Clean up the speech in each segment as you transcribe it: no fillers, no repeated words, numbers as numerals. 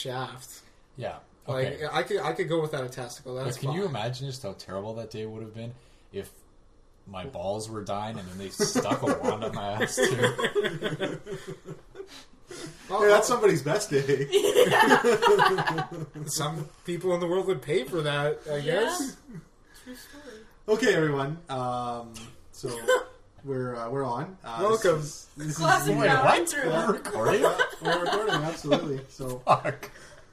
shaft. Yeah. Okay. Like I could go without a testicle. That's Can fine. you imagine just how terrible that day would have been if my balls were dying and then they stuck a wand up my ass too? Hey, that's somebody's best day. Some people in the world would pay for that, I guess. True story. Okay, everyone. So we're on. Welcome. This is Classic Wait, now what? intro. We're recording? We're recording, absolutely. So, Fuck.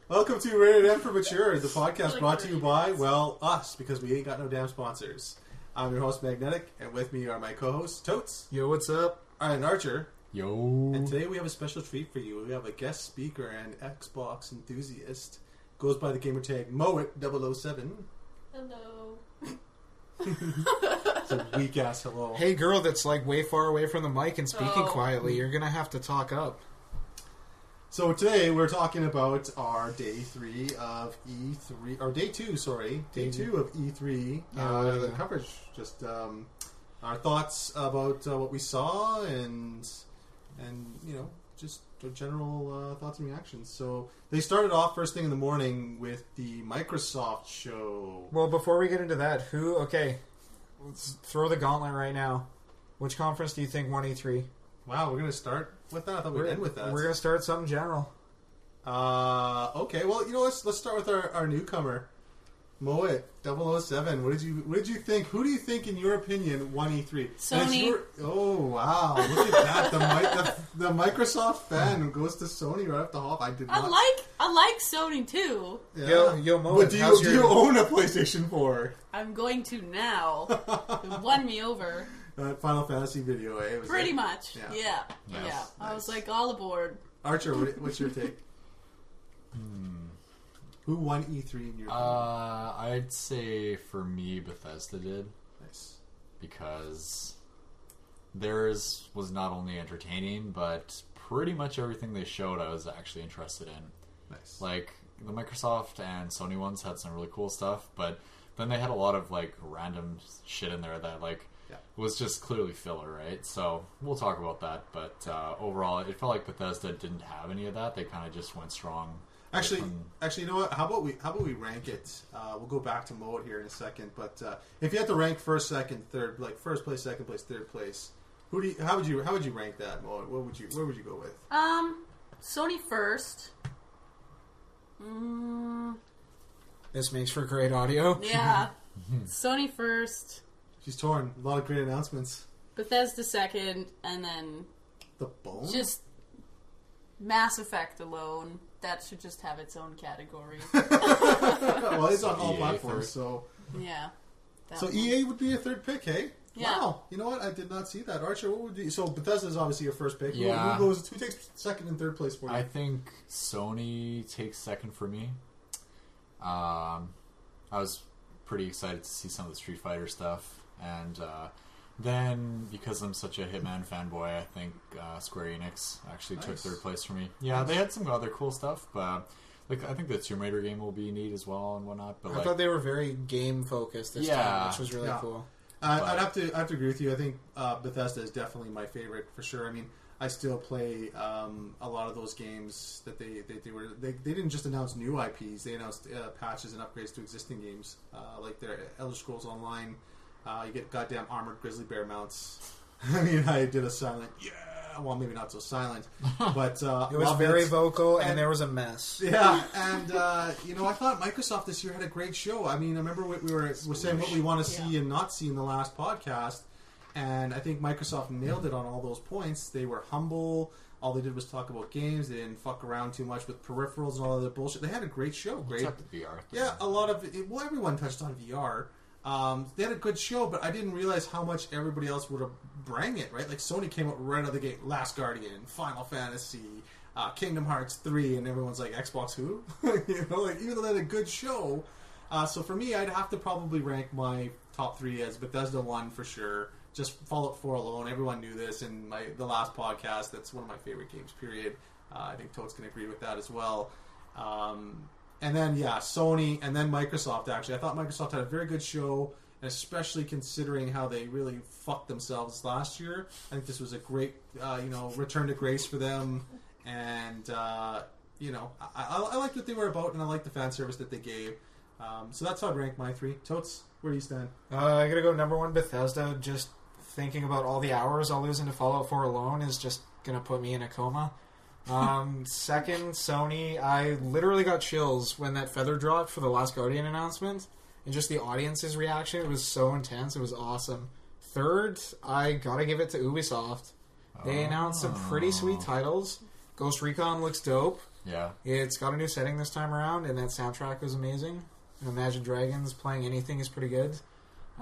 welcome to Rated M for Mature, the podcast Really brought to you by, great. well, us, because we ain't got no damn sponsors. I'm your host, Magnetic, and with me are my co-hosts, Totes, Yo, what's up? and Archer. Yo. And today we have a special treat for you. We have a guest speaker and Xbox enthusiast. Goes by the gamer tag Moet007. Hello. It's a weak ass hello. Hey, girl that's like way far away from the mic and speaking Oh. quietly, you're gonna have to talk up. So today we're talking about our day 3 of E3, or day 2, sorry, day 2 of E3 the coverage. Just our thoughts about what we saw and you know, just general thoughts and reactions. So they started off first thing in the morning with the Microsoft show. Well, before we get into that, let's throw the gauntlet right now. Which conference do you think won E3? Wow, we're gonna start with that. I thought we'd end with that. We're gonna start something general. Okay, well, you know, let's start with our newcomer, Moet007. What did you think? Who do you think, in your opinion, won E3? Sony. Oh wow, look at that! The Microsoft fan who goes to Sony right off the hop. I did not. I like Sony too. Yeah. Yo, Mo, But do you own a PlayStation 4? I'm going to now. It won me over. Final Fantasy video, eh? Was Pretty it? much. Yeah. Yeah. Nice. Yeah. I Nice. was like all aboard. Archer, what's your take? Who won E3 in your opinion? I'd say for me, Bethesda did, Nice. because theirs was not only entertaining, but pretty much everything they showed I was actually interested in. Nice. Like, the Microsoft and Sony ones had some really cool stuff, but then they had a lot of, like, random shit in there that, like, Yeah. was just clearly filler, right? So, we'll talk about that, but overall, it felt like Bethesda didn't have any of that. They kind of just went strong. Actually, you know what? How about we rank it? We'll go back to Moet here in a second. But if you had to rank first, second, third, like first place, second place, third place, how would you rank that, Moet? Where would you go with? Sony first. This makes for great audio. Yeah. Sony first. She's torn. A lot of great announcements. Bethesda second, and then The Bone. just Mass Effect alone. That should just have its own category. Well, it's on all EA platforms, first. so Yeah. That so one. EA would be a third pick, hey? Yeah. Wow. You know what? I did not see that. Archer, what would you? So Bethesda is obviously your first pick. Yeah. Who takes second and third place for you? I think Sony takes second for me. I was pretty excited to see some of the Street Fighter stuff, and then because I'm such a Hitman fanboy, I think Square Enix actually took Nice. third place for me. Yeah, they had some other cool stuff, but like I think the Tomb Raider game will be neat as well and whatnot. But I like, thought they were very game focused this time, which was really Yeah. cool. I'd have to agree with you. I think Bethesda is definitely my favorite for sure. I mean, I still play a lot of those games that they didn't just announce new IPs. They announced patches and upgrades to existing games, like their Elder Scrolls Online. You get goddamn armored grizzly bear mounts. I mean, I did a silent yeah. Well, maybe not so silent, but It was loved very it. vocal, and And- there was a mess. Yeah, and you know, I thought Microsoft this year had a great show. I mean, I remember we were saying what we want to see and not see in the last podcast, and I think Microsoft nailed it on all those points. They were humble. All they did was talk about games. They didn't fuck around too much with peripherals and all other bullshit. They had a great show. Great. except the VR thing. Yeah, a lot of it. Well, everyone touched on VR. They had a good show, but I didn't realize how much everybody else would have brang it, right? Like, Sony came out right out of the gate. Last Guardian, Final Fantasy, Kingdom Hearts 3, and everyone's like, Xbox who? You know, like, even though they had a good show. So for me, I'd have to probably rank my top 3 as Bethesda 1 for sure. Just Fallout 4 alone. Everyone knew this in the last podcast. That's one of my favorite games, period. I think Toad's can agree with that as well. And then, yeah, Sony, and then Microsoft, actually. I thought Microsoft had a very good show, and especially considering how they really fucked themselves last year. I think this was a great, return to grace for them. And I liked what they were about, and I liked the fan service that they gave. So that's how I'd rank my 3. Totes, where do you stand? I gotta go number 1, Bethesda. Just thinking about all the hours I'll lose into Fallout 4 alone is just gonna put me in a coma. Second, Sony. I literally got chills when that feather dropped for the Last Guardian announcement, and just the audience's reaction. It was so intense. It was awesome. Third, I gotta give it to Ubisoft. They announced some pretty sweet titles. Ghost Recon looks dope. Yeah. It's got a new setting this time around, and that soundtrack was amazing. Imagine Dragons playing anything is pretty good.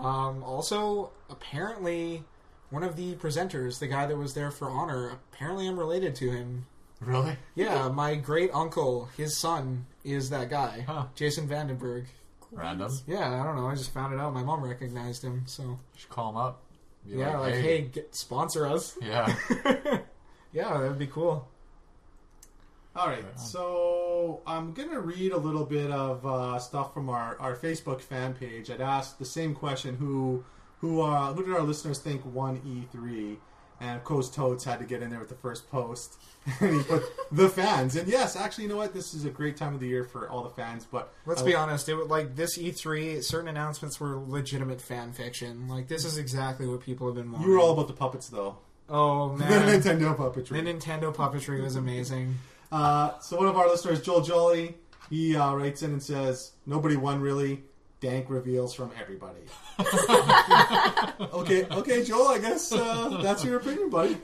Also, apparently, one of the presenters, the guy that was there for Honor, apparently I'm related to him. Really? Yeah, my great uncle, his son, is that guy, Huh. Jason Vandenberg. Random. Yeah, I don't know. I just found it out. My mom recognized him, so You should call him up. Be yeah, like hey, sponsor us. Yeah. Yeah, that would be cool. All right, so I'm going to read a little bit of stuff from our Facebook fan page. I'd asked the same question, who did our listeners think won E3? And of course, Toads had to get in there with the first post. And he put the fans. And yes, actually, you know what? This is a great time of the year for all the fans. But Let's be honest. It would, like this E3, certain announcements were legitimate fan fiction. Like this is exactly what people have been wanting. you were all about the puppets, though. Oh The man, Nintendo puppetry. the Nintendo puppetry was amazing. So one of our listeners, Joel Jolly, he writes in and says, "Nobody won really. Dank reveals from everybody." Okay, Joel. I guess that's your opinion, buddy.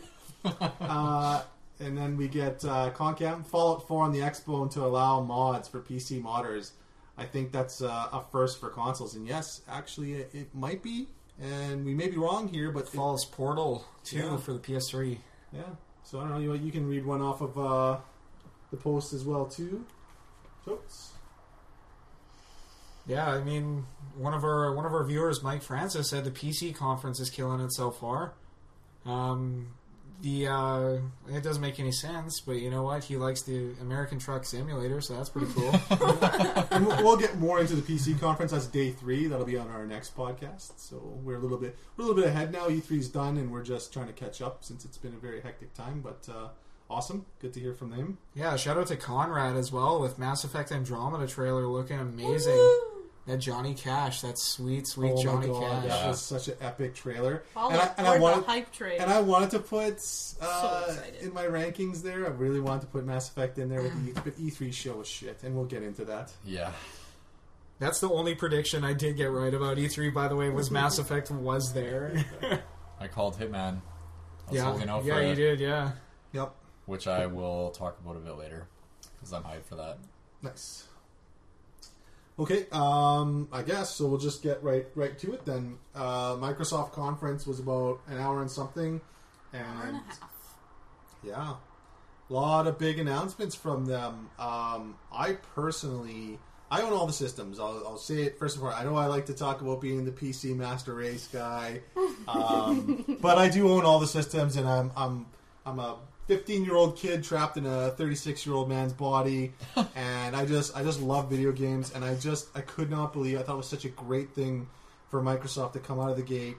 And then we get Concam Fallout 4 on the Xbone to allow mods for PC modders. I think that's a first for consoles, and yes, actually, it might be. And we may be wrong here, but Falls Portal 2 Yeah. for the PS3. yeah. So I don't know. You can read one off of the post as well too. Totes. Yeah, I mean, one of our viewers, Mike Francis, said the PC conference is killing it so far. It doesn't make any sense, but you know what? He likes the American Truck Simulator, so that's pretty cool. And we'll get more into the PC conference. That's day 3. That'll be on our next podcast. So we're a little bit ahead now. E3's done, and we're just trying to catch up since it's been a very hectic time. But awesome, good to hear from them. Yeah, shout out to Conrad as well with Mass Effect Andromeda trailer looking amazing. That Johnny Cash, that sweet Oh Johnny my God, Cash. that was such an epic trailer. All And I aboard wanted- the hype train. And I wanted to put excited. in my rankings there. I really wanted to put Mass Effect in there with but E3 show was shit, and we'll get into that. Yeah. That's the only prediction I did get right about E3, by the way, was Mass Effect was there. I called Hitman. I was holding out for yeah, it, you did, yeah. Yep, which I will talk about a bit later because I'm hyped for that. nice. Okay, I guess so. We'll just get right to it then. Microsoft conference was about an hour and something, Hour and and a half. yeah, a lot of big announcements from them. I personally, I own all the systems. I'll say it first of all. I know I like to talk about being the PC master race guy, but I do own all the systems, and I'm a 15-year-old kid trapped in a 36-year-old man's body, and I just love video games, and I could not believe. I thought it was such a great thing for Microsoft to come out of the gate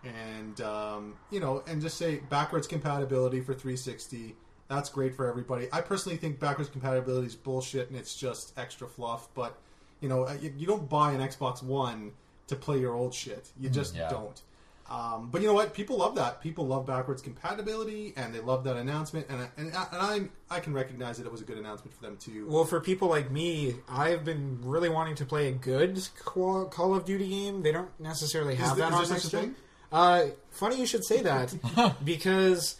and and just say backwards compatibility for 360. That's great for everybody. I personally think backwards compatibility is bullshit and it's just extra fluff. But you don't buy an Xbox One to play your old shit. You just don't. But you know what? People love that. People love backwards compatibility, and they love that announcement. And I can recognize that it was a good announcement for them too. Well, for people like me, I've been really wanting to play a good Call of Duty game. They don't necessarily have that is on there next such a gen. thing? Funny you should say that, because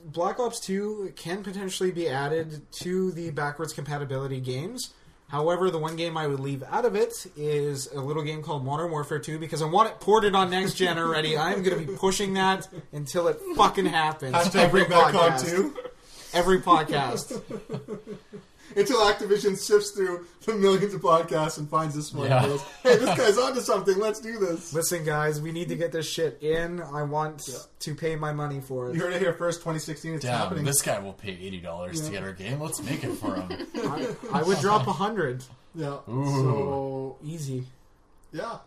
Black Ops 2 can potentially be added to the backwards compatibility games. However, the one game I would leave out of it is a little game called Modern Warfare 2 because I want it ported on next gen already. I'm going to be pushing that until it fucking happens. Hashtag bring back on 2. Every podcast. Until Activision sifts through the millions of podcasts and finds this one and goes, hey, this guy's onto something, let's do this. Listen, guys, we need to get this shit in. I want to pay my money for You it. heard it here first, 2016, it's Damn, happening. this guy will pay $80 to get our game. Let's make it for him. I would drop 100. Yeah. Ooh. So, Easy. yeah.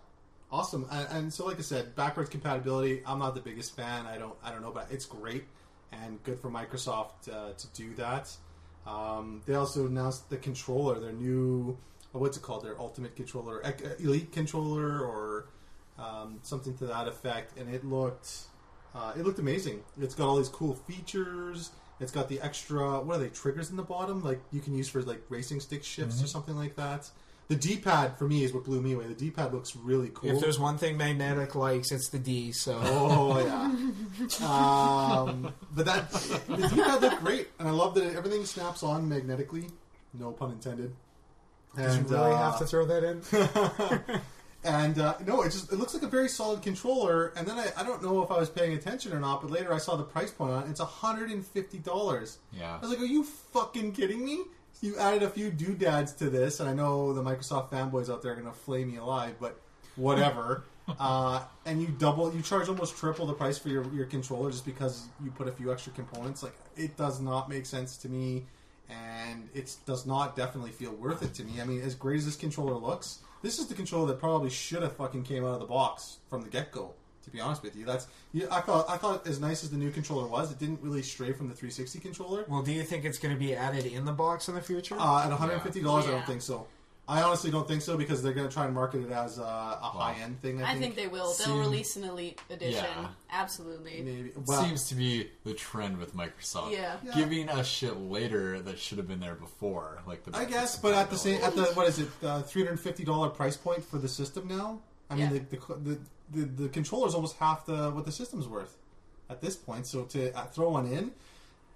Awesome. And so, like I said, backwards compatibility, I'm not the biggest fan. I don't know, but it's great and good for Microsoft to do that. They also announced the controller, their new, what's it called, their ultimate controller, elite controller, or something to that effect, and it looked amazing. It's got all these cool features. It's got the extra, what are they, triggers in the bottom, like you can use for like racing stick shifts or something like that. The D-pad for me is what blew me away. The D-pad looks really cool. If there's one thing Magnetic likes, it's the D. So yeah. But the D-pad looked great, and I love that everything snaps on magnetically. No pun intended. Did you really have to throw that in? And no, it looks like a very solid controller. And then I don't know if I was paying attention or not, but later I saw the price point on it. It's $150. Yeah. I was like, are you fucking kidding me? You added a few doodads to this, and I know the Microsoft fanboys out there are going to flay me alive, but whatever. And you charge almost triple the price for your controller just because you put a few extra components. Like, it does not make sense to me, and it does not definitely feel worth it to me. I mean, as great as this controller looks, this is the controller that probably should have fucking came out of the box from the get-go. To be honest with you, I thought as nice as the new controller was, it didn't really stray from the 360 controller. Well, do you think it's going to be added in the box in the future? At $150, Yeah. I don't think so. I honestly don't think so because they're going to try and market it as a high-end thing. I think they will. They'll release an Elite Edition. Yeah. Absolutely. Maybe. It Well, seems to be the trend with Microsoft. Yeah. Giving us shit later that should have been there before. Like the I guess, but at the what is it, $350 price point for the system now? I mean, the controller is almost half what the system's worth at this point. So to throw one in,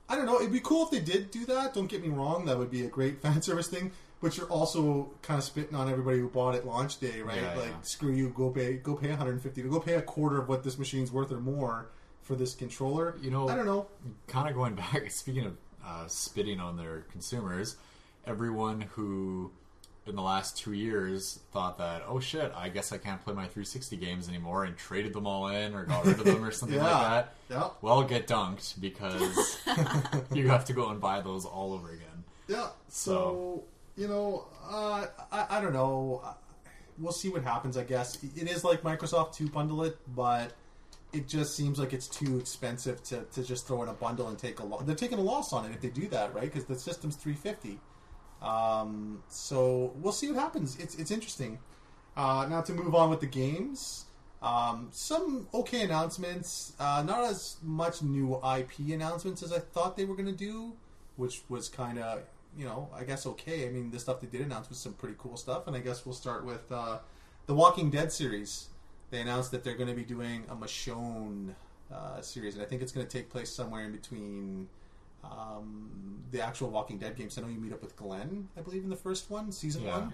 I don't know. It'd be cool if they did do that. Don't get me wrong; that would be a great fan service thing. But you're also kind of spitting on everybody who bought it launch day, right? Yeah, like, yeah. screw you, go pay $150, go pay a quarter of what this machine's worth or more for this controller. You know, I don't know. Kind of going back, speaking of spitting on their consumers, everyone who in the last 2 years thought that, oh shit, I guess I can't play my 360 games anymore, and traded them all in or got rid of them or something like that. Yeah. Well, get dunked because you have to go and buy those all over again. Yeah. So you know, I don't know. We'll see what happens. I guess it is like Microsoft to bundle it, but it just seems like it's too expensive to just throw in a bundle and take a loss. They're taking a loss on it if they do that, right? Because the system's $350. So we'll see what happens. It's interesting. Now to move on with the games. Some okay announcements. Not as much new IP announcements as I thought they were going to do, which was kind of, you know, I guess okay. I mean, the stuff they did announce was some pretty cool stuff, and I guess we'll start with the Walking Dead series. They announced that they're going to be doing a Michonne series, and I think it's going to take place somewhere in between the actual Walking Dead games. I know you meet up with Glenn, I believe, in the first one, season 1.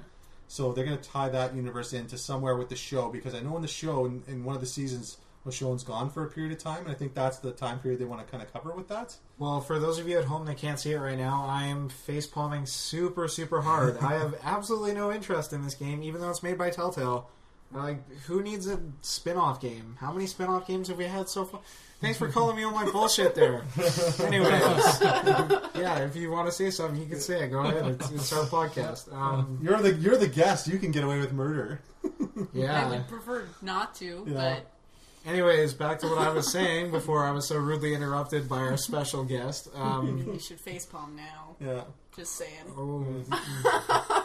So they're going to tie that universe into somewhere with the show, because I know in the show, in one of the seasons, Michonne's gone for a period of time, and I think that's the time period they want to kind of cover with that. Well, for those of you at home that can't see it right now, I am facepalming super, super hard. I have absolutely no interest in this game, even though it's made by Telltale. Like, who needs a spin-off game? How many spin-off games have we had so far? Thanks for calling me on my bullshit there. Anyways, yeah, if you want to say something, you can say it. Go ahead. It's our podcast. You're the guest. You can get away with murder. Yeah. I would prefer not to, Yeah. but Anyways, back to what I was saying before I was so rudely interrupted by our special guest. you should facepalm now. Yeah. Just saying. Oh,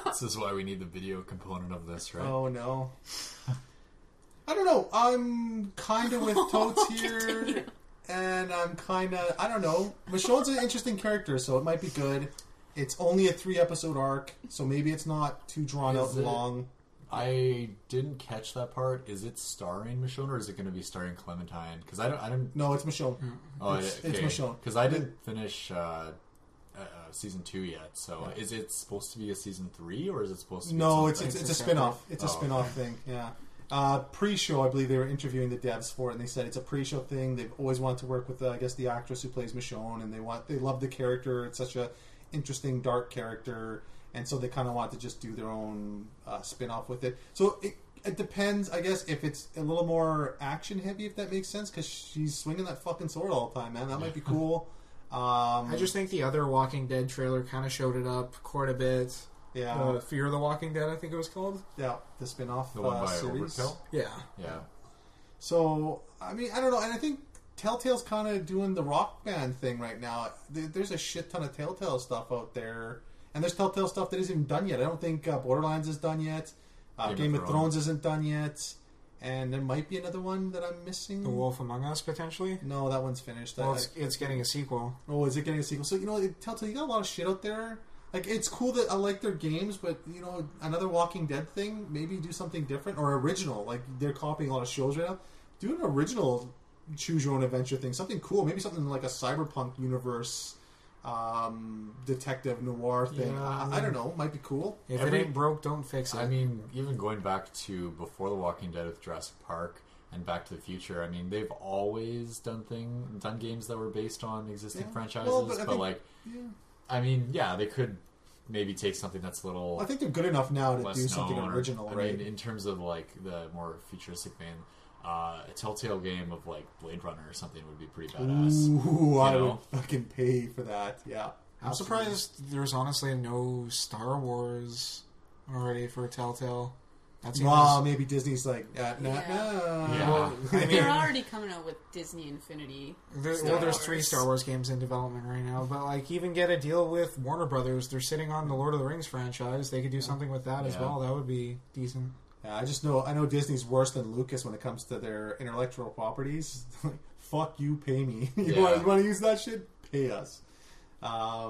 This is why we need the video component of this, right? Oh no. I don't know. I'm kind of with Totes here, Continue. and I'm kind of, I don't know. Michonne's an interesting character, so it might be good. It's only a 3-episode arc, so maybe it's not too drawn out Is and it? long. I didn't catch that part. Is it starring Michonne or is it going to be starring Clementine? Because I don't. No, it's Michonne. Oh, It's Michonne. Because I didn't finish season 2 yet. So is it supposed to be a season 3 or is it supposed to be? No, it's something? a spin-off. It's a Oh, spin-off thing. Yeah. Pre-show, I believe they were interviewing the devs for it, and they said it's a pre-show thing. They've always wanted to work with, I guess, the actress who plays Michonne, and they love the character. It's such a interesting, dark character, and so they kind of want to just do their own spin-off with it. So it depends, I guess, if it's a little more action-heavy, if that makes sense, because she's swinging that fucking sword all the time, man. That might be cool. I just think the other Walking Dead trailer kind of showed it up quite a bit. Yeah, Fear the Walking Dead, I think it was called. yeah, the spin-off The one by series. Overkill? Yeah. Yeah. So, I mean, I don't know, and I think Telltale's kind of doing the Rock Band thing right now. There's a shit ton of Telltale stuff out there, and there's Telltale stuff that isn't even done yet. I don't think Borderlands is done yet. Game of Thrones isn't done yet, and there might be another one that I'm missing. The Wolf Among Us, potentially? No, that one's finished. Well, it's getting a sequel. Oh, is it getting a sequel? So, Telltale, you got a lot of shit out there. Like, it's cool that I like their games, but, another Walking Dead thing, maybe do something different, or original. Like, they're copying a lot of shows right now. Do an original choose your own adventure thing, something cool, maybe something like a cyberpunk universe, detective noir thing. Yeah, I don't know, might be cool. If it ain't broke, don't fix it. I mean, even going back to before The Walking Dead with Jurassic Park and Back to the Future, I mean, they've always done games that were based on existing franchises, Well, I mean, they could maybe take something that's a little. I think they're good enough now to less do something known, original, I right? mean, in terms of like the more futuristic vein, a Telltale game of like Blade Runner or something would be pretty badass. Ooh, I would fucking pay for that. Yeah, I'm surprised there's honestly no Star Wars already for Telltale. That seems... Well, maybe Disney's like, nah. Yeah. Well, I mean, They're already coming out with Disney Infinity. there's 3 Star Wars games in development right now, but like even get a deal with Warner Brothers. They're sitting on the Lord of the Rings franchise. They could do something with that as well. That would be decent. Yeah, I know Disney's worse than Lucas when it comes to their intellectual properties. Fuck you, pay me. You want to use that shit? Pay us. I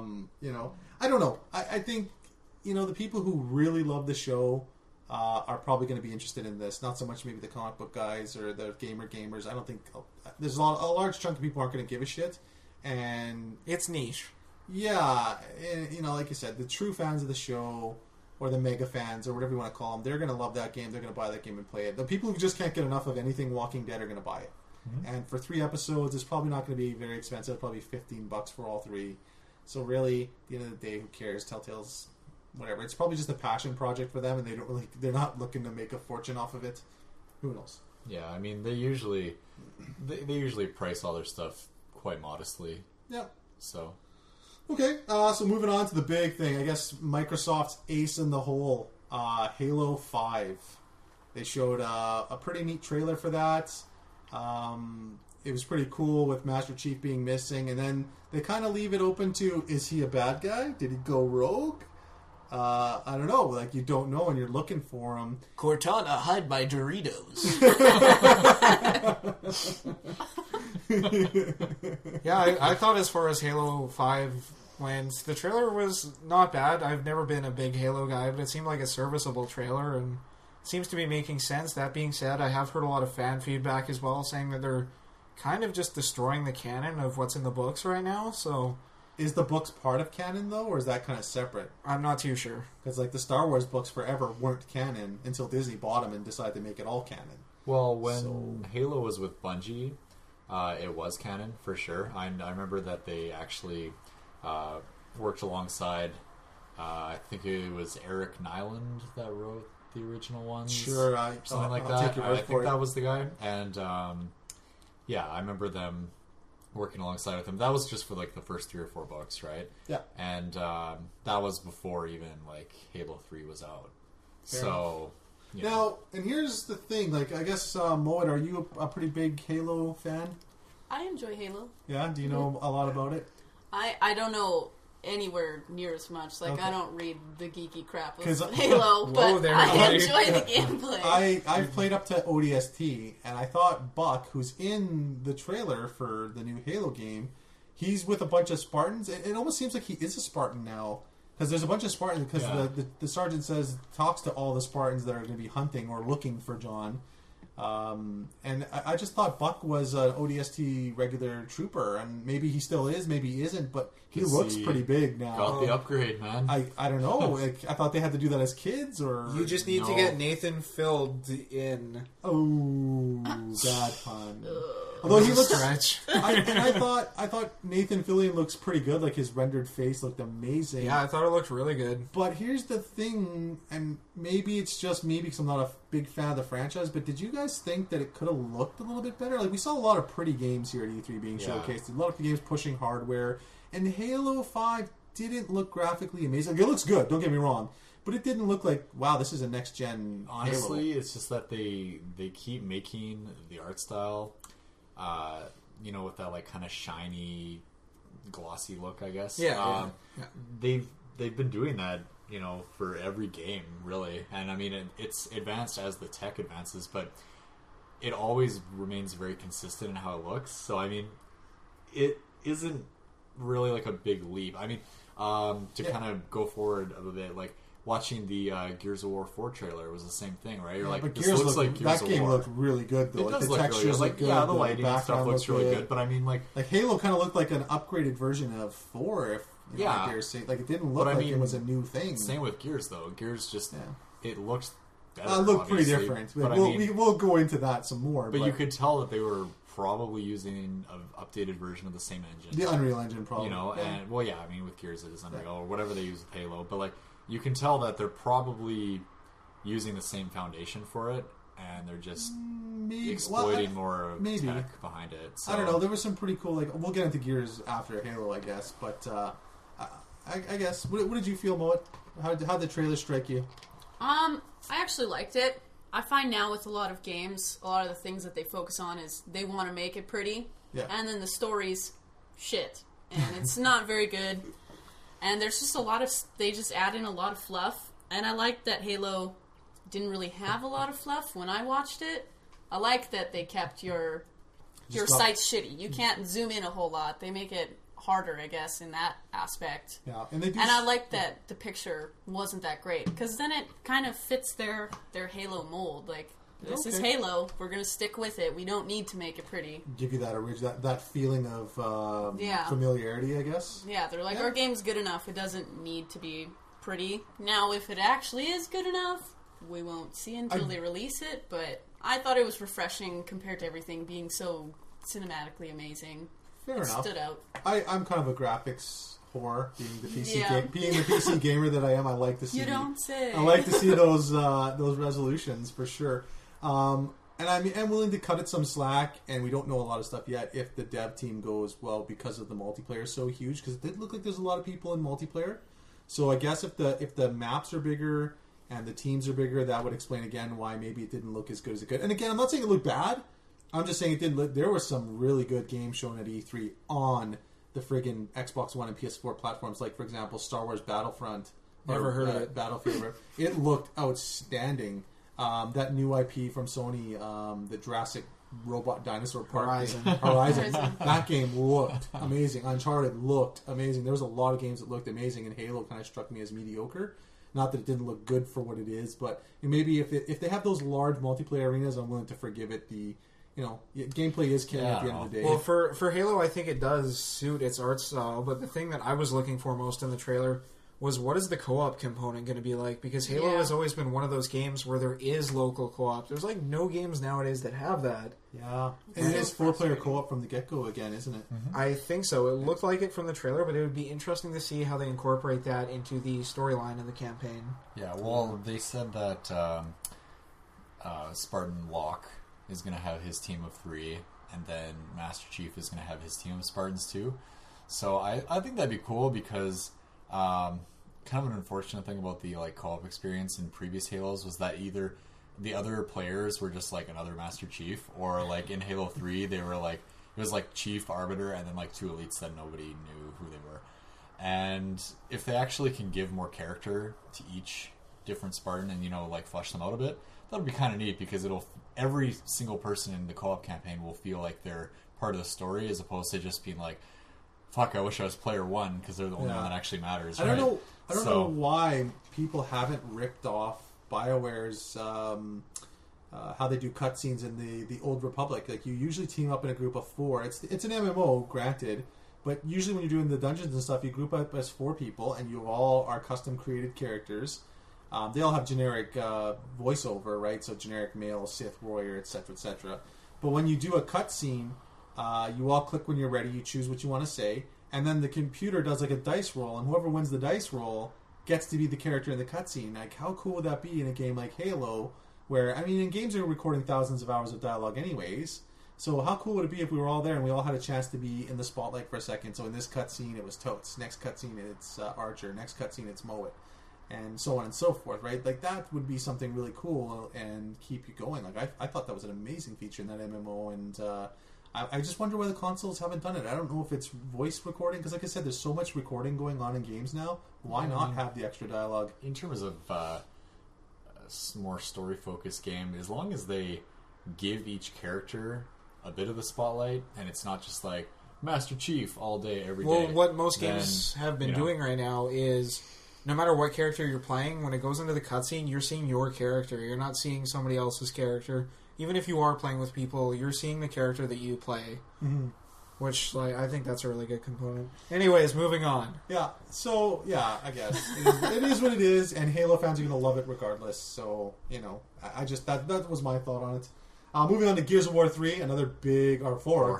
don't know. I think the people who really love the show are probably going to be interested in this. Not so much maybe the comic book guys or the gamers. I don't think there's a large chunk of people aren't going to give a shit, and it's niche. Yeah, like you said, the true fans of the show or the mega fans or whatever you want to call them, they're going to love that game. They're going to buy that game and play it. The people who just can't get enough of anything Walking Dead are going to buy it. Mm-hmm. And for 3 episodes, it's probably not going to be very expensive. Probably $15 for all 3. So really, at the end of the day, who cares? Telltale's whatever. It's probably just a passion project for them, and they're not looking to make a fortune off of it. Who knows? Yeah, I mean, they usually price all their stuff quite modestly. Yeah. So. Okay, so moving on to the big thing. I guess Microsoft's ace in the hole, Halo 5. They showed a pretty neat trailer for that. It was pretty cool with Master Chief being missing, and then they kind of leave it open to, is he a bad guy? Did he go rogue? I don't know. Like, you don't know, and you're looking for him. Cortana, hide my Doritos. Yeah, I thought as far as Halo 5 went, the trailer was not bad. I've never been a big Halo guy, but it seemed like a serviceable trailer, and it seems to be making sense. That being said, I have heard a lot of fan feedback as well, saying that they're kind of just destroying the canon of what's in the books right now, so... Is the books part of canon, though, or is that kind of separate? I'm not too sure. Because, like, the Star Wars books forever weren't canon until Disney bought them and decided to make it all canon. Well, when Halo was with Bungie, it was canon, for sure. I remember that they actually worked alongside, I think it was Eric Nyland that wrote the original ones. Sure, something like I'll that. take your word I for think it. that was the guy. And, I remember them working alongside with him. That was just for like the first 3 or 4 books, right? Yeah. And that was before even like Halo 3 was out. So now, and here's the thing. Like, I guess Moet, are you a pretty big Halo fan? I enjoy Halo. Yeah. Do you know a lot about it? I don't know anywhere near as much. Like, Okay. I don't read the geeky crap of 'Cause- Halo, Whoa but there, I buddy. enjoy the gameplay. I've played up to ODST, and I thought Buck, who's in the trailer for the new Halo game, he's with a bunch of Spartans. It almost seems like he is a Spartan now, because there's a bunch of Spartans. Because the sergeant talks to all the Spartans that are going to be hunting or looking for John. And I just thought Buck was an ODST regular trooper, and maybe he still is, maybe he isn't, but he looks pretty big now. got the upgrade, man. I don't know. Like, I thought they had to do that as kids, or You just need to No. get Nathan filled in. oh, bad pun. Although he looks, Stretch. I thought Nathan Fillion looks pretty good. Like, his rendered face looked amazing. Yeah, I thought it looked really good. But here's the thing, and maybe it's just me because I'm not a big fan of the franchise, but did you guys think that it could have looked a little bit better? Like, we saw a lot of pretty games here at E3 being showcased. A lot of games pushing hardware. And Halo 5 didn't look graphically amazing. Like, it looks good, don't get me wrong. But it didn't look like, wow, this is a next-gen Honestly, Halo. it's just that they keep making the art style with that like kind of shiny, glossy look, I guess. Yeah. They've been doing that, for every game, really. And I mean, it's advanced as the tech advances, but it always remains very consistent in how it looks. So, I mean, it isn't really like a big leap. I mean, to kind of go forward a little bit, like watching the Gears of War 4 trailer was the same thing, right? You're like, but this looks like Gears that of game War. looked really good, though. It does the look really textures good. Like, look good. yeah, the lighting and stuff background looks really good. But I mean, like Halo kind of looked like an upgraded version of 4, if you Yeah. I dare say. Like, it didn't look But I like mean, it was a new thing. same with Gears, though. Gears just, it looks better, It looked pretty obviously. different. But I We'll, mean, we'll go into that some more. but you could tell that they were probably using an updated version of the same engine. The Unreal Engine, probably. And well, yeah, I mean, with Gears it is Unreal or whatever they use with Halo, but like you can tell that they're probably using the same foundation for it, and they're just Maybe. exploiting more of maybe. tech behind it. So, I don't know. There was some pretty cool. Like, we'll get into Gears after Halo, I guess. But I guess, what did you feel, Moet? How did the trailer strike you? I actually liked it. I find now with a lot of games, a lot of the things that they focus on is they want to make it pretty, and then the story's shit, and it's not very good. And there's just a lot of they just add in a lot of fluff, and I like that Halo didn't really have a lot of fluff when I watched it. I like that they kept your sight's shitty. You can't zoom in a whole lot. They make it harder, I guess, in that aspect. Yeah, and they do. And I like that the picture wasn't that great, because then it kind of fits their Halo mold. Like, this is Halo. We're going to stick with it. We don't need to make it pretty. Give you that feeling of familiarity, I guess. Yeah, they're like, our game's good enough. It doesn't need to be pretty. Now, if it actually is good enough, we won't see until they release it, but I thought it was refreshing compared to everything being so cinematically amazing. Fair It enough. stood out. I'm kind of a graphics whore, being the PC gamer that I am. I like to see. You don't say. I like to see those resolutions for sure. And I'm willing to cut it some slack, and we don't know a lot of stuff yet if the dev team goes well because of the multiplayer is so huge. Because it did look like there's a lot of people in multiplayer. So I guess if the maps are bigger and the teams are bigger, that would explain again why maybe it didn't look as good as it could. And again, I'm not saying it looked bad. I'm just saying it didn't look. There were some really good games shown at E3 on the friggin' Xbox One and PS4 platforms, like for example Star Wars Battlefront. Never heard of it. Battlefield. It looked outstanding. That new IP from Sony, the Jurassic Robot Dinosaur Park Horizon. Horizon. That game looked amazing. Uncharted looked amazing. There was a lot of games that looked amazing, and Halo kind of struck me as mediocre. Not that it didn't look good for what it is, but maybe if they have those large multiplayer arenas, I'm willing to forgive it. Gameplay is king at the end of the day. Well, for Halo, I think it does suit its art style, but the thing that I was looking for most in the trailer was what is the co-op component going to be like? Because Halo has always been one of those games where there is local co-op. There's like no games nowadays that have that. Yeah, and it is 4-player co-op from the get-go again, isn't it? Mm-hmm. I think so. It looked like it from the trailer, but it would be interesting to see how they incorporate that into the storyline of the campaign. Yeah, well, they said that Spartan Locke is going to have his team of 3, and then Master Chief is going to have his team of Spartans too. So I think that'd be cool because kind of an unfortunate thing about the co-op experience in previous Halos was that either the other players were just like another Master Chief, or like in Halo 3 they were like it was like Chief, Arbiter, and then like 2 elites that nobody knew who they were. And if they actually can give more character to each different Spartan and flesh them out a bit, that'll be kind of neat because every single person in the co-op campaign will feel like they're part of the story as opposed to just being like, fuck, I wish I was player 1 because they're the only one that actually matters. I don't know why people haven't ripped off BioWare's how they do cutscenes in the Old Republic. Like, you usually team up in a group of 4. It's an MMO, granted, but usually when you're doing the dungeons and stuff, you group up as 4 people, and you all are custom created characters. They all have generic voiceover, right? So generic male, Sith, warrior, etc., etc. But when you do a cutscene, you all click when you're ready. You choose what you want to say, and then the computer does like a dice roll, and whoever wins the dice roll gets to be the character in the cutscene. Like, how cool would that be in a game like Halo, where in games are recording thousands of hours of dialogue anyways. So how cool would it be if we were all there and we all had a chance to be in the spotlight for a second? So in this cutscene, it was Totes. Next cutscene, it's Archer. Next cutscene, it's Moet. And so on and so forth, right? Like, that would be something really cool and keep you going. Like, I thought that was an amazing feature in that MMO, and I just wonder why the consoles haven't done it. I don't know if it's voice recording, because like I said, there's so much recording going on in games now. Why not have the extra dialogue? In terms of a more story-focused game, as long as they give each character a bit of the spotlight, and it's not just like Master Chief all day, every day. Well, what most games have been doing right now is, no matter what character you're playing, when it goes into the cutscene, you're seeing your character. You're not seeing somebody else's character. Even if you are playing with people, you're seeing the character that you play. Mm-hmm. Which, like, I think that's a really good component. Anyways, moving on. Yeah, so, yeah, I guess. It is what it is, and Halo fans are going to love it regardless. So, you know, I just, that was my thought on it. Moving on to Gears of War 3, another big, or 4.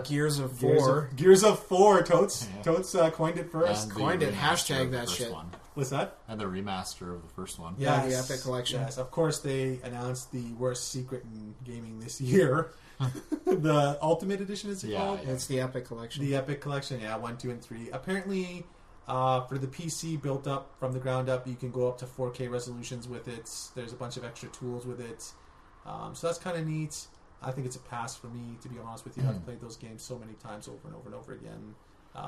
Gears of 4. Gears of 4, Totes. Yeah. Totes coined it first. Coined it, hashtag that shit. One. What's that? And the remaster of the first one. Yeah, the Epic Collection. Yes, of course they announced the worst secret in gaming this year. The Ultimate Edition, is it called? It's the Epic Collection. The Epic Collection, 1, 2, and 3. Apparently, for the PC built up from the ground up, you can go up to 4K resolutions with it. There's a bunch of extra tools with it. So that's kind of neat. I think it's a pass for me, to be honest with you. I've played those games so many times over and over and over again.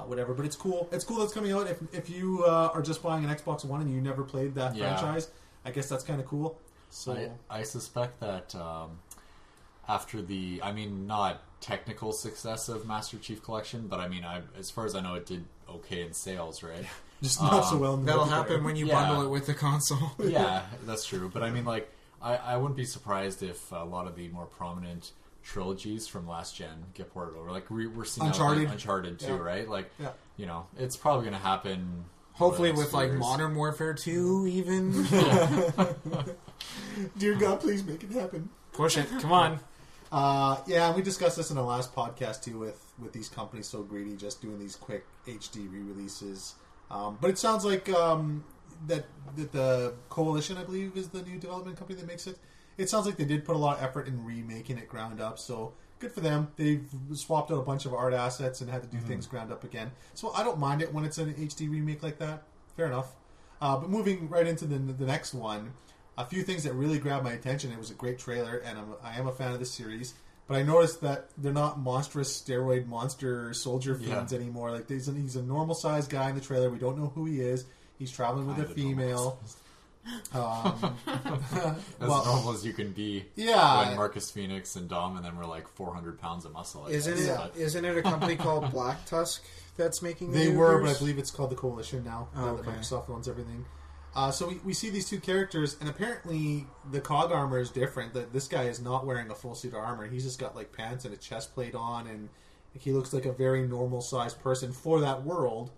Whatever, but it's cool. It's cool that's coming out. If you are just buying an Xbox One and you never played that franchise, I guess that's kind of cool. So I suspect that after the, I mean, not technical success of Master Chief Collection, but I mean, as far as I know, it did okay in sales, right? Just not so well in the that'll happen when you bundle it with the console. Yeah, that's true. But I mean, like, I wouldn't be surprised if a lot of the more prominent trilogies from last gen get ported over. Like, we're seeing Uncharted too, right? Like, you know, it's probably going to happen. Hopefully with, like, Modern Warfare 2, even. Dear God, please make it happen. Push it. Come on. We discussed this in our last podcast too, with these companies so greedy, just doing these quick HD re-releases. But it sounds like that the Coalition, I believe, is the new development company that makes it. It sounds like they did put a lot of effort in remaking it ground up, so good for them. They've swapped out a bunch of art assets and had to do things ground up again. So I don't mind it when it's an HD remake like that. Fair enough. But moving right into the next one, a few things that really grabbed my attention. It was a great trailer, and I am a fan of the series. But I noticed that they're not monstrous steroid monster soldier fiends anymore. Like, he's a normal sized guy in the trailer. We don't know who he is. He's traveling with a female. As normal as you can be. Yeah. When Marcus Phoenix and Dom and then we're like 400 pounds of muscle. Isn't it a company called Black Tusk that's making They were, but I believe it's called the Coalition now. Now that Microsoft owns everything. So we see these two characters, and apparently the COG armor is different. That this guy is not wearing a full suit of armor. He's just got like pants and a chest plate on, and he looks like a very normal sized person for that world.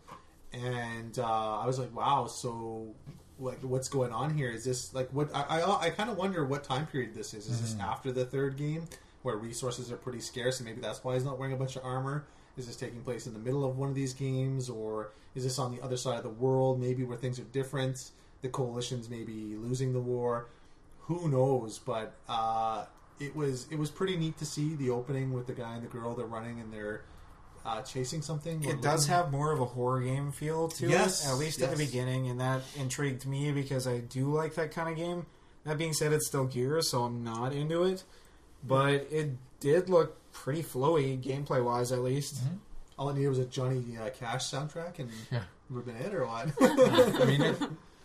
And I was like, wow. So, like, what's going on here? Is this like what I kind of wonder what time period this is. Is this after the third game, where resources are pretty scarce, and maybe that's why he's not wearing a bunch of armor? Is this taking place in the middle of one of these games, or is this on the other side of the world, maybe where things are different? The Coalition's maybe losing the war. Who knows? But it was pretty neat to see the opening with the guy and the girl. They're running and they're chasing something. It does have more of a horror game feel to it, at least at the beginning, and that intrigued me because I do like that kind of game. That being said, it's still Gears, so I'm not into it. But it did look pretty flowy, gameplay-wise at least. Mm-hmm. All it needed was a Johnny Cash soundtrack, and we've been it, or what? I mean,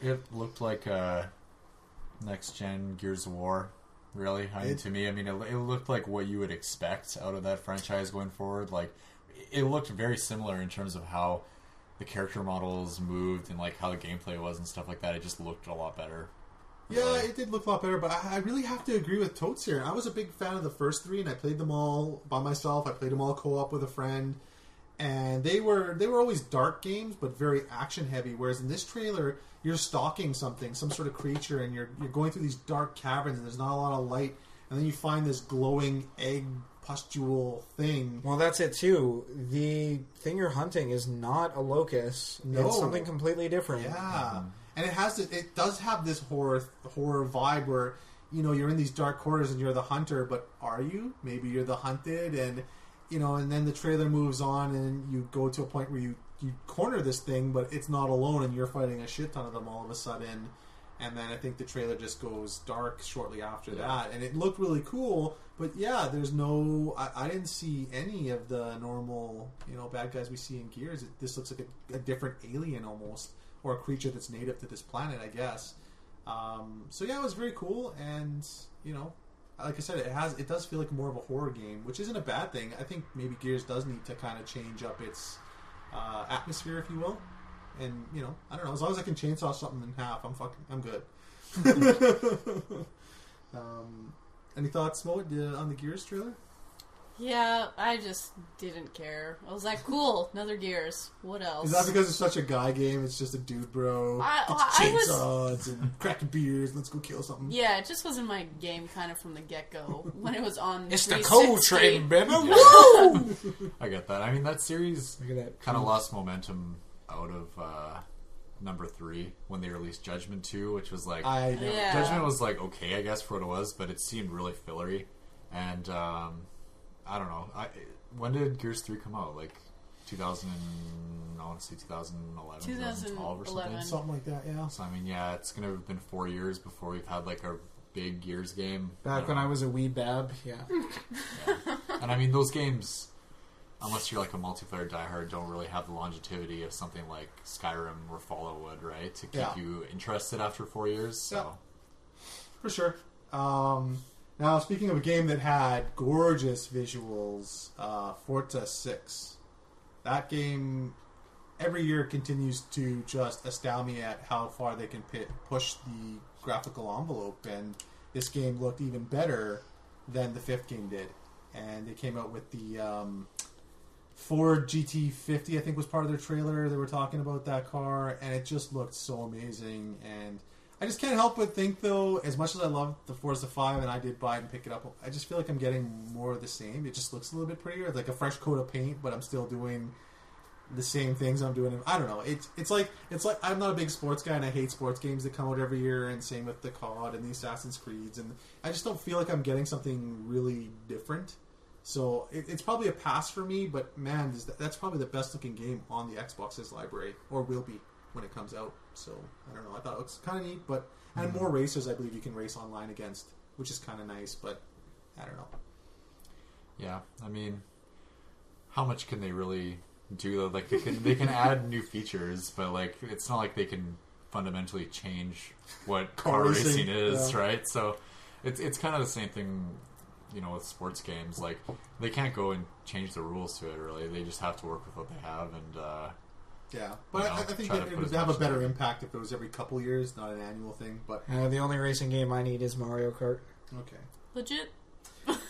it looked like a next-gen Gears of War, really. To me, I mean, it looked like what you would expect out of that franchise going forward. Like, it looked very similar in terms of how the character models moved and like how the gameplay was and stuff like that. It just looked a lot better. Yeah, it did look a lot better, but I really have to agree with Totes here. I was a big fan of the first three, and I played them all by myself. I played them all co-op with a friend, and they were always dark games, but very action heavy. Whereas in this trailer, you're stalking something, some sort of creature, and you're going through these dark caverns, and there's not a lot of light, and then you find this glowing egg pustule thing. Well, that's it too. The thing you're hunting is not a locust. No. It's something completely different. Yeah. And it does have this horror vibe where, you know, you're in these dark corners and you're the hunter, but are you? Maybe you're the hunted, and, you know, and then the trailer moves on and you go to a point where you corner this thing, but it's not alone and you're fighting a shit ton of them all of a sudden. and then I think the trailer just goes dark shortly after that, and it looked really cool. But yeah, there's no. I didn't see any of the normal, bad guys we see in Gears. This looks like a different alien almost, or a creature that's native to this planet, I guess. So yeah, it was very cool, and like I said, it does feel like more of a horror game, which isn't a bad thing. I think maybe Gears does need to kind of change up its atmosphere, if you will. And I don't know. As long as I can chainsaw something in half, I'm good. Any thoughts, Mo, on the Gears trailer? Yeah, I just didn't care. I was like, cool, another Gears. What else? Is that because it's such a guy game? It's just a dude bro. It's chainsaws and cracking beers. Let's go kill something. Yeah, it just wasn't my game kind of from the get-go. When it was on It's the 360. cold train, baby. Yeah. Woo! I get that. I mean, that series Look at that. kind of lost momentum out of number 3 when they released Judgment 2, which was like... I know. Yeah. Judgment was like okay, I guess, for what it was, but it seemed really fillery. And I don't know. When did Gears 3 come out? Like 2000 and, I want to say 2011, 2012 or something. Something like that, yeah. So I mean, yeah, it's going to have been 4 years before we've had like a big Gears game. Back when I was a wee bab, yeah. And I mean, those games, unless you're like a multiplayer diehard, don't really have the longevity of something like Skyrim or Fallout would, right? To keep you interested after 4 years. So. Yeah. For sure. Now, speaking of a game that had gorgeous visuals, Forza 6. That game, every year, continues to just astound me at how far they can push the graphical envelope. And this game looked even better than the 5th game did. And they came out with the Ford GT50, I think was part of their trailer. They were talking about that car, and it just looked so amazing. And I just can't help but think, though, as much as I love the Forza 5 and I did buy it and pick it up, I just feel like I'm getting more of the same. It just looks a little bit prettier. It's like a fresh coat of paint, but I'm still doing the same things I'm doing. I don't know. It's like I'm not a big sports guy, and I hate sports games that come out every year, and same with the COD and the Assassin's Creeds, and I just don't feel like I'm getting something really different. So it's probably a pass for me, but man, that's probably the best looking game on the Xbox's library, or will be when it comes out. So I don't know. I thought it looks kind of neat, and more racers I believe you can race online against, which is kind of nice. But I don't know. Yeah, I mean, how much can they really do though? Like they can add new features, but like it's not like they can fundamentally change what car racing is, right? So it's kind of the same thing, with sports games. Like they can't go and change the rules to it. Really, they just have to work with what they have and. Yeah, but I think it would have a better impact if it was every couple years, not an annual thing. But the only racing game I need is Mario Kart. Okay. Legit.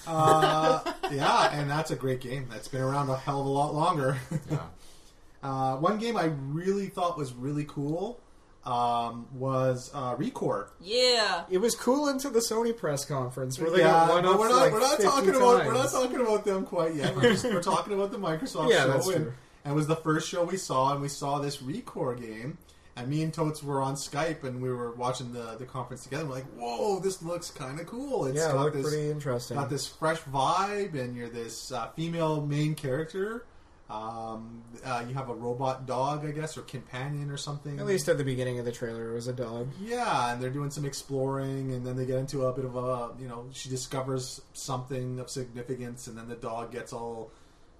Yeah, and that's a great game. That's been around a hell of a lot longer. Yeah. One game I really thought was really cool was ReCore. Yeah. It was cool into the Sony press conference where they Yeah, got one but up we're like not 50 talking times. about we're not talking about them quite yet. We're talking about the Microsoft Yeah, show. that's true. And it was the first show we saw, and we saw this ReCore game. And me and Totes were on Skype, and we were watching the conference together. We're like, "Whoa, this looks kind of cool!" It's Yeah, it got looked this pretty interesting. got this fresh vibe, and you're this female main character. You have a robot dog, I guess, or companion or something. At least at the beginning of the trailer, it was a dog. Yeah, and they're doing some exploring, and then they get into a bit of a, she discovers something of significance, and then the dog gets all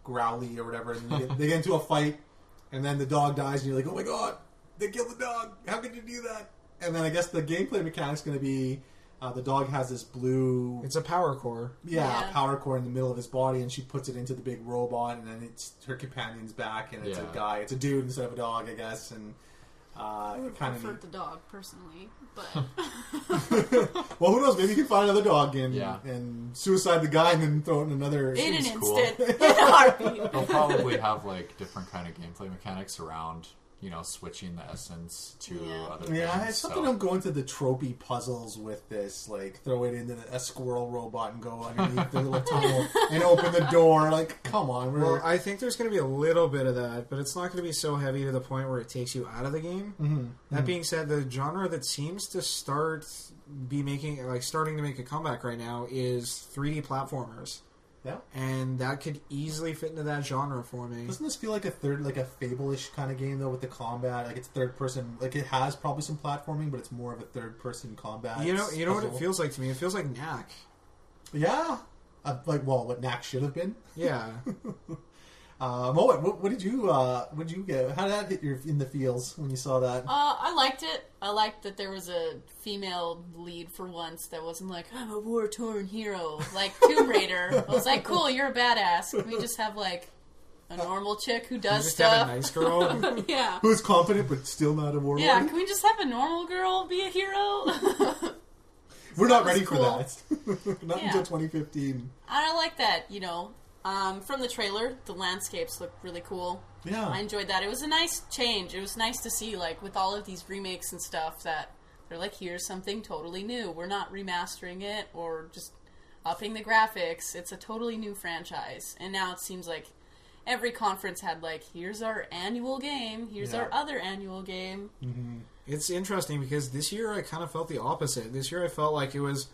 growly or whatever, and they get into a fight, and then the dog dies, and you're like, oh my god, they killed the dog, how could you do that? And then I guess the gameplay mechanic's going to be, the dog has this blue... It's a power core. Yeah. Power core in the middle of his body, and she puts it into the big robot, and then it's her companion's back, and it's a guy. It's a dude instead of a dog, I guess, and I would kind prefer of the dog, personally, but... Well, who knows? Maybe you can find another dog Yeah. and suicide the guy and then throw it in another... in an cool. instant. In a heartbeat. They'll probably have like different kind of gameplay mechanics around, switching the essence to other things. Yeah, it's something don't go into the tropey puzzles with this, like throw it into a squirrel robot and go underneath the little tunnel and open the door. Like, come on. Well, I think there's going to be a little bit of that, but it's not going to be so heavy to the point where it takes you out of the game. Mm-hmm. That being said, the genre that seems to starting to make a comeback right now is 3D platformers. Yeah. And that could easily fit into that genre for me. Doesn't this feel like a Fable-ish kind of game though with the combat? Like it's third person. Like it has probably some platforming, but it's more of a third person combat. You know what it feels like to me? It feels like Knack. Yeah. What Knack should have been. Yeah. What did you get? How did that hit you in the feels when you saw that? I liked it. I liked that there was a female lead for once that wasn't like, I'm a war-torn hero. Like Tomb Raider. I was like, cool, you're a badass. Can we just have, like, a normal chick who does just stuff? have a nice girl. Yeah. Who's competent but still not a warlord? Yeah, can we just have a normal girl be a hero? We're not ready cool. for that. Not until 2015. And I like that, from the trailer, the landscapes look really cool. Yeah. I enjoyed that. It was a nice change. It was nice to see, like, with all of these remakes and stuff, that they're like, here's something totally new. We're not remastering it or just upping the graphics. It's a totally new franchise. And now it seems like every conference had, like, here's our annual game, here's our other annual game. Mm-hmm. It's interesting because this year I kind of felt the opposite. This year I felt like it was,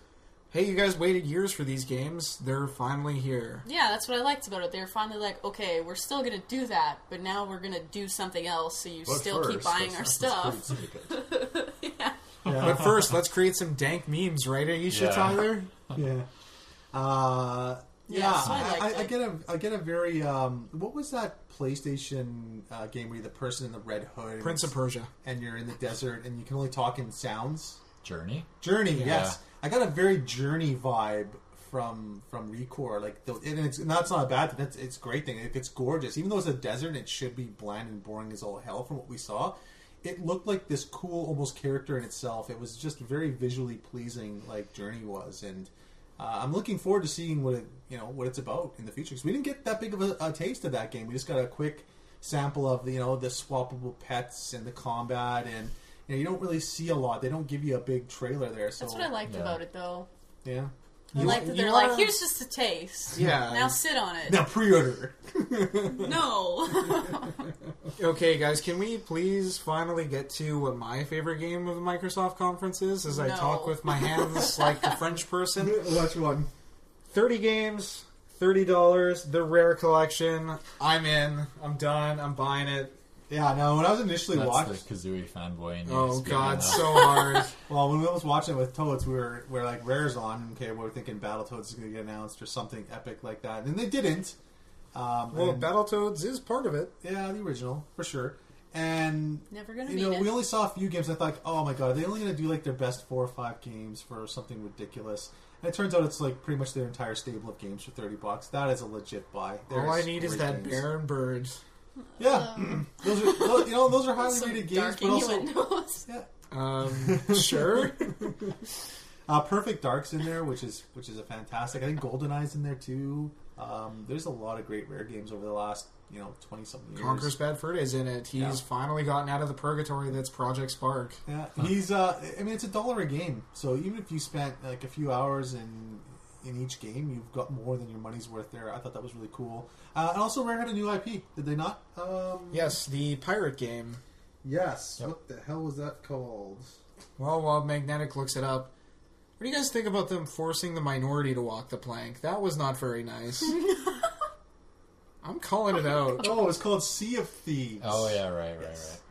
hey, you guys waited years for these games. They're finally here. Yeah, that's what I liked about it. They were finally like, okay, we're still going to do that, but now we're going to do something else, so you still keep buying our stuff. Yeah. But first, let's create some dank memes, right, Aisha, Tyler? Yeah. So I get a very what was that PlayStation game where you're the person in the red hood, Prince of Persia, and you're in the desert and you can only talk in sounds? Journey, yes. I got a very Journey vibe from Recore. Like, that's not a bad thing. It's a great thing. It's gorgeous, even though it's a desert and it should be bland and boring as all hell from what we saw. It looked like this cool, almost character in itself. It was just very visually pleasing, like Journey was, and I'm looking forward to seeing what it's about in the future. Because we didn't get that big of a taste of that game. We just got a quick sample of the swappable pets and the combat, and you don't really see a lot. They don't give you a big trailer there. So that's what I liked about it, though. Yeah. I like that they're like, here's just a taste. Yeah. Now sit on it. Now pre-order. No. Okay, guys, can we please finally get to what my favorite game of the Microsoft conference is? As I talk with my hands like a French person. Which one? 30 games, $30, the Rare Collection. I'm in. I'm done. I'm buying it. Yeah, no, when I was initially watching... That's the Kazooie fanboy in you. Oh, God, so hard. Well, when I was watching it with Toads, we're like, Rare's on. Okay, we're thinking Battletoads is going to get announced or something epic like that. And they didn't. Well, Battletoads is part of it. Yeah, the original, for sure. And, never gonna beat it. we only saw a few games. I thought, oh my God, are they only going to do like their best 4 or 5 games for something ridiculous? And it turns out it's like pretty much their entire stable of games for $30. That is a legit buy. All I need is that games. Bear and Birds. Yeah, those are highly rated games, but also Sure. Perfect Dark's in there, which is a fantastic. I think GoldenEye's in there too. There's a lot of great Rare games over the last 20-something years. Conquer's Bad Fur Day's in it. He's finally gotten out of the purgatory that's Project Spark. Yeah, he's. I mean, it's $1 a game, so even if you spent like a few hours in each game, you've got more than your money's worth there. I thought that was really cool. And also, Rare had a new IP, did they not? Yes, the pirate game. Yes. Yep. What the hell was that called? Well, while Magnetic looks it up, what do you guys think about them forcing the minority to walk the plank? That was not very nice. I'm calling it out. Oh, it's called Sea of Thieves. Oh yeah, right.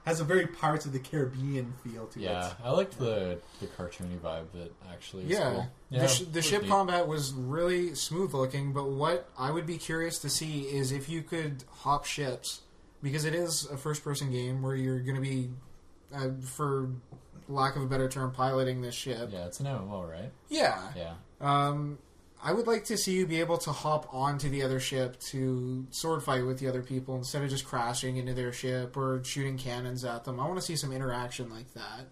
Has a very Pirates of the Caribbean feel to it. Yeah, I liked the cartoony vibe that actually is cool. The ship combat was really smooth looking, but what I would be curious to see is if you could hop ships, because it is a first-person game where you're going to be, for lack of a better term, piloting this ship. Yeah, it's an MMO, right? Yeah. Yeah. I would like to see you be able to hop onto the other ship to sword fight with the other people instead of just crashing into their ship or shooting cannons at them. I want to see some interaction like that.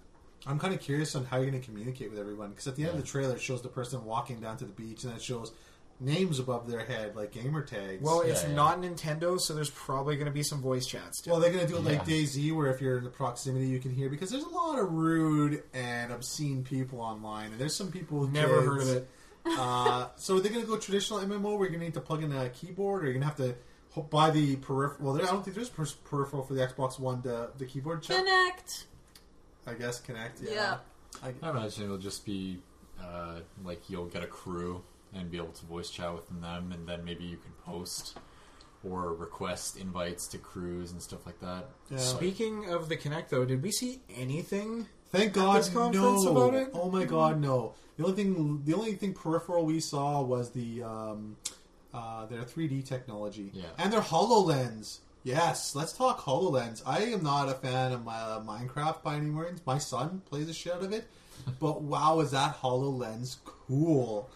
I'm kind of curious on how you're going to communicate with everyone, because at the end of the trailer it shows the person walking down to the beach and then it shows names above their head, like gamer tags. Well, it's not Nintendo, so there's probably going to be some voice chats too. Well, they're going to do it like DayZ, where if you're in the proximity you can hear, because there's a lot of rude and obscene people online, and there's some people with Never kids. heard of it. So are they going to go traditional MMO where you're going to need to plug in a keyboard, or you're going to have to buy the peripheral? Well, I don't think there's peripheral for the Xbox One, the keyboard chip. Connect. I guess Connect, Yeah. I imagine it'll just be like you'll get a crew and be able to voice chat with them, and then maybe you can post or request invites to crews and stuff like that. Yeah. Speaking of the Kinect, though, did we see anything? Thank God, this conference no. about it? Oh my God, no. The only thing peripheral we saw was the their 3D technology and their HoloLens. Yes, let's talk HoloLens. I am not a fan of Minecraft by any means. My son plays the shit out of it, but wow, is that HoloLens cool?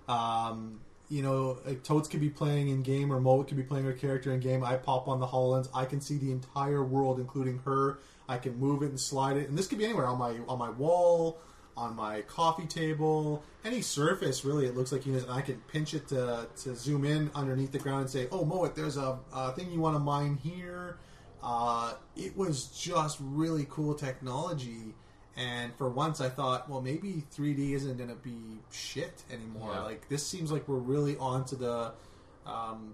Like Toads could be playing in game, or Mo could be playing her character in game. I pop on the HoloLens. I can see the entire world, including her. I can move it and slide it, and this could be anywhere on my wall, on my coffee table, any surface really. It looks like and I can pinch it to zoom in underneath the ground and say, "Oh, Mo, there's a thing you want to mine here." It was just really cool technology. And for once, I thought, well, maybe 3D isn't going to be shit anymore. Yeah. Like, this seems like we're really onto the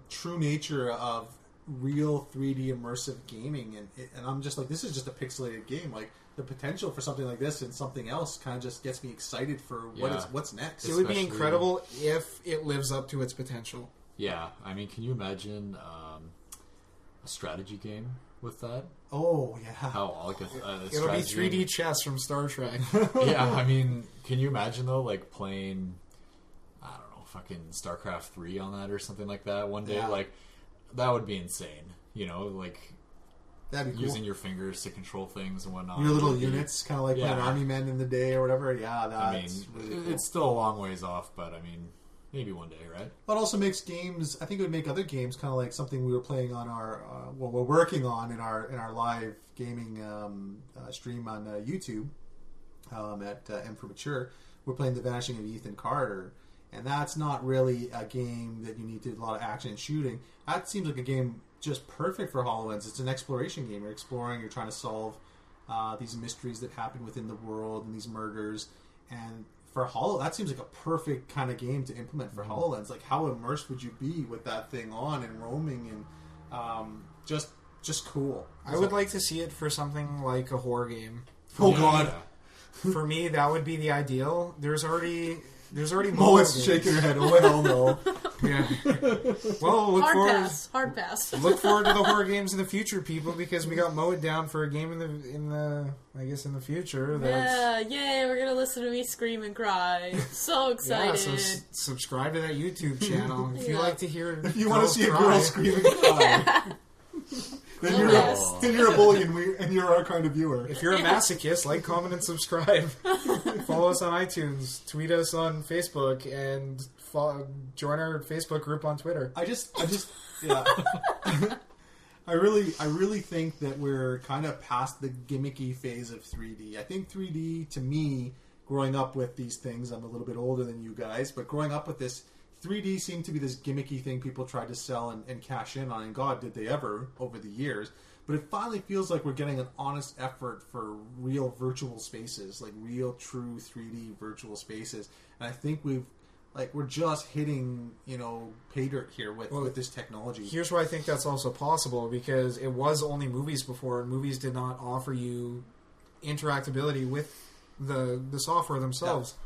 true nature of real 3D immersive gaming. And I'm just like, this is just a pixelated game. Like, the potential for something like this and something else kind of just gets me excited for what's next. It would be incredible if it lives up to its potential. Yeah, I mean, can you imagine a strategy game with that? Oh, yeah. How like it'll be 3D chess from Star Trek. Yeah, I mean, can you imagine though, like playing, I don't know, fucking StarCraft 3 on that or something like that one day? Yeah. Like, that would be insane. Like that'd be cool. using your fingers to control things and whatnot. Your little units, kind of like playing Yeah. Army Men in the day or whatever. Yeah, that's I mean, really cool. it's still a long ways off, but I mean, maybe one day, right? But it also makes games. I think it would make other games kind of like something we were playing on our. We're working on in our live gaming stream on YouTube at M for Mature. We're playing The Vanishing of Ethan Carter, and that's not really a game that you need to do a lot of action and shooting. That seems like a game just perfect for HoloLens. It's an exploration game. You're exploring. You're trying to solve these mysteries that happen within the world and these murders. And for that seems like a perfect kind of game to implement for HoloLens. Like, how immersed would you be with that thing on and roaming and just cool. I would like to see it for something like a horror game. Oh God! For me, that would be the ideal. There's already Mo is shaking her head. Oh hell no! Yeah. Well, look hard pass. Look forward to the horror games in the future, people, because we got Mow It Down for a game in the future. Yeah, yay! We're gonna listen to me scream and cry. So excited! Yeah, so subscribe to that YouTube channel if you like to hear. If you want to see a girl scream and cry, then you're a bully and you're our kind of viewer. If you're a masochist, like, comment, and subscribe. Follow us on iTunes, tweet us on Facebook, and join our Facebook group on Twitter. Yeah. I really think that we're kind of past the gimmicky phase of 3D. I think 3D, to me, growing up with these things, I'm a little bit older than you guys, but growing up with this, 3D seemed to be this gimmicky thing people tried to sell and cash in on, and God, did they ever over the years. But it finally feels like we're getting an honest effort for real virtual spaces, like real, true 3D virtual spaces. And I think we're just hitting, pay dirt here with this technology. Here's why I think that's also possible, because it was only movies before, and movies did not offer you interactability with the software themselves. Yeah.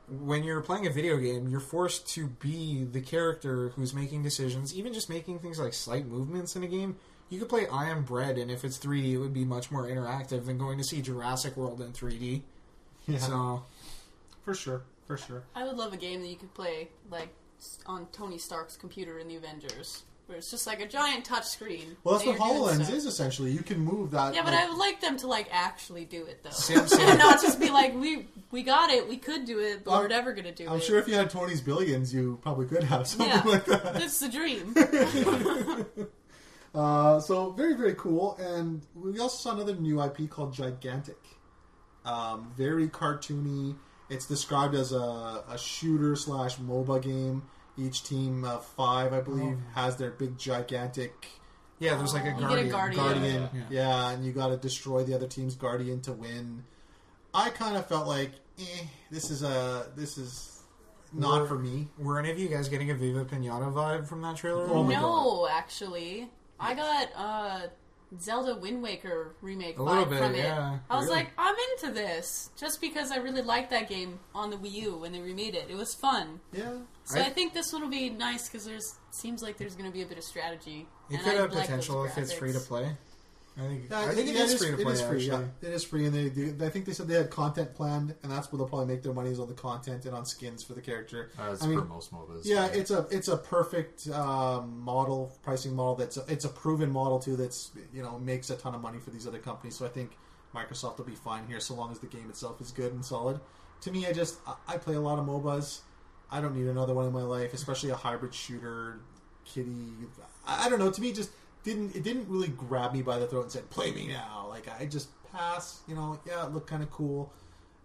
When you're playing a video game, you're forced to be the character who's making decisions, even just making things like slight movements in a game. You could play I Am Bread, and if it's 3D, it would be much more interactive than going to see Jurassic World in 3D. Yeah. So, for sure. I would love a game that you could play like on Tony Stark's computer in the Avengers, where it's just like a giant touch screen. Well, that's what HoloLens is, essentially. You can move that. Yeah, but I would like them to actually do it, though. Same. And not just be like, we got it, we could do it, but we're never going to do it. I'm sure if you had Tony's billions, you probably could have something like that. That's the dream. So, very, very cool. And we also saw another new IP called Gigantic. Very cartoony. It's described as a shooter/MOBA game. Each team of 5, I believe, has their big gigantic. Yeah, there's like a guardian. You get a guardian. Yeah, and you got to destroy the other team's guardian to win. I kind of felt like, this is not for me. Were any of you guys getting a Viva Pinata vibe from that trailer? Oh my no, actually, I got Zelda Wind Waker remake A little vibe bit, from it. yeah. I was Really? like, I'm into this. Just because I really liked that game on the Wii U when they remade it. It was fun. Yeah. So I think this one will be nice because seems like there's going to be a bit of strategy. It and could I have like potential those if it's graphics. free to play. I think Yeah, it is free to play. It is free. Actually. Yeah, it is free, and they do. I think they said they had content planned, and that's where they'll probably make their money is on the content and on skins for the character. That's I mean, for most MOBAs. Yeah, right? it's a perfect pricing model. It's a proven model too. That's makes a ton of money for these other companies. So I think Microsoft will be fine here, so long as the game itself is good and solid. To me, I play a lot of MOBAs. I don't need another one in my life, especially a hybrid shooter, kitty. I don't know. To me, it didn't really grab me by the throat and said, "Play me now." Like I just pass. Yeah, it looked kind of cool.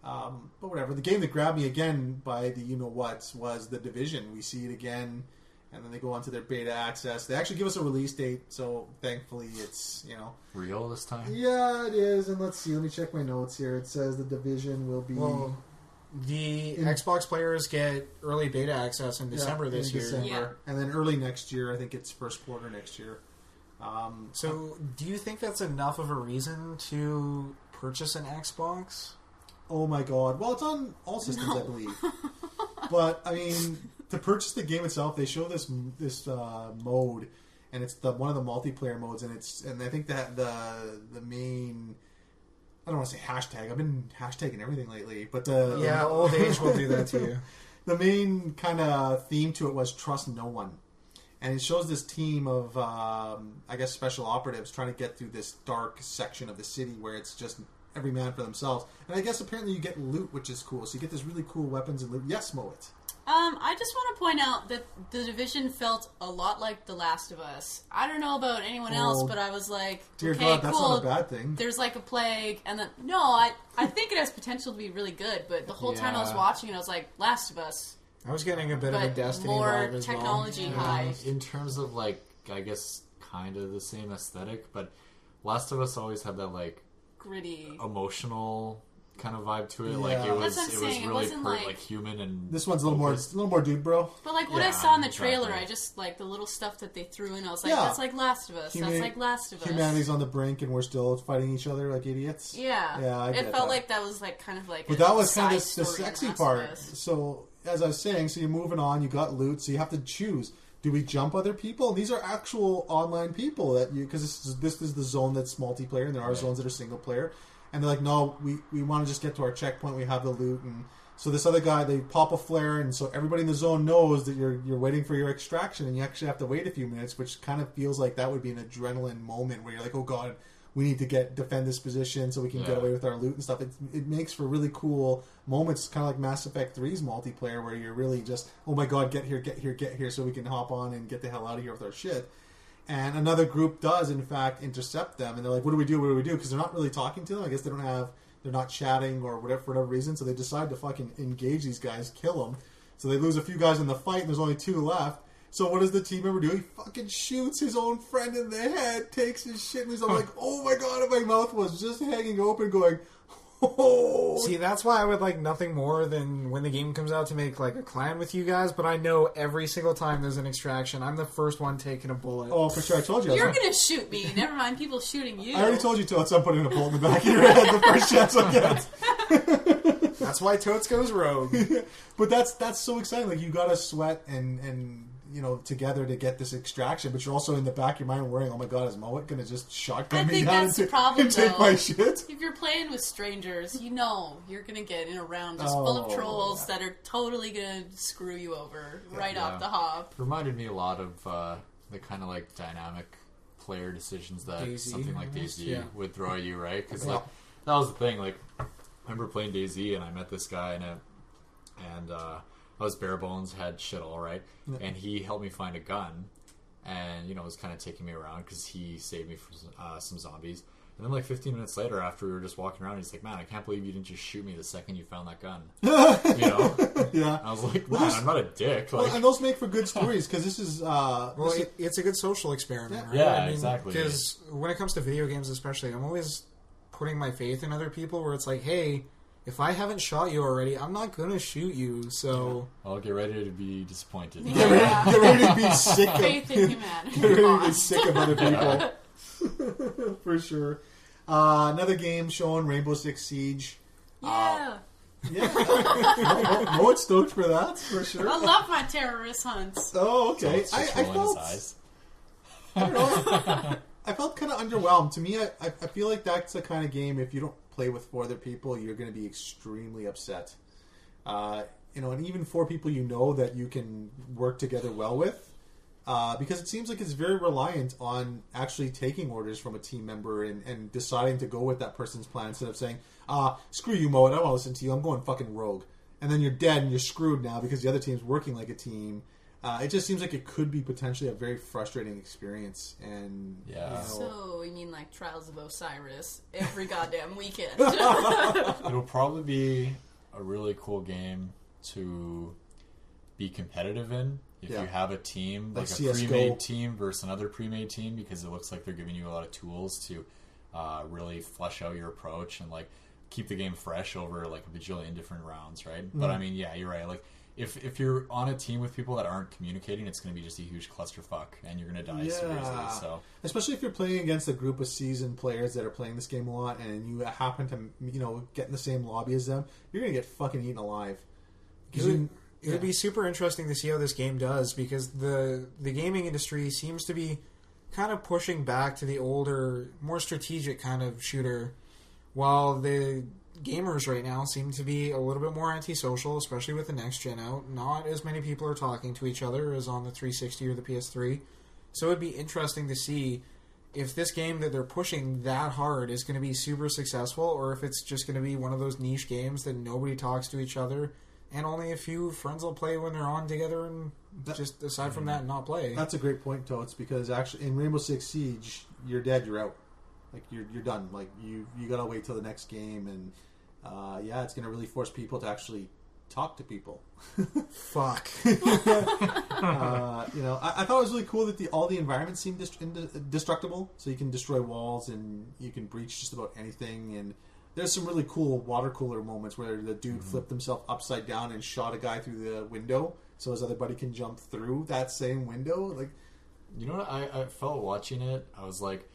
But whatever. The game that grabbed me again by the you-know-whats was The Division. We see it again, and then they go on to their beta access. They actually give us a release date, so thankfully it's, real this time. Yeah, it is. And let's see. Let me check my notes here. It says The Division will be... Well, the Xbox players get early beta access in December this year. December. Yeah. And then early next year. I think it's first quarter next year. So, do you think that's enough of a reason to purchase an Xbox? Oh my god. Well, it's on all systems, I believe. But, I mean, to purchase the game itself, they show this mode, and it's one of the multiplayer modes, and I think that the main... I don't want to say hashtag. I've been hashtagging everything lately, but old age will do that to you. The main kind of theme to it was trust no one. And it shows this team of, I guess, special operatives trying to get through this dark section of the city where it's just every man for themselves. And I guess apparently you get loot, which is cool. So you get this really cool weapons and loot. Yes, Moet. I just want to point out that The Division felt a lot like The Last of Us. I don't know about anyone else, but I was like, Dear okay, God, that's cool. not a bad thing. There's like a plague, and then I think it has potential to be really good. But the whole time I was Yeah. watching it, I was like, Last of Us, I was getting a bit of a but Destiny more vibe as technology well. high. In terms of I guess kind of the same aesthetic, but Last of Us always had that Gritty. emotional kind of vibe to it. Yeah. Like it was, That's what I'm it was saying. It really wasn't like- human and This one's a little more dude, bro. But like what I Yeah, saw in the trailer, exactly. I just like the little stuff that they threw in. I was like, Yeah. that's like Last of Us. That's like Last of Us. Humanity's on the brink and we're still fighting each other like idiots. Yeah. Yeah, I get it felt that. like that was like kind of like. But a that was kind of side the story in sexy Last of part. Us. So, as I was saying, so you're moving on, you got loot, so you have to choose. Do we jump other people? And these are actual online people that because this is the zone that's multiplayer, and there are zones that are single player. And they're like, no, we want to just get to our checkpoint. We have the loot, and so this other guy, they pop a flare, and so everybody in the zone knows that you're waiting for your extraction, and you actually have to wait a few minutes, which kind of feels like that would be an adrenaline moment where you're like, oh god, we need to defend this position so we can get away with our loot and stuff. It makes for really cool moments, kind of like Mass Effect 3's multiplayer, where you're really just, oh my god, get here, so we can hop on and get the hell out of here with our shit. And another group does, in fact, intercept them, and they're like, what do we do? Because they're not really talking to them. I guess they're not chatting or whatever for whatever reason, so they decide to fucking engage these guys, kill them. So they lose a few guys in the fight, and there's only 2 left. So what does the team member do? He fucking shoots his own friend in the head, takes his shit, and he's all like, oh my god, and my mouth was just hanging open going, oh. See, that's why I would like nothing more than when the game comes out to make like a clan with you guys, but I know every single time there's an extraction, I'm the first one taking a bullet. Oh, for sure, I told you. You're gonna shoot me. Never mind people shooting you. I already told you to, so I'm putting a bullet in the back of your head the first chance I get. That's why Totes goes rogue. But that's so exciting. Like, you gotta sweat and together to get this extraction, but you're also in the back of your mind worrying, oh my god, is Moet gonna just shotgun me down that's the problem, and take though. my shit? If you're playing with strangers, you're gonna get in a round just full of trolls that are totally gonna screw you over right off the hop. It reminded me a lot of the kind of like dynamic player decisions that DayZ, something like almost, DayZ would throw at you, right? Because like that was the thing. Like, I remember playing DayZ and I met this guy and I was bare bones, had shit all right, and he helped me find a gun, and was kind of taking me around because he saved me from some zombies. And then like 15 minutes later, after we were just walking around, he's like, "Man, I can't believe you didn't just shoot me the second you found that gun." Yeah. I was like, "Man, I'm not a dick." Like, Well, and those make for good stories because this is It's a good social experiment, right? Yeah, exactly. Because when it comes to video games especially, I'm always putting my faith in other people where it's like, hey, if I haven't shot you already, I'm not going to shoot you, so... I'll get ready to be disappointed. get ready to be sick of Faith in humanity. get ready to be sick of other people. For sure. Another game showing Rainbow Six Siege. Yeah. Yeah. Mo's stoked for that, for sure. I love my terrorist hunts. Oh, okay. So it's just rolling his eyes. I don't know. I felt kind of underwhelmed. To me, I feel like that's the kind of game, if you don't play with 4 other people, you're going to be extremely upset. And even 4 people you know that you can work together well with. Because it seems like it's very reliant on actually taking orders from a team member and deciding to go with that person's plan instead of saying, screw you, Mo, I don't want to listen to you, I'm going fucking rogue. And then you're dead and you're screwed now because the other team's working like a team. It just seems like it could be potentially a very frustrating experience. And yeah. So you mean like Trials of Osiris every goddamn weekend? It'll probably be a really cool game to be competitive in. If you have a team, like a CS:GO. pre-made team versus another pre-made team, because it looks like they're giving you a lot of tools to really flesh out your approach and like keep the game fresh over like a bajillion different rounds, right? But I mean, yeah, you're right. Like if you're on a team with people that aren't communicating, it's going to be just a huge clusterfuck, and you're going to die super easily. So especially if you're playing against a group of seasoned players that are playing this game a lot, and you happen to get in the same lobby as them, you're going to get fucking eaten alive. It would be super interesting to see how this game does, because the gaming industry seems to be kind of pushing back to the older, more strategic kind of shooter, while the gamers right now seem to be a little bit more antisocial, especially with the next gen out. Not as many people are talking to each other as on the 360 or the PS3. So it would be interesting to see if this game that they're pushing that hard is going to be super successful, or if it's just going to be one of those niche games that nobody talks to each other. And only a few friends will play when they're on together, and just aside from that, not play. That's a great point, Totes, because actually in Rainbow Six Siege, you're dead, you're out. Like you're done. Like you gotta wait till the next game, and it's gonna really force people to actually talk to people. Fuck. I thought it was really cool that all the environments seem destructible, so you can destroy walls and you can breach just about anything. And there's some really cool water cooler moments where the dude flipped himself upside down and shot a guy through the window so his other buddy can jump through that same window. Like, you know what? I felt watching it. I was like,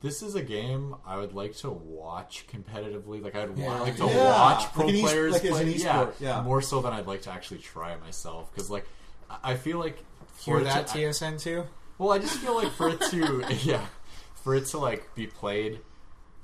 this is a game I would like to watch competitively. Like, I'd like to watch pro players play. More so than I'd like to actually try it myself. Because, like, I feel like for that TSN too. Well, I just feel like for it to like be played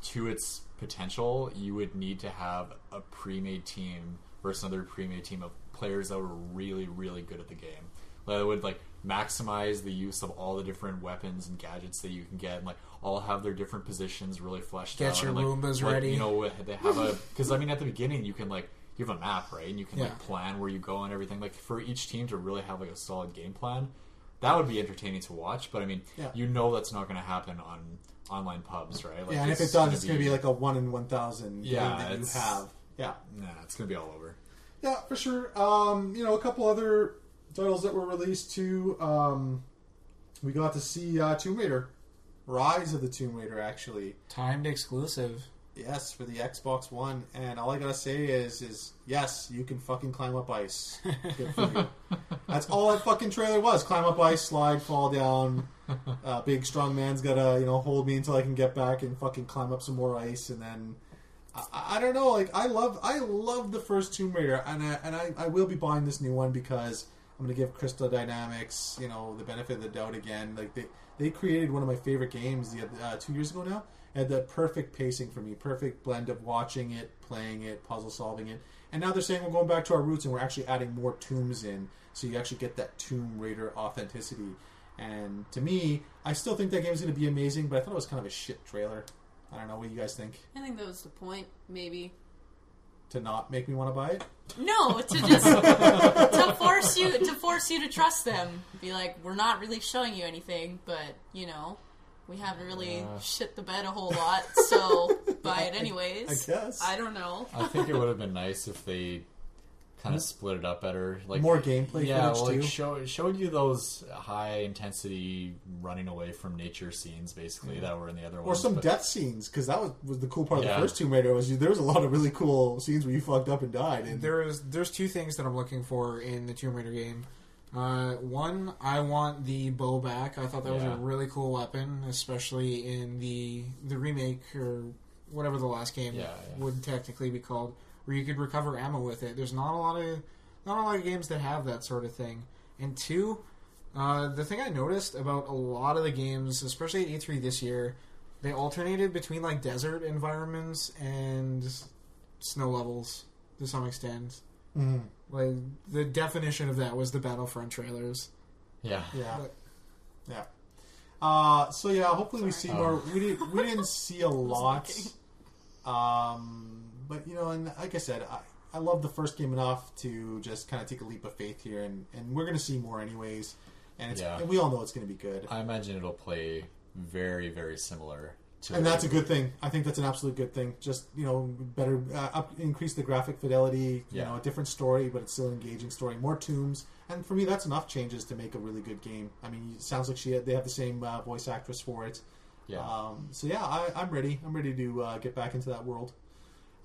to its potential, you would need to have a pre-made team versus another pre-made team of players that were really, really good at the game. That would like maximize the use of all the different weapons and gadgets that you can get, and like all have their different positions really fleshed out. Get your and, like, Roombas ready. They have because I mean at the beginning you can like you have a map, right, and you can like plan where you go and everything. Like for each team to really have like a solid game plan, that would be entertaining to watch. But I mean, that's not going to happen on online pubs, right? Like, and if it does, it's going to be like a 1 in 1,000 game that you have. It's going to be all over. Yeah, for sure. A couple other titles that were released too. We got to see Tomb Raider. Rise of the Tomb Raider, actually. Timed exclusive. Yes, for the Xbox One. And all I gotta say is yes, you can fucking climb up ice. Good for you. That's all that fucking trailer was. Climb up ice, slide, fall down. Big strong man's gotta, hold me until I can get back and fucking climb up some more ice. And then I don't know, like I love the first Tomb Raider, and I will be buying this new one because I'm gonna give Crystal Dynamics, the benefit of the doubt again. Like they created one of my favorite games 2 years ago now. Had the perfect pacing for me, perfect blend of watching it, playing it, puzzle solving it. And now they're saying we're going back to our roots and we're actually adding more tombs in, so you actually get that Tomb Raider authenticity. And to me, I still think that game's going to be amazing, but I thought it was kind of a shit trailer. I don't know, what do you guys think? I think that was the point, maybe. To not make me want to buy it? No, to just to force you to trust them. Be like, we're not really showing you anything, but we haven't really shit the bed a whole lot, so buy it anyways. I guess. I don't know. I think it would have been nice if they kind of split it up better. Like more gameplay footage too. Showed you those high intensity running away from nature scenes, basically, that were in the other ones. Or some death scenes, because that was the cool part of the first Tomb Raider. There was a lot of really cool scenes where you fucked up and died. And there's two things that I'm looking for in the Tomb Raider game. One, I want the bow back. I thought that was a really cool weapon, especially in the remake or whatever the last game would technically be called, where you could recover ammo with it. There's not a lot of games that have that sort of thing. And two, the thing I noticed about a lot of the games, especially at E3 this year, they alternated between like desert environments and snow levels to some extent. Mm. Like the definition of that was the Battlefront trailers. Yeah. So yeah, hopefully we see more. We didn't see a lot. But you know, and like I said, I love the first game enough to just kind of take a leap of faith here, and we're going to see more anyways. And and we all know it's going to be good. I imagine it'll play very, very similar. And that's a good thing. I think that's an absolute good thing. Just, you know, better increase the graphic fidelity. You know, a different story, but it's still an engaging story. More tombs, and for me, that's enough changes to make a really good game. I mean, it sounds like they have the same voice actress for it. Yeah. So yeah, I'm ready. I'm ready to get back into that world.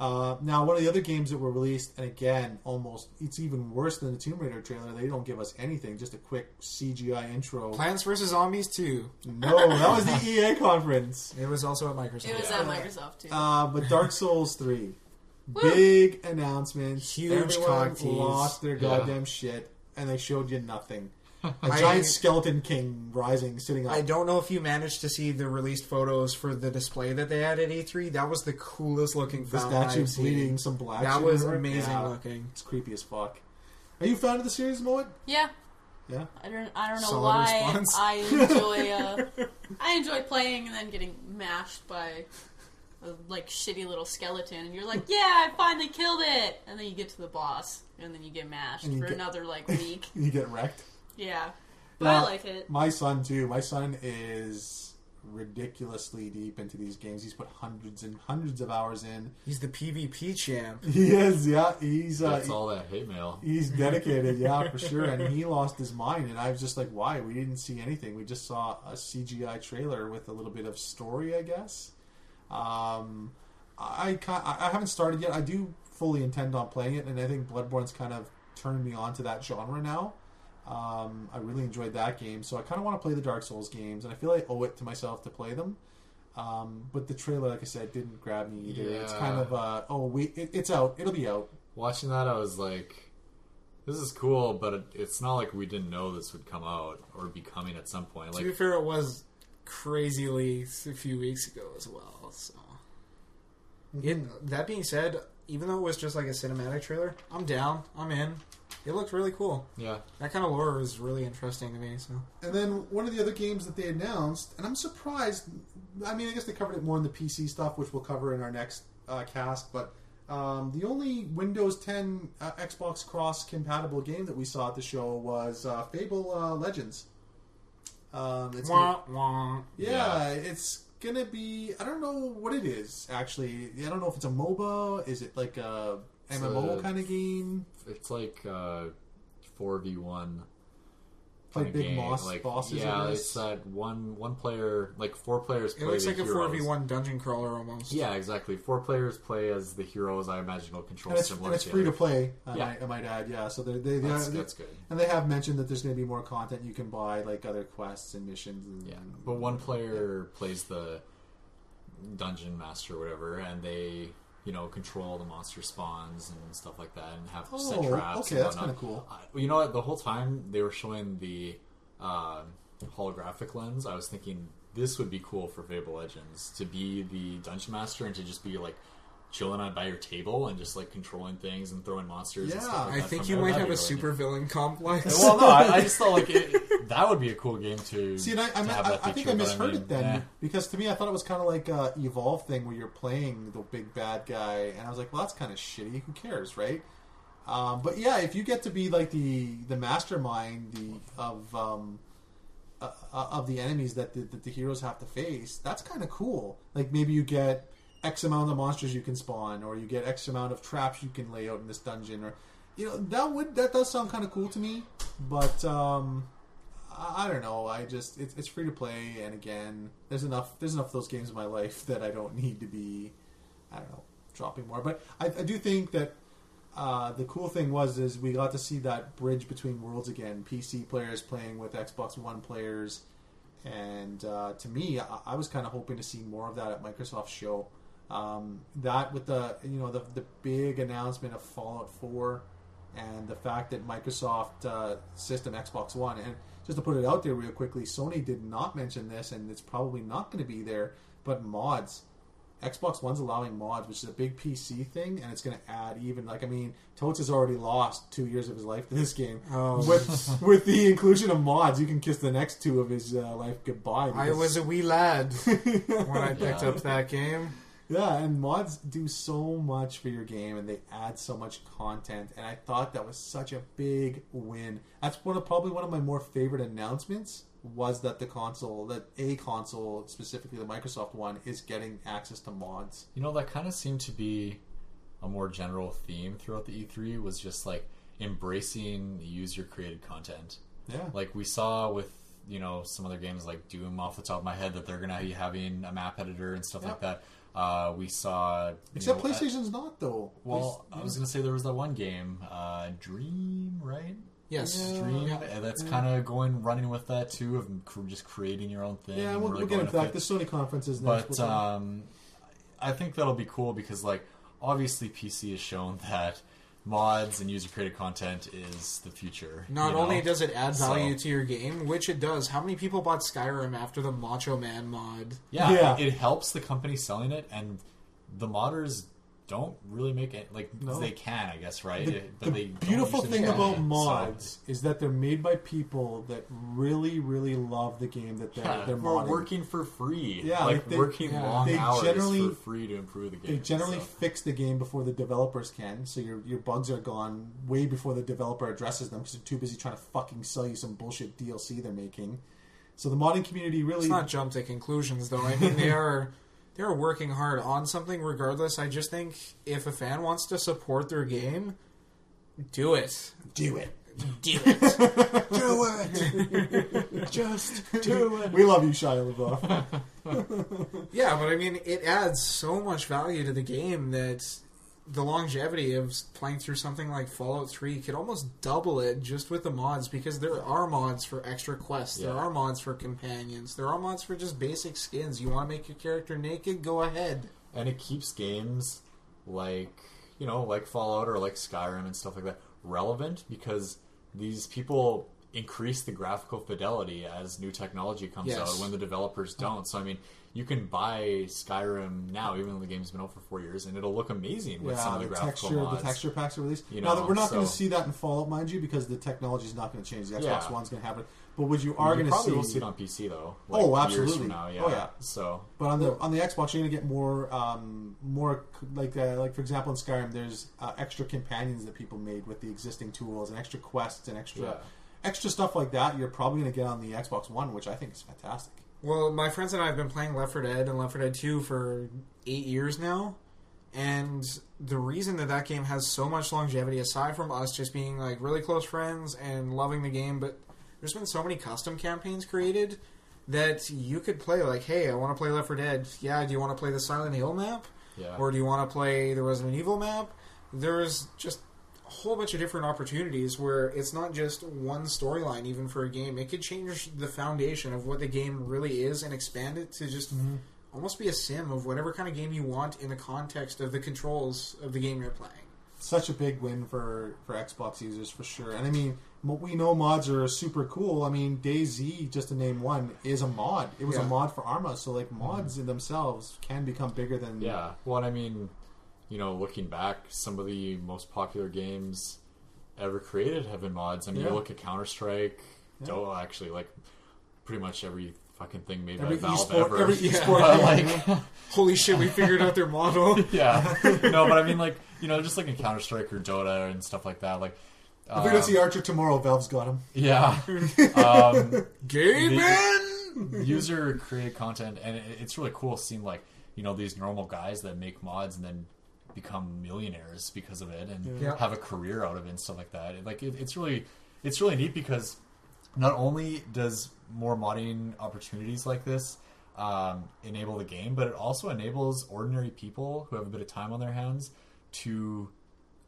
Now, one of the other games that were released, and again, it's even worse than the Tomb Raider trailer. They don't give us anything, just a quick CGI intro. Plants vs. Zombies 2. No, that was the EA conference. It was also at Microsoft. It was at Microsoft, too. But Dark Souls 3. Big announcement. Huge Everyone cock tease. lost their goddamn shit, and they showed you nothing. A giant skeleton king rising, sitting up. I don't know if you managed to see the released photos for the display that they had at E3. That was the coolest looking The fountain statue I've seen. bleeding some black. That shit was over it. amazing looking. It's creepy as fuck. Are you a fan of the series, Moet? Yeah. Yeah. I don't know Solid why response. I enjoy playing and then getting mashed by a like shitty little skeleton, and you're like, yeah, I finally killed it, and then you get to the boss, and then you get mashed for another like week. You get wrecked. Yeah. But I like it. My son too. My son is ridiculously deep into these games. He's put hundreds and hundreds of hours in. He's the PvP champ. He is, yeah. That's all that hate mail. He's dedicated, yeah, for sure. And he lost his mind. And I was just like, why? We didn't see anything. We just saw a CGI trailer with a little bit of story, I guess. I haven't started yet. I do fully intend on playing it, and I think Bloodborne's kind of turned me on to that genre now. I really enjoyed that game, so I kind of want to play the Dark Souls games, and I feel I owe it to myself to play them. But the trailer, like I said, didn't grab me either. Yeah. It's kind of, it's out. It'll be out. Watching that, I was like, this is cool, but it's not like we didn't know this would come out or be coming at some point. To be fair, it was crazily a few weeks ago as well. So, that being said, even though it was just like a cinematic trailer, I'm down. I'm in. It looked really cool. Yeah. That kind of lore is really interesting to me. So. And then one of the other games that they announced, and I'm surprised, I mean, I guess they covered it more in the PC stuff, which we'll cover in our next cast, but the only Windows 10 Xbox cross-compatible game that we saw at the show was Fable Legends. It's it's gonna be, I don't know what it is, actually. I don't know if it's a MOBA, is it like a MMO kind of game? It's like 4v1. Play big game. bosses. Yeah, it's that one player, like 4 players play. It looks the like heroes. a 4v1 dungeon crawler almost. Yeah, exactly. 4 players play as the heroes. I imagine will control and similar. it's free to play. Yeah. I might add. Yeah, so that's good. And they have mentioned that there's going to be more content you can buy, like other quests and missions. And, but one player plays the dungeon master or whatever, and they control the monster spawns and stuff like that, and have set traps. Okay, and that's kind of cool. You know what? The whole time they were showing the holographic lens, I was thinking this would be cool for Fable Legends to be the dungeon master and to just be like chilling by your table and just like controlling things and throwing monsters. and stuff like I that think from you there. might That'd have be a really super villain complex. Well, no, I just thought like that would be a cool game to see. And I think I misheard it then, because to me I thought it was kind of like a Evolve thing where you're playing the big bad guy, and I was like, well, that's kind of shitty. Who cares, right? But yeah, if you get to be like the mastermind of the enemies that the heroes have to face, that's kind of cool. Like maybe you get X amount of monsters you can spawn, or you get X amount of traps you can lay out in this dungeon, or that does sound kind of cool to me. But I don't know. It's free to play, and again, there's enough of those games in my life that I don't need to be, I don't know, dropping more. But I do think that the cool thing is we got to see that bridge between worlds again. PC players playing with Xbox One players, and to me, I was kind of hoping to see more of that at Microsoft's show. That with the big announcement of Fallout 4, and the fact that Microsoft system Xbox One, and just to put it out there real quickly, Sony did not mention this, and it's probably not going to be there, but mods. Xbox One's allowing mods, which is a big PC thing, and it's going to add even, Totes has already lost 2 years of his life to this game. Oh. With the inclusion of mods, you can kiss the next 2 of his life goodbye. I was a wee lad when I picked up that game. Yeah, and mods do so much for your game, and they add so much content, and I thought that was such a big win. That's probably one of my more favorite announcements, was that a console, specifically the Microsoft one, is getting access to mods. That kind of seemed to be a more general theme throughout the E3, was just embracing user-created content. Yeah. Like we saw with, some other games like Doom off the top of my head, that they're going to be having a map editor and stuff like that. We saw... Except PlayStation's not, though. Well, I was going to say there was that one game, Dream, right? Yes. Dream. Yeah. That's kind of running with that, too, of just creating your own thing. Yeah, we'll get into that. The Sony conference is next. But I think that'll be cool because, obviously PC has shown that mods and user-created content is the future. Not only does it add value to your game, which it does. How many people bought Skyrim after the Macho Man mod? Yeah. It helps the company selling it, and the modders don't really make it they can, I guess, right? The beautiful thing about mods is that they're made by people that really, really love the game that they're modding. Working for free. Yeah, working long hours for free to improve the game. They generally fix the game before the developers can, so your bugs are gone way before the developer addresses them because they're too busy trying to fucking sell you some bullshit DLC they're making. So the modding community really... Let's not jump to conclusions, though. I mean, they're working hard on something regardless. I just think if a fan wants to support their game, do it. Do it. Do it. Do it. Just do it. We love you, Shia LaBeouf. Yeah, but I mean, it adds so much value to the game that the longevity of playing through something like Fallout 3 could almost double it just with the mods, because there are mods for extra quests, there are mods for companions, there are mods for just basic skins. You want to make your character naked? Go ahead. And it keeps games like Fallout or like Skyrim and stuff like that relevant, because these people increase the graphical fidelity as new technology comes out when the developers don't. So, I mean, you can buy Skyrim now, even though the game's been out for 4 years, and it'll look amazing with some of the graphical mods. The texture packs are released. Now, we're not going to see that in Fallout, mind you, because the technology is not going to change. The Xbox One's going to have it. But what you are going to see... probably will see it on PC, though. Absolutely. Years from now, Oh, yeah. So, but on the Xbox, you're going to get more for example, in Skyrim, there's extra companions that people made with the existing tools, and extra quests, and extra stuff like that. You're probably going to get on the Xbox One, which I think is fantastic. Well, my friends and I have been playing Left 4 Dead and Left 4 Dead 2 for 8 years now, and the reason that game has so much longevity, aside from us just being really close friends and loving the game, but there's been so many custom campaigns created that you could play hey, I want to play Left 4 Dead. Yeah, do you want to play the Silent Hill map? Yeah. Or do you want to play the Resident Evil map? There's just a whole bunch of different opportunities where it's not just one storyline even for a game. It could change the foundation of what the game really is and expand it to just almost be a sim of whatever kind of game you want in the context of the controls of the game you're playing. Such a big win for Xbox users, for sure. And I mean, we know mods are super cool. I mean, DayZ, just to name one, is a mod. It was a mod for Arma, so mods in themselves can become bigger than... Yeah, well, and I mean... looking back, some of the most popular games ever created have been mods. I mean, you look at Counter-Strike, actually, pretty much every fucking thing made by Valve ever. Every esport game. Holy shit, we figured out their model. Yeah. No, but I mean, just in Counter-Strike or Dota and stuff like that, if we don't see Archer tomorrow, Valve's got him. Yeah. Gaming! User-created content, and it's really cool seeing, these normal guys that make mods and then become millionaires because of it and have a career out of it and stuff like that. It's really neat, because not only does more modding opportunities like this enable the game, but it also enables ordinary people who have a bit of time on their hands to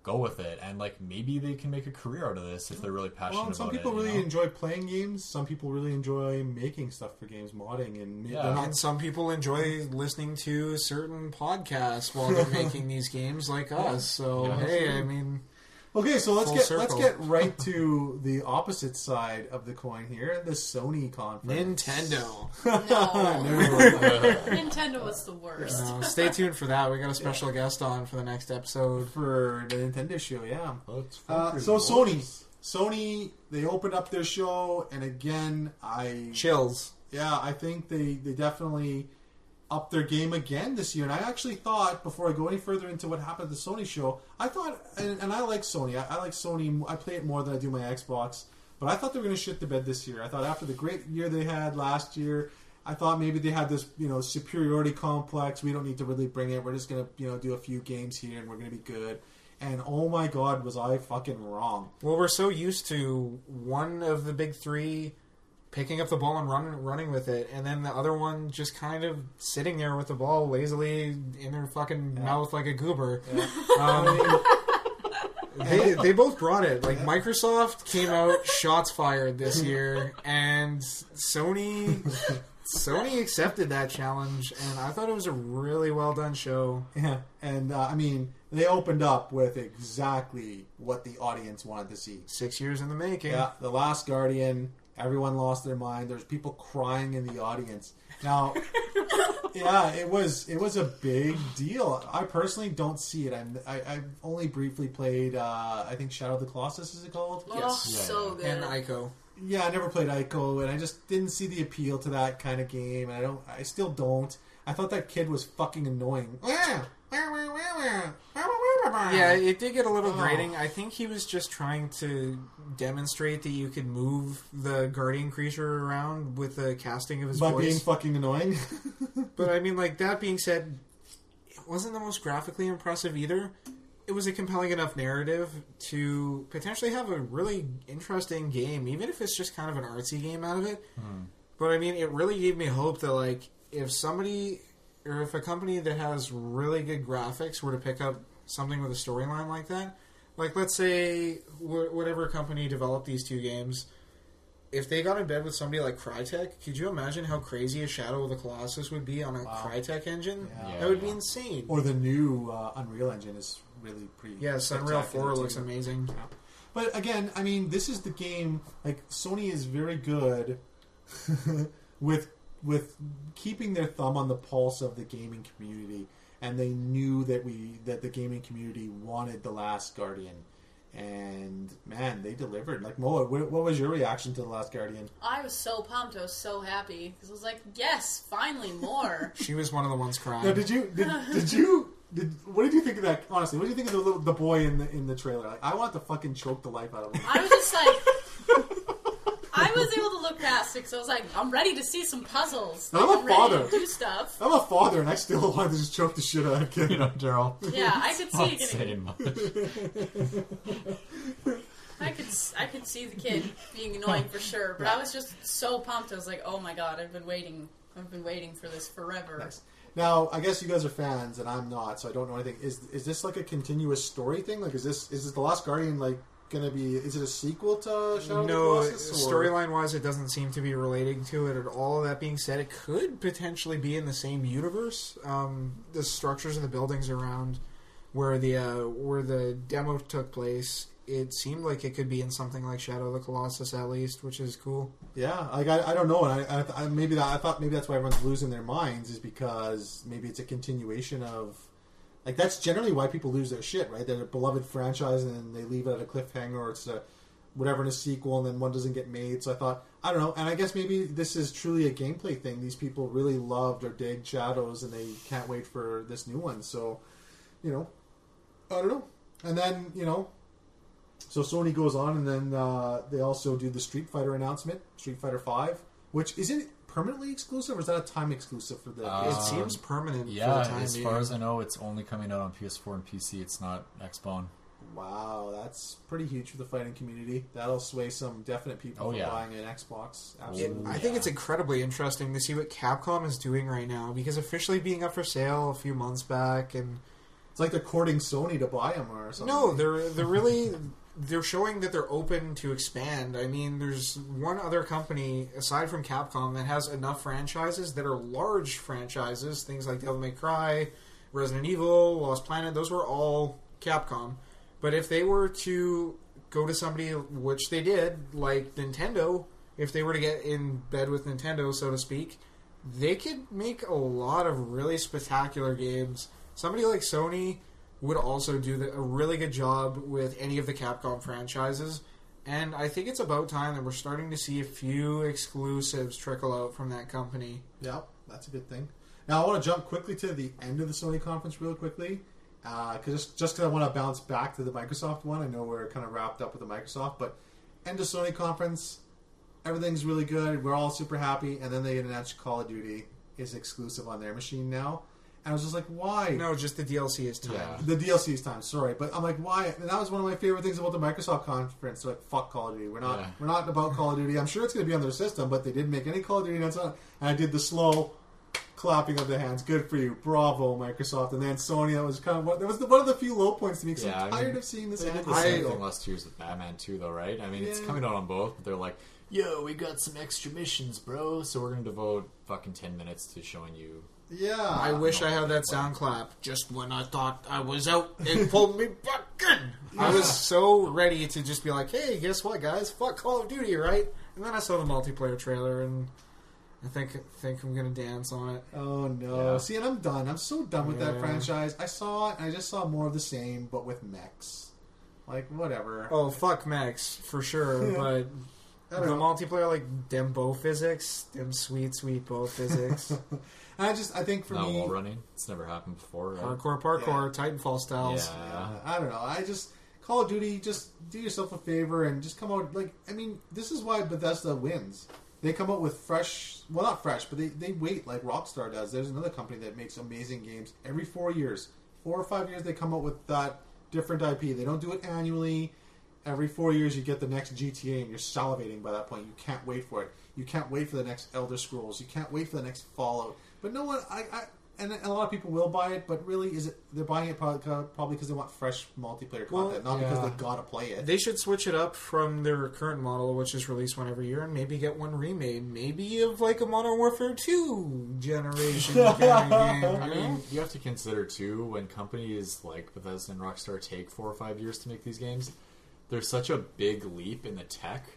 go with it, and like maybe they can make a career out of this if they're really passionate about it. Some people really enjoy playing games. Some people really enjoy making stuff for games, modding, and and some people enjoy listening to certain podcasts while they're making these games, like us. So hey, I mean. Okay, so let's circle. get right to the opposite side of the coin here, the Sony conference. Nintendo. Nintendo was the worst. No, stay tuned for that. We got a special guest on for the next episode. For the Nintendo show, yeah. So Sony, they opened up their show, and again, Chills. Yeah, I think they definitely up their game again this year. And I actually thought, before I go any further into what happened at the Sony show, I thought, and I like Sony. I like Sony. I play it more than I do my Xbox. But I thought they were going to shit the bed this year. I thought after the great year they had last year, I thought maybe they had this, superiority complex. We don't need to really bring it. We're just going to, do a few games here and we're going to be good. And oh my God, was I fucking wrong. Well, we're so used to one of the big three picking up the ball and running with it, and then the other one just kind of sitting there with the ball lazily in their fucking mouth like a goober. Yeah. They both brought it. Like, Microsoft came out shots fired this year, and Sony accepted that challenge, and I thought it was a really well done show. Yeah, and they opened up with exactly what the audience wanted to see. 6 years in the making. Yeah, The Last Guardian. Everyone lost their mind. There's people crying in the audience. Now, yeah, it was a big deal. I personally don't see it. I've only briefly played. I think Shadow of the Colossus, is it called? Oh, yes. So good. And Ico. Yeah, I never played Ico, and I just didn't see the appeal to that kind of game. And I still don't. I thought that kid was fucking annoying. Yeah, it did get a little grating. I think he was just trying to demonstrate that you could move the guardian creature around with the casting of his voice. By being fucking annoying. But I mean, like, that being said, it wasn't the most graphically impressive either. It was a compelling enough narrative to potentially have a really interesting game, even if it's just kind of an artsy game out of it. But I mean, it really gave me hope that, like, if a company that has really good graphics were to pick up something with a storyline like that, like, let's say whatever company developed these two games, if they got in bed with somebody like Crytek, could you imagine how crazy a Shadow of the Colossus would be on a Crytek engine? Yeah. That would be insane. Or the new Unreal Engine is really pretty. Yes, Unreal 4 looks amazing. Yeah. But again, I mean, this is the game. Like, Sony is very good with keeping their thumb on the pulse of the gaming community, and they knew that the gaming community wanted The Last Guardian, and man, they delivered. Like, Moa, what was your reaction to The Last Guardian? I was so pumped. I was so happy because I was like, yes, finally more. She was one of the ones crying. Now, what did you think of that? Honestly, what did you think of the boy in the trailer? Like, I want to fucking choke the life out of him. I was just like, I was able to look past it because I was like, I'm ready to see some puzzles. I'm a father. Ready to do stuff. I'm a father, and I still wanted to just choke the shit out of a kid. Daryl. Yeah, I could see it saying much. I could see the kid being annoying for sure, but I was just so pumped. I was like, oh my God, I've been waiting for this forever. Nice. Now, I guess you guys are fans, and I'm not, so I don't know anything. Is this like a continuous story thing? Like, is this The Last Guardian like going to be? Is it a sequel to Shadow of the Colossus? Storyline-wise, it doesn't seem to be relating to it at all. That being said, it could potentially be in the same universe. The structures of the buildings around where the demo took place, it seemed like it could be in something like Shadow of the Colossus at least, which is cool. Yeah, like I don't know, and I thought maybe that's why everyone's losing their minds, is because maybe it's a continuation of, like, that's generally why people lose their shit, right? They're a beloved franchise and then they leave it at a cliffhanger, or it's whatever in a sequel, and then one doesn't get made. So I thought, I don't know, and I guess maybe this is truly a gameplay thing. These people really loved or dig Shadows, and they can't wait for this new one. So, I don't know. And then, so Sony goes on, and then they also do the Street Fighter announcement, Street Fighter 5, which isn't permanently exclusive, or is that a time exclusive for the it seems permanent for the time as far as I know, it's only coming out on PS4 and PC. It's not Xbox. Wow, that's pretty huge for the fighting community. That'll sway some definite people from buying an Xbox. Absolutely. I think it's incredibly interesting to see what Capcom is doing right now, because officially being up for sale a few months back, and it's like they're courting Sony to buy them or something. No, they're really they're showing that they're open to expand. I mean, there's one other company aside from Capcom that has enough franchises that are large franchises. Things like Devil May Cry, Resident Evil, Lost Planet. Those were all Capcom. But if they were to go to somebody, which they did, like Nintendo, if they were to get in bed with Nintendo, so to speak, they could make a lot of really spectacular games. Somebody like Sony would also do a really good job with any of the Capcom franchises. And I think it's about time that we're starting to see a few exclusives trickle out from that company. Yeah, that's a good thing. Now, I want to jump quickly to the end of the Sony conference real quickly. Because I want to bounce back to the Microsoft one. I know we're kind of wrapped up with the Microsoft, but end of Sony conference, everything's really good. We're all super happy. And then they announced Call of Duty is exclusive on their machine now. And I was just like, why? No, just the DLC is time. Yeah. The DLC is time, sorry. But I'm like, why? And that was one of my favorite things about the Microsoft conference. They're like, fuck Call of Duty. We're not about Call of Duty. I'm sure it's going to be on their system, but they didn't make any Call of Duty announcements on it. And I did the slow clapping of the hands. Good for you. Bravo, Microsoft. And then Sony, that was kind of one of the few low points to me, because I'm tired of seeing this. They did the same thing last year's with Batman 2, though, right? I mean, it's coming out on both, but they're like, yo, we got some extra missions, bro, so we're going to devote fucking 10 minutes to showing you. Yeah. I wish I had that sound clap. Just when I thought I was out, it pulled me back in. I was so ready to just be like, hey, guess what, guys? Fuck Call of Duty, right? And then I saw the multiplayer trailer, and I think I'm going to dance on it. Oh, no. Yeah. See, and I'm done. I'm so done with that franchise. I saw it, and I just saw more of the same, but with mechs. Like, whatever. Oh, fuck mechs, for sure, but the multiplayer, like, them bow physics, them sweet, sweet bow physics. I think for me... wall running. It's never happened before, right? Hardcore parkour, Titanfall styles. Yeah. I don't know. Call of Duty, just do yourself a favor and just come out... this is why Bethesda wins. They come out with fresh... Well, not fresh, but they wait like Rockstar does. There's another company that makes amazing games every 4 years. 4 or 5 years they come out with that different IP. They don't do it annually. Every 4 years you get the next GTA and you're salivating by that point. You can't wait for it. You can't wait for the next Elder Scrolls. You can't wait for the next Fallout. But no one... And a lot of people will buy it, but really, they're buying it probably because they want fresh multiplayer content, not because they gotta play it. They should switch it up from their current model, which is release one every year, and maybe get one remade, maybe of like a Modern Warfare 2 generation kind of game. I mean, you have to consider too, when companies like Bethesda and Rockstar take 4 or 5 years to make these games, there's such a big leap in the tech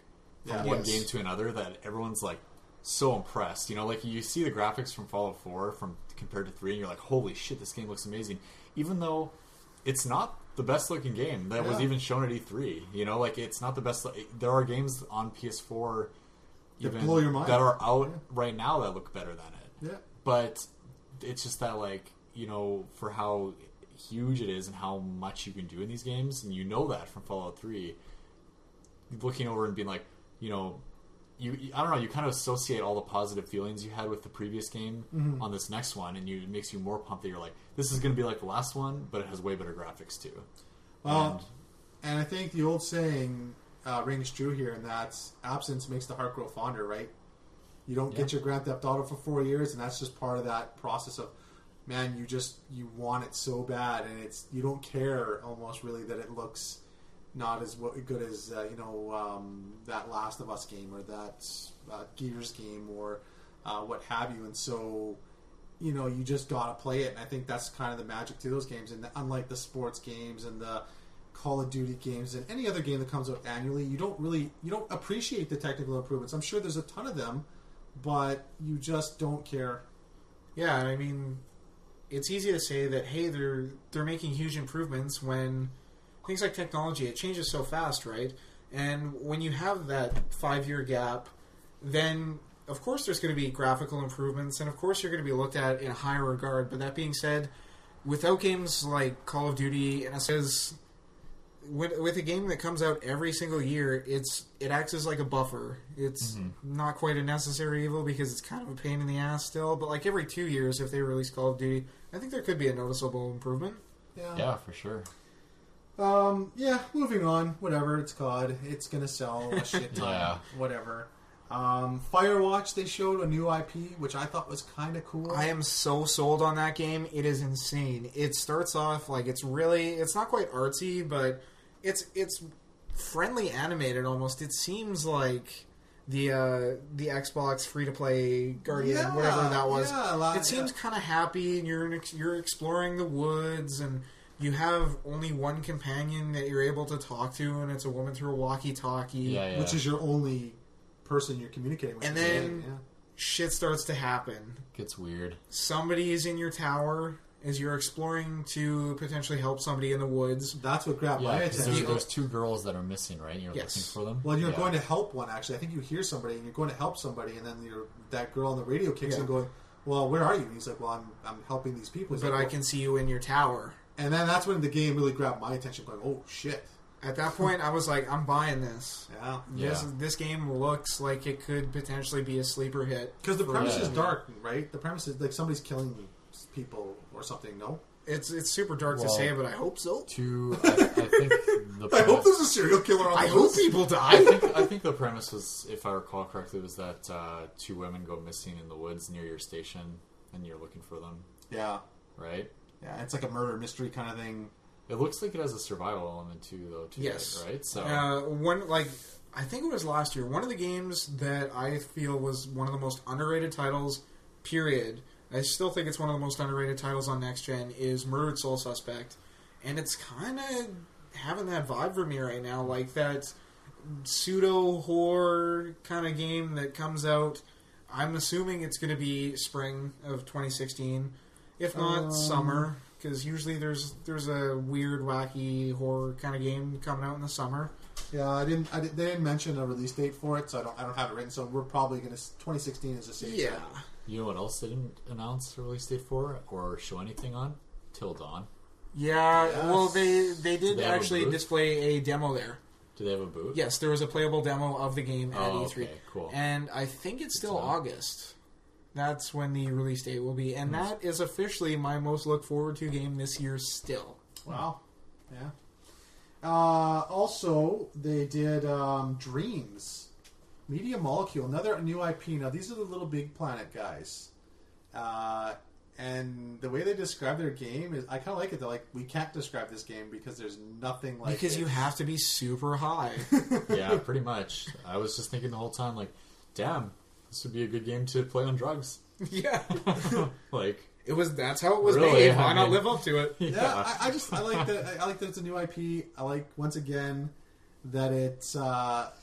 from one game to another that everyone's like so impressed. You know, like you see the graphics from Fallout 4 compared to 3, and you're like, holy shit, this game looks amazing. Even though it's not the best looking game that was even shown at E3. You know, like it's not the best. There are games on PS4 even blow your mind. that are out right now that look better than it. Yeah. But it's just that, like, you know, for how huge it is and how much you can do in these games, and you know that from Fallout 3, looking over and being like, you know, I don't know, you kind of associate all the positive feelings you had with the previous game on this next one, and it makes you more pumped that you're like, this is going to be like the last one, but it has way better graphics too. Well, and I think the old saying rings true here, and that's absence makes the heart grow fonder, right? You don't get your Grand Theft Auto for 4 years, and that's just part of that process of, man, you want it so bad, and you don't care almost really that it looks not as good as that Last of Us game or that Gears game or what have you, and so you just gotta play it. And I think that's kind of the magic to those games. And unlike the sports games and the Call of Duty games and any other game that comes out annually, you don't appreciate the technical improvements. I'm sure there's a ton of them, but you just don't care. Yeah, I mean, it's easy to say that, hey, they're making huge improvements when things like technology, it changes so fast, right? And when you have that 5-year gap, then of course there's going to be graphical improvements, and of course you're going to be looked at in a higher regard. But that being said, without games like Call of Duty, and it says with a game that comes out every single year, it acts as like a buffer. It's not quite a necessary evil because it's kind of a pain in the ass still. But like every 2 years, if they release Call of Duty, I think there could be a noticeable improvement. Yeah, for sure. Moving on. Whatever, it's COD. It's gonna sell a shit ton. Whatever. Firewatch, they showed a new IP, which I thought was kind of cool. I am so sold on that game. It is insane. It starts off like it's not quite artsy, but it's friendly animated almost. It seems like the Xbox free to play Guardian, whatever that was. Yeah, it seems kind of happy, and you're exploring the woods, and you have only one companion that you're able to talk to, and it's a woman through a walkie-talkie, which is your only person you're communicating with. And then shit starts to happen. Gets weird. Somebody is in your tower as you're exploring to potentially help somebody in the woods. That's what grabbed my attention. There's 2 girls that are missing, right? You're looking for them. Well, you're going to help one, actually. I think you hear somebody, and you're going to help somebody, and then that girl on the radio kicks in going, well, where are you? And he's like, well, I'm helping these people. But I can see you in your tower. And then that's when the game really grabbed my attention, going, oh, shit. At that point, I was like, I'm buying this. Yeah. This game looks like it could potentially be a sleeper hit. Because the premise is dark, right? The premise is like somebody's killing people or something, no? It's super dark to say, but I hope so. I think the premise, I hope there's a serial killer on the I hope people die. I think the premise was, if I recall correctly, was that 2 women go missing in the woods near your station, and you're looking for them. Yeah. Right? Yeah, it's like a murder mystery kind of thing. It looks like it has a survival element too, though. Yes. Right? So I think it was last year. One of the games that I feel was one of the most underrated titles, period. I still think it's one of the most underrated titles on Next Gen, is Murdered Soul Suspect. And it's kind of having that vibe for me right now, like that pseudo-horror kind of game that comes out. I'm assuming it's going to be spring of 2016, if not summer, because usually there's a weird, wacky horror kind of game coming out in the summer. Yeah, they didn't mention a release date for it, so I don't have it written. So we're probably going to 2016 is a safe bet. You know what else they didn't announce a release date for or show anything on? Till Dawn. Yeah, well, they did actually display a demo there. Do they have a booth? Yes, there was a playable demo of the game at E3. Okay, cool. And I think it's still August. That's when the release date will be. And that is officially my most look forward to game this year still. Wow. Yeah. Also, they did Dreams. Media Molecule, another new IP. Now, these are the Little Big Planet guys. And the way they describe their game is, I kind of like it. They're like, we can't describe this game because there's nothing like because it. you have to be super high. Yeah, pretty much. I was just thinking the whole time, like, damn, this would be a good game to play on drugs. Yeah. That's how it was really, made. Why not live up to it? Yeah, I like that. I like that it's a new IP. I like, once again, that it's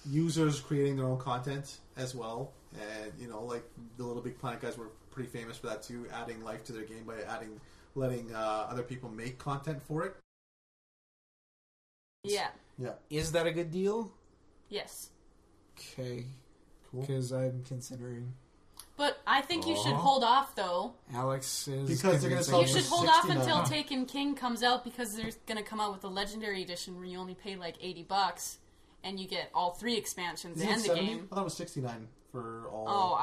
users creating their own content as well. And, like the Little Big Planet guys were pretty famous for that too, adding life to their game by letting other people make content for it. Yeah. Yeah. Is that a good deal? Yes. Okay. Cool. Because I'm considering. But I think you should hold off, though. Alex is because they're going to sell You should hold off 69. until Taken King comes out, because they're going to come out with a Legendary Edition where you only pay like $80 and you get all 3 expansions Isn't and it the 70? game. I thought it was 69 for all. Oh,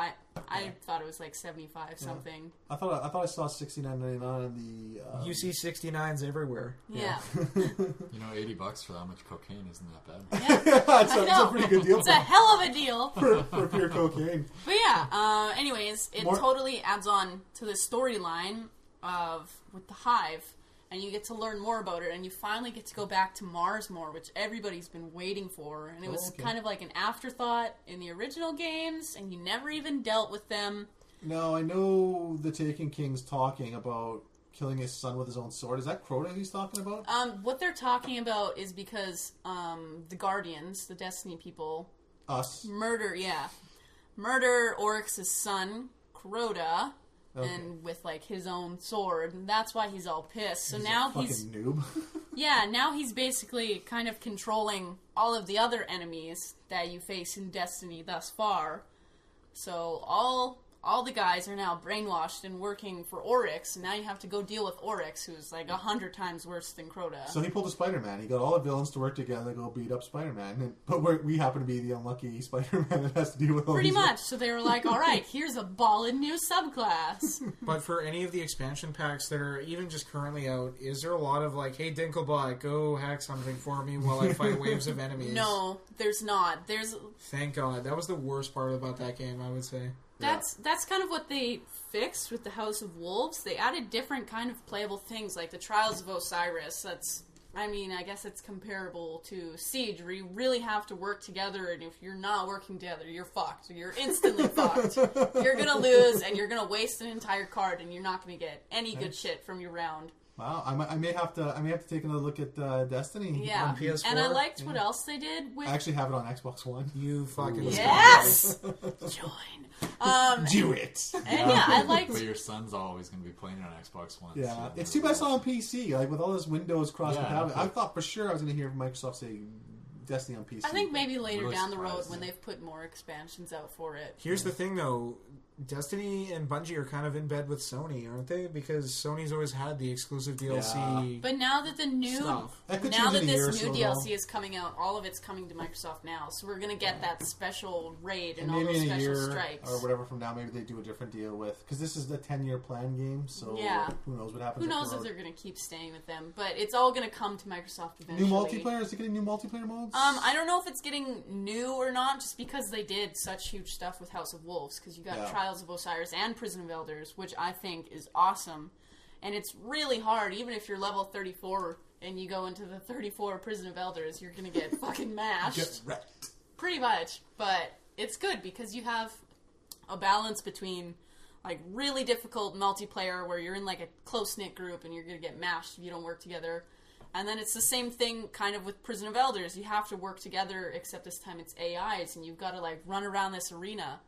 I thought it was like 75 something. I thought I saw 69.99 in the. You see 69s everywhere. Yeah. $80 for that much cocaine isn't that bad. Yeah. it's a pretty good deal. It's a hell of a deal. for pure cocaine. But yeah, anyways, it totally adds on to the storyline with the Hive, and you get to learn more about it, and you finally get to go back to Mars more, which everybody's been waiting for. And it was kind of like an afterthought in the original games, and you never even dealt with them. No, I know the Taken King's talking about killing his son with his own sword. Is that Crota he's talking about? What they're talking about is because the Guardians, the Destiny people, murder Oryx's son, Crota. Okay. And with like his own sword, and that's why he's all pissed. So he's now a fucking noob. now he's basically kind of controlling all of the other enemies that you face in Destiny thus far. So all all the guys are now brainwashed and working for Oryx, and now you have to go deal with Oryx, who's like 100 times worse than Crota. So he pulled a Spider-Man. He got all the villains to work together to go beat up Spider-Man. But we happen to be the unlucky Spider-Man that has to deal with all Pretty these much. So they were like, all right, here's a ballin' new subclass. But for any of the expansion packs that are even just currently out, is there a lot of like, hey, Dinklebot, go hack something for me while I fight waves of enemies? No, there's not. Thank God. That was the worst part about that game, I would say. That's kind of what they fixed with the House of Wolves. They added different kind of playable things, like the Trials of Osiris. I guess it's comparable to Siege, where you really have to work together, and if you're not working together, you're fucked. You're instantly fucked. You're gonna lose, and you're gonna waste an entire card, and you're not gonna get any good shit from your round. Wow, I may have to take another look at Destiny Yeah, on PS4. and I liked what else they did with... I actually have it on Xbox One. You fucking... Yes! Join. Do it! And yeah, I liked... But your son's always going to be playing it on Xbox One. Yeah, so it's too bad it's not on PC. Like, with all this Windows cross-compatibility, Yeah. I thought for sure I was going to hear Microsoft say Destiny on PC. I think maybe later Really down the road surprised. when they've put more expansions out for it. Here's the thing, though. Destiny and Bungie are kind of in bed with Sony, aren't they? Because Sony's always had the exclusive DLC But now that the new... stuff. That could Now change that in a year this or new so, DLC though. is coming out, all of it's coming to Microsoft now. So we're going to get that special raid and And all maybe those in a special year strikes. or whatever from now, maybe they do a different deal with... Because this is the 10-year plan game, so Yeah. who knows what happens. Who knows if they're going to keep staying with them. But it's all going to come to Microsoft eventually. New multiplayer? Is it getting new multiplayer modes? I don't know if it's getting new or not, just because they did such huge stuff with House of Wolves. Because you got Trials of Osiris and Prison of Elders, which I think is awesome. And it's really hard, even if you're level 34 and you go into the 34 Prison of Elders, you're going to get fucking mashed. Get wrecked. Pretty much. But it's good because you have a balance between like really difficult multiplayer where you're in like a close-knit group and you're going to get mashed if you don't work together. And then it's the same thing kind of with Prison of Elders. You have to work together, except this time it's AIs, and you've got to like run around this arena.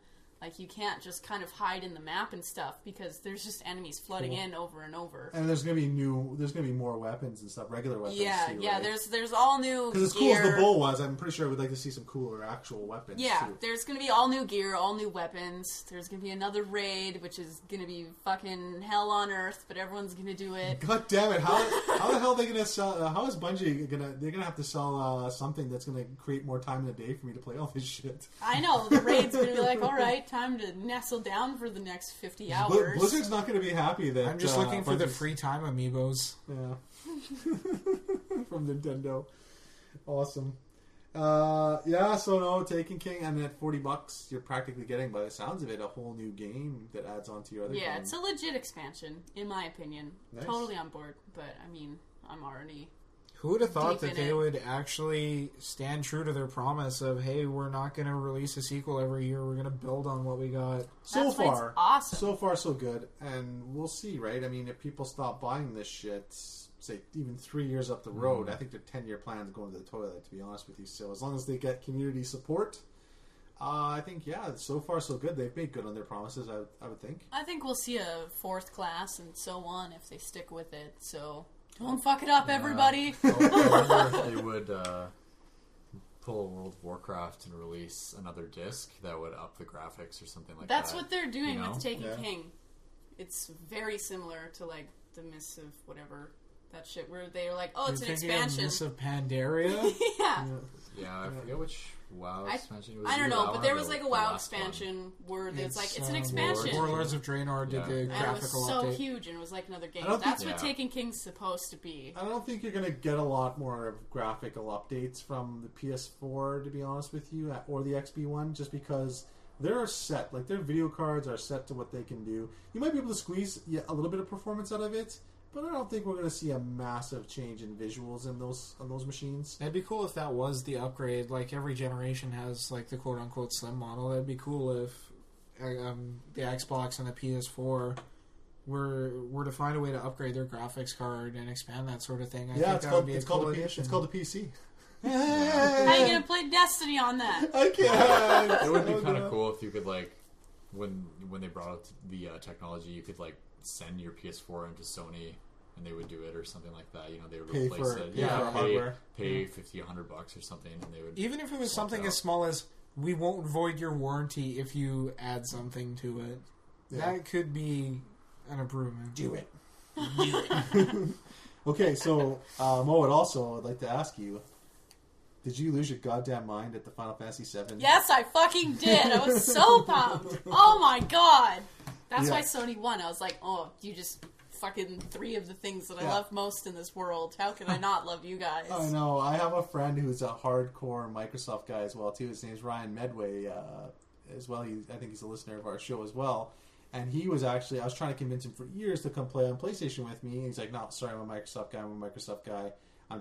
Like, you can't just kind of hide in the map and stuff because there's just enemies flooding in over and over. And there's gonna be more weapons and stuff, regular weapons. Yeah, too, yeah. right? There's all new Because as cool as the bow was, I'm pretty sure we'd like to see some cooler actual weapons. Yeah, too. there's gonna be all new gear, all new weapons. There's gonna be another raid, which is gonna be fucking hell on earth, but everyone's gonna do it. God damn it! How the hell are they gonna sell? How is Bungie gonna? They're gonna have to sell something that's gonna create more time in the day for me to play all this shit. I know the raid's gonna be like, all right, time to nestle down for the next 50 hours. Blizzard's not gonna be happy that I'm just looking for the Bungie's- free time amiibos. Yeah. From Nintendo. Awesome. Yeah, so no, Taken King, and at $40, you're practically getting, by the sounds of it, a whole new game that adds on to your other Yeah, game. it's a legit expansion, in my opinion. Nice. Totally on board, but I mean, I'm already... Who would have thought Deep that in they it. would actually stand true to their promise of, hey, we're not going to release a sequel every year. We're going to build on what we got. So That's why it's far, awesome. so far, so good, and we'll see, right? I mean, if people stop buying this shit, say even 3 years up the road, I think their 10-year plan's going to the toilet. To be honest with you, so as long as they get community support, I think so far so good. They've made good on their promises. I would think. I think we'll see a fourth class and so on if they stick with it, so... Don't fuck it up, everybody! I wonder if they would pull a World of Warcraft and release another disc that would up the graphics or something like That's that. what they're doing you know? with Taken Yeah. King. It's very similar to, like, the Mists of whatever, that shit, where they're like, oh, it's You're an thinking expansion. of Mists of Pandaria? Yeah. Yeah, I forget which WoW expansion it was. I don't either know, that but one there or was the- like a the WoW last one. expansion where it's like, it's an Warlords. expansion. Warlords of Draenor did Yeah. the And it was graphical so update. huge, and it was like another game. I don't That's think- what Yeah. Taken King's supposed to be. I don't think you're going to get a lot more graphical updates from the PS4, to be honest with you, or the XB one, just because they're set. Like, their video cards are set to what they can do. You might be able to squeeze a little bit of performance out of it, but I don't think we're going to see a massive change in visuals in on those machines. It'd be cool if that was the upgrade. Like, every generation has, like, the quote-unquote slim model. That'd be cool if the Xbox and the PS4 were to find a way to upgrade their graphics card and expand that sort of thing. I think that would be a cool addition. It's called the PC. How are you gonna play Destiny on that? I can't. It would be kind of cool if you could, like, when they brought out the technology, you could, like, send your PS4 into Sony and they would do it or something like that. You know, they would Pay replace for- it. pay for hardware. Pay $50, $100 or something, and they would. Even if it was swap something it as out. small as, we won't void your warranty if you add something to it. That could be an improvement. Do it. Okay, so Mo, I'd like to ask you, did you lose your goddamn mind at the Final Fantasy VII? Yes, I fucking did. I was so pumped. Oh my god. That's Yeah. why Sony won. I was like, oh, you just fucking 3 of the things that I love most in this world. How can I not love you guys? I know. I have a friend who's a hardcore Microsoft guy as well, too. His name's Ryan Medway as well. I think he's a listener of our show as well. And he was actually, I was trying to convince him for years to come play on PlayStation with me. And he's like, no, sorry, I'm a Microsoft guy. I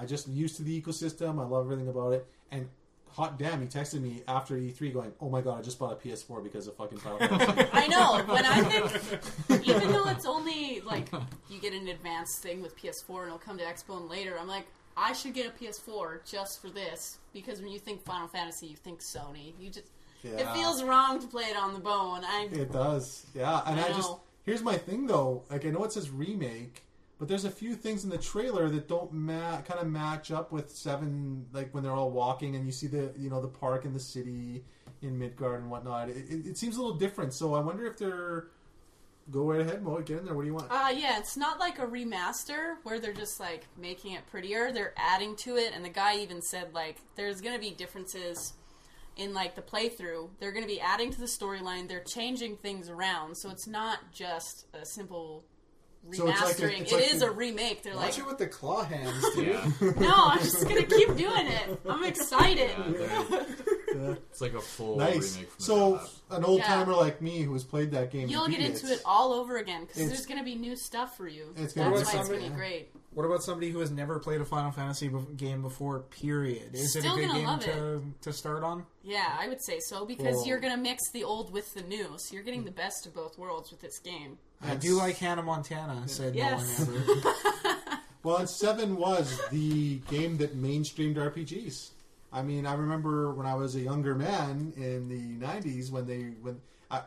just used to the ecosystem. I love everything about it. And hot damn, he texted me after E3 going, oh my god, I just bought a PS4 because of fucking Final Fantasy. I know. When I think, even though it's only like you get an advanced thing with PS4 and it'll come to Xbox later, I'm like, I should get a PS4 just for this, because when you think Final Fantasy, you think Sony. It feels wrong to play it on the bone. It does, yeah. And I know. Here's my thing though. Like, I know it says remake, but there's a few things in the trailer that don't kind of match up with 7. Like when they're all walking and you see the park in the city in Midgard and whatnot. It seems a little different. So I wonder if they're. Go right ahead, Mo. Get in there. What do you want? Yeah, it's not like a remaster where they're just like making it prettier. They're adding to it, and the guy even said like there's gonna be differences in like the playthrough. They're gonna be adding to the storyline. They're changing things around, so it's not just a simple remastering. It is a remake. They're Watch like, it with the claw hands, dude. Yeah. no, I'm just gonna keep doing it. I'm excited. It's like a full Nice. remake from the So ground up. an old timer like me who has played that game, You'll get into it all over again because it's- there's gonna be new stuff for you. it's That's gonna why be it's something- gonna be great. What about somebody who has never played a Final Fantasy game before, period? Is it a Still good gonna game love to start on? Yeah, I would say so because Well- you're gonna mix the old with the new, so you're getting the best of both worlds with this game. I do like Hannah Montana, said Yes. no one ever. Well, and 7 was the game that mainstreamed RPGs. I mean, I remember when I was a younger man in the 90s when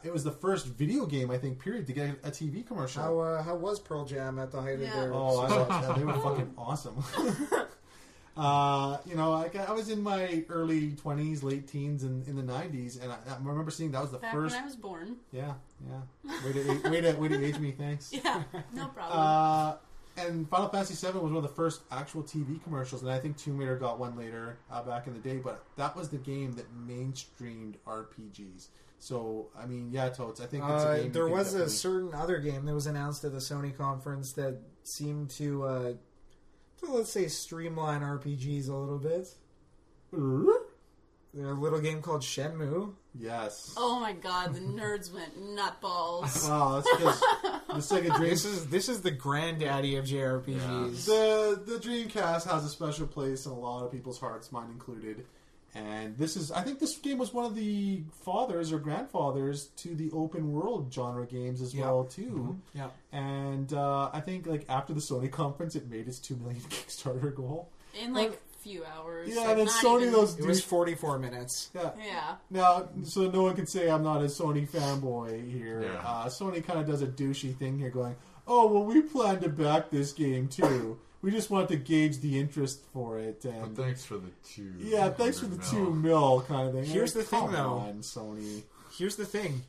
it was the first video game, I think, period, to get a TV commercial. How was Pearl Jam at the height of Yeah. their... Oh, they were fucking awesome. I was in my early 20s, late teens in the 90s, and I remember seeing that was the Back first. when I was born. Yeah. Way to age me, thanks. Yeah, no problem. And Final Fantasy VII was one of the first actual TV commercials, and I think Tomb Raider got one later back in the day, but that was the game that mainstreamed RPGs. So, I mean, yeah, Totes, I think it's a game there you can was a definitely- certain other game that was announced at the Sony conference that seemed to let's say, streamline RPGs a little bit. A little game called Shenmue. Yes. Oh my god, the nerds went nutballs. Oh, that's because the Sega Dream... This is the granddaddy of JRPGs. The Dreamcast has a special place in a lot of people's hearts, mine included. And I think this game was one of the fathers or grandfathers to the open world genre games as well too. Mm-hmm. Yeah. And I think like after the Sony conference, it made its 2 million Kickstarter goal. In like a few hours. Yeah, like, and then not Sony even- those It was dudes. 44 minutes. Yeah. Yeah. Now, so no one can say I'm not a Sony fanboy here. Yeah. Sony kind of does a douchey thing here, going, "Oh well, we plan to back this game too. We just want to gauge the interest for it." And But thanks for the 2. yeah, thanks for the 2 mil kind of thing. Here's the thing, Come though. on, Sony. Here's the thing.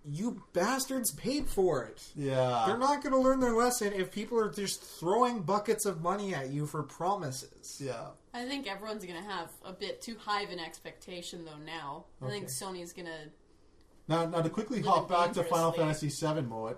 You bastards paid for it. Yeah. They're not going to learn their lesson if people are just throwing buckets of money at you for promises. Yeah. I think everyone's gonna have a bit too high of an expectation though now. I think Sony's gonna Now to quickly Living hop back to Final dangerously. Fantasy VII, Moet.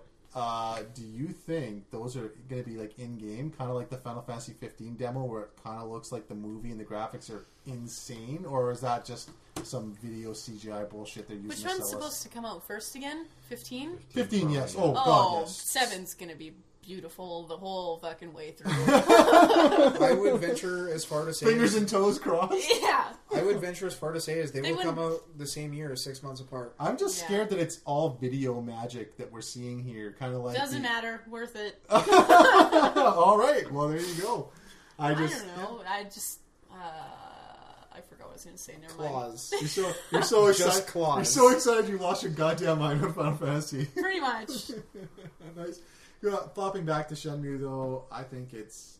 Do you think those are going to be like in game, kind of like the Final Fantasy 15 demo, where it kind of looks like the movie and the graphics are insane, or is that just some video CGI bullshit they're using? Which to one's sell us? supposed to come out first again? 15? 15, yes. Oh, Oh, God, yes. 7's gonna be beautiful the whole fucking way through. I would venture as far to say... Fingers and toes crossed. Yeah. I would venture as far to say as they will wouldn't- come out the same year, 6 months apart. I'm just Yeah. scared that it's all video magic that we're seeing here. Kind of like... Doesn't matter. Worth it. All right. Well, there you go. I don't know. I just I forgot what I was gonna say. Never mind. Claws. You're so Just excited. claws. You're so excited you lost your goddamn mind on Final Fantasy. Pretty much. Nice. Flopping back to Shenmue, though, I think it's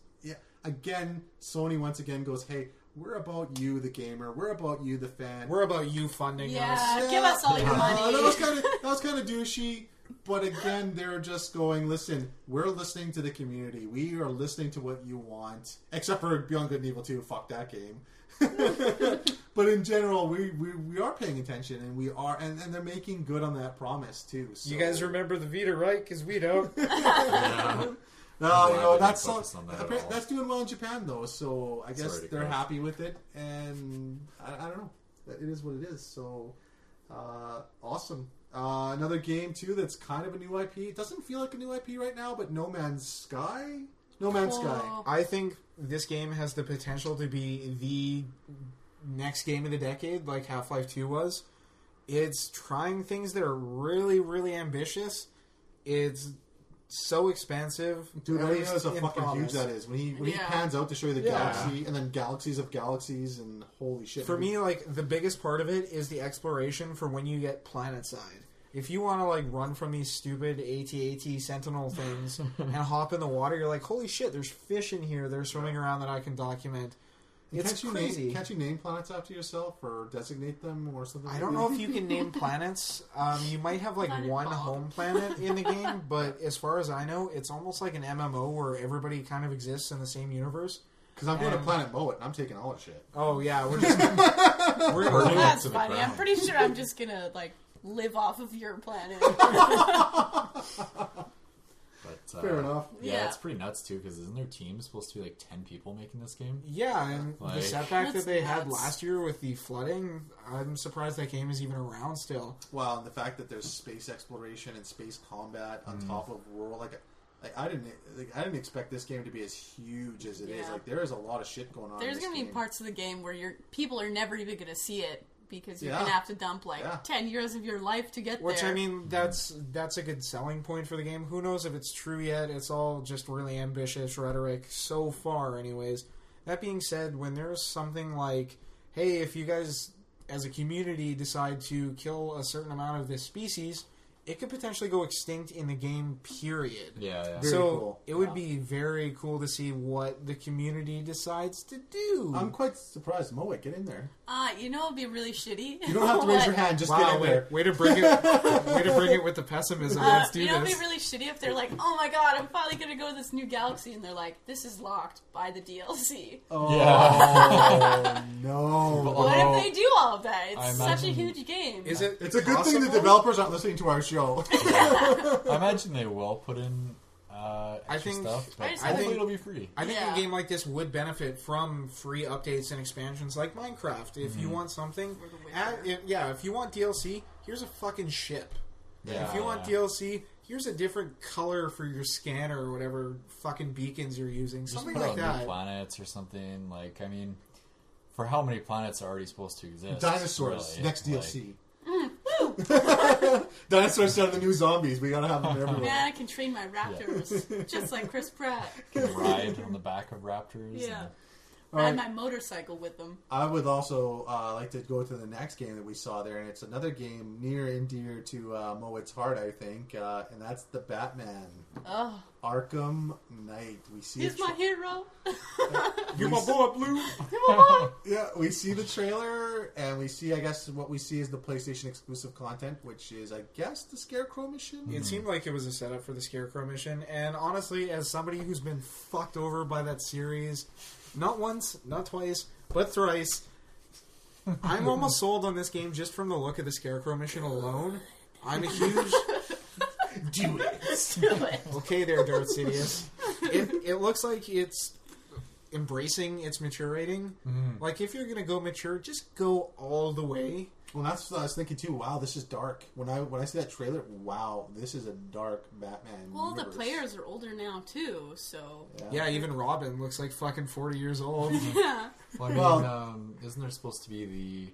again. Sony once again goes, "Hey, we're about you, the gamer. We're about you, the fan. We're about you funding Yeah. us. Give us all your money. that was kind of douchey. But again, they're just going, listen, we're listening to the community. We are listening to what you want. Except for Beyond Good and Evil 2. Fuck that game. But in general, we are paying attention, and we are, and they're making good on that promise, too. So. You guys remember the Vita, right? Because we don't. Yeah. No, that's that's doing well in Japan, though. So I guess they're happy with it, and I don't know. It is what it is. So awesome. Another game too that's kind of a new IP. It doesn't feel like a new IP right now, but No Man's Sky. No Man's Sky. I think this game has the potential to be the next game of the decade, like Half-Life 2 was. It's trying things that are really, really ambitious. It's so expensive. Dude, I realize how fucking huge that is. When he pans out to show you the galaxy, and then galaxies of galaxies, and holy shit. For me, like, the biggest part of it is the exploration for when you get planet-side. If you want to, like, run from these stupid AT-AT Sentinel things and hop in the water, you're like, holy shit, there's fish in here that are swimming around that I can document. It's crazy. Can't you name planets after yourself or designate them or something? I don't know if you can name planets. You might have like one home planet in the game, but as far as I know, it's almost like an MMO where everybody kind of exists in the same universe. Because I'm going to Planet Moet and I'm taking all that shit. Oh yeah, we're just That's funny. I'm pretty sure I'm just gonna like live off of your planet. But, fair enough. Yeah, it's pretty nuts too. Because isn't their team supposed to be like 10 people making this game? Yeah, and the setback that they had nuts. last year with the flooding, I'm surprised that game is even around still. Well, and the fact that there's space exploration and space combat on top of rural, like I didn't expect this game to be as huge as it is. Like there is a lot of shit going on. There's going to be parts of the game where people are never even going to see it because you're going to have to dump 10 years of your life to get there. Which I mean, that's a good selling point for the game. Who knows if it's true yet? It's all just really ambitious rhetoric so far, anyways. That being said, when there's something like, hey, if you guys as a community decide to kill a certain amount of this species, it could potentially go extinct in the game, period. Yeah. Very cool. It would be very cool to see what the community decides to do. I'm quite surprised. Moet, get in there. You know, it'd be really shitty. You don't have to raise your hand. Just get in there. Way to bring it with the pessimism. Let's do you know, this. it'd be really shitty if they're like, oh my god, I'm finally going to go to this new galaxy, and they're like, this is locked by the DLC. Oh, no. What if they do all of that? It's such a huge game. Is it? It's a good thing the developers aren't listening to our show. I imagine they will put in extra stuff, but I think it'll be free. I think a game like this would benefit from free updates and expansions like Minecraft. If you want something, if you want DLC, here's a fucking ship. Yeah, if you want DLC, here's a different color for your scanner or whatever fucking beacons you're using. Just Something put like out that. new planets or something. Like, I mean, for how many planets are already supposed to exist? Dinosaurs, really? next DLC. Dinosaurs instead of the new zombies. We gotta have them everywhere. Yeah, I can train my raptors, just like Chris Pratt. Can ride on the back of raptors. Yeah. All Ride right. my motorcycle with them. I would also like to go to the next game that we saw there, and it's another game near and dear to Moet's heart, I think, and that's the Batman. Oh, Arkham Knight. We see. he's my hero. You're my boy, Blue. Yeah, we see the trailer, and we see, I guess, what we see is the PlayStation exclusive content, which is, I guess, the Scarecrow mission. It seemed like it was a setup for the Scarecrow mission, and honestly, as somebody who's been fucked over by that series, not once, not twice, but thrice, I'm almost sold on this game just from the look of the Scarecrow mission alone. I'm a huge... Do it. Do it. Okay there, Darth Sidious. It looks like it's embracing its mature rating. Like, if you're going to go mature, just go all the way. Well, that's what I was thinking too. Wow, this is dark. When I see that trailer, wow, this is a dark Batman. Well, universe. the players are older now too, so Yeah, even Robin looks like fucking 40 years old. yeah. Well, I mean, isn't there supposed to be the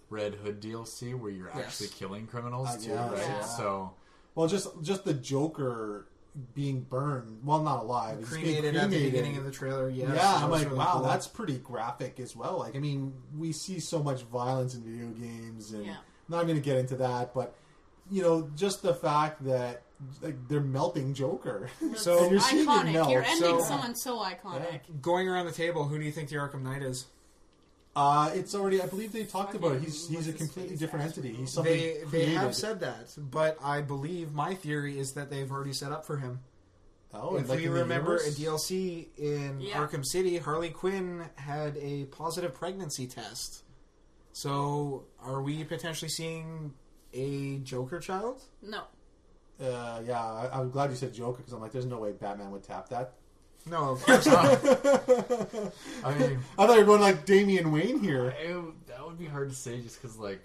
Red Hood DLC where you're actually killing criminals too, guess, right? yeah. So, Well, just the Joker being burned. Well, not alive. He's being Cremated at the beginning of the trailer. Yeah, Yeah, so I'm that was like, really wow, cool. that's pretty graphic as well. Like, I mean, we see so much violence in video games, and Yeah. I'm not going to get into that, but you know, just the fact that like they're melting Joker. So and you're seeing it Iconic. melt. You're ending So- someone so iconic. Going around the table, who do you think the Arkham Knight is? It's already. I believe they talked about it. He's a completely different entity. He's something They created. have said that, but I believe my theory is that they've already set up for him. Oh, If like we in the remember a universe? DLC in Yeah. Arkham City, Harley Quinn had a positive pregnancy test. So, are we potentially seeing a Joker child? No. Yeah, I'm glad you said Joker because I'm like, there's no way Batman would tap that. No, of course not. I mean, I thought you were going like Damian Wayne here. that would be hard to say just because, like,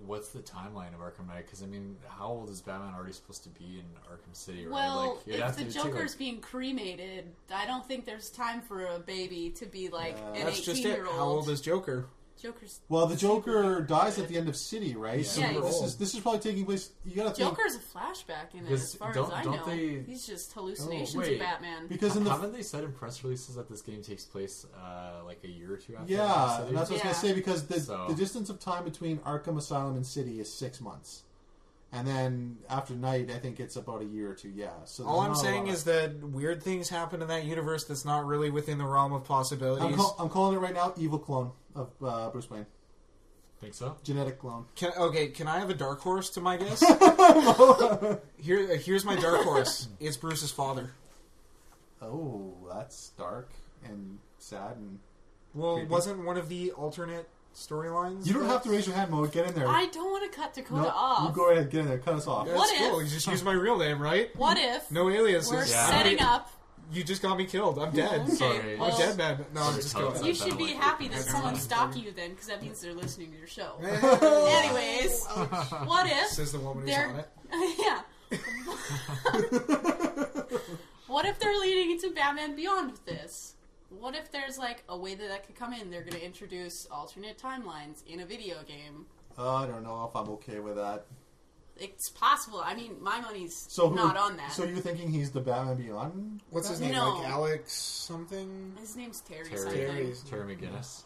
what's the timeline of Arkham Knight? Because, I mean, how old is Batman already supposed to be in Arkham City, right? Well, like, if the Joker's being cremated, I don't think there's time for a baby to be like an That's just it. 18-year-old. How old is Joker? Joker's Well, the Joker dies at the end of City, right? Yeah. So Yeah, this is probably taking place. You gotta think Joker's a flashback in it, Because as far don't- as I don't know. they- He's just hallucinations wait. of Batman. because in the haven't they said in press releases that this game takes place like a year or two after? yeah, Arkham City? and that's what I was Yeah. gonna say because So- the distance of time between Arkham Asylum and City is 6 months, and then after Night, I think it's about a year or two. Yeah. So All there's I'm not a saying lot. is that weird things happen in that universe that's not really within the realm of possibilities. I'm calling it right now. Evil clone of Bruce Wayne, Think so? genetic clone. Can I have a dark horse to my guess? Here's my dark horse. It's Bruce's father. Oh, that's dark and sad and. Well, Creepy. wasn't one of the alternate storylines? You don't have to raise your hand, Mo. Get in there. I don't want to cut Dakota no, off. you go ahead. Get in there. Cut us off. That's What cool. if- You just use my real name, right? What if No aliases. we're Yeah. setting up... You just got me killed. I'm dead. Okay, Sorry. well, I'm dead, man. No, I'm just Sorry, kidding. You That should be like- happy that That's someone's fine. stalking you then, because that means they're listening to your show. Oh, Anyways, what if... says the woman who's they're... on it. yeah. What if they're leading into Batman Beyond with this? What if there's like a way that could come in? They're going to introduce alternate timelines in a video game. I don't know if I'm okay with that. It's possible. I mean, my money's So not on that. So you're thinking he's the Batman Beyond? What's his name? No. Like Alex something? His name's Terry Terry, something. Terry McGinnis.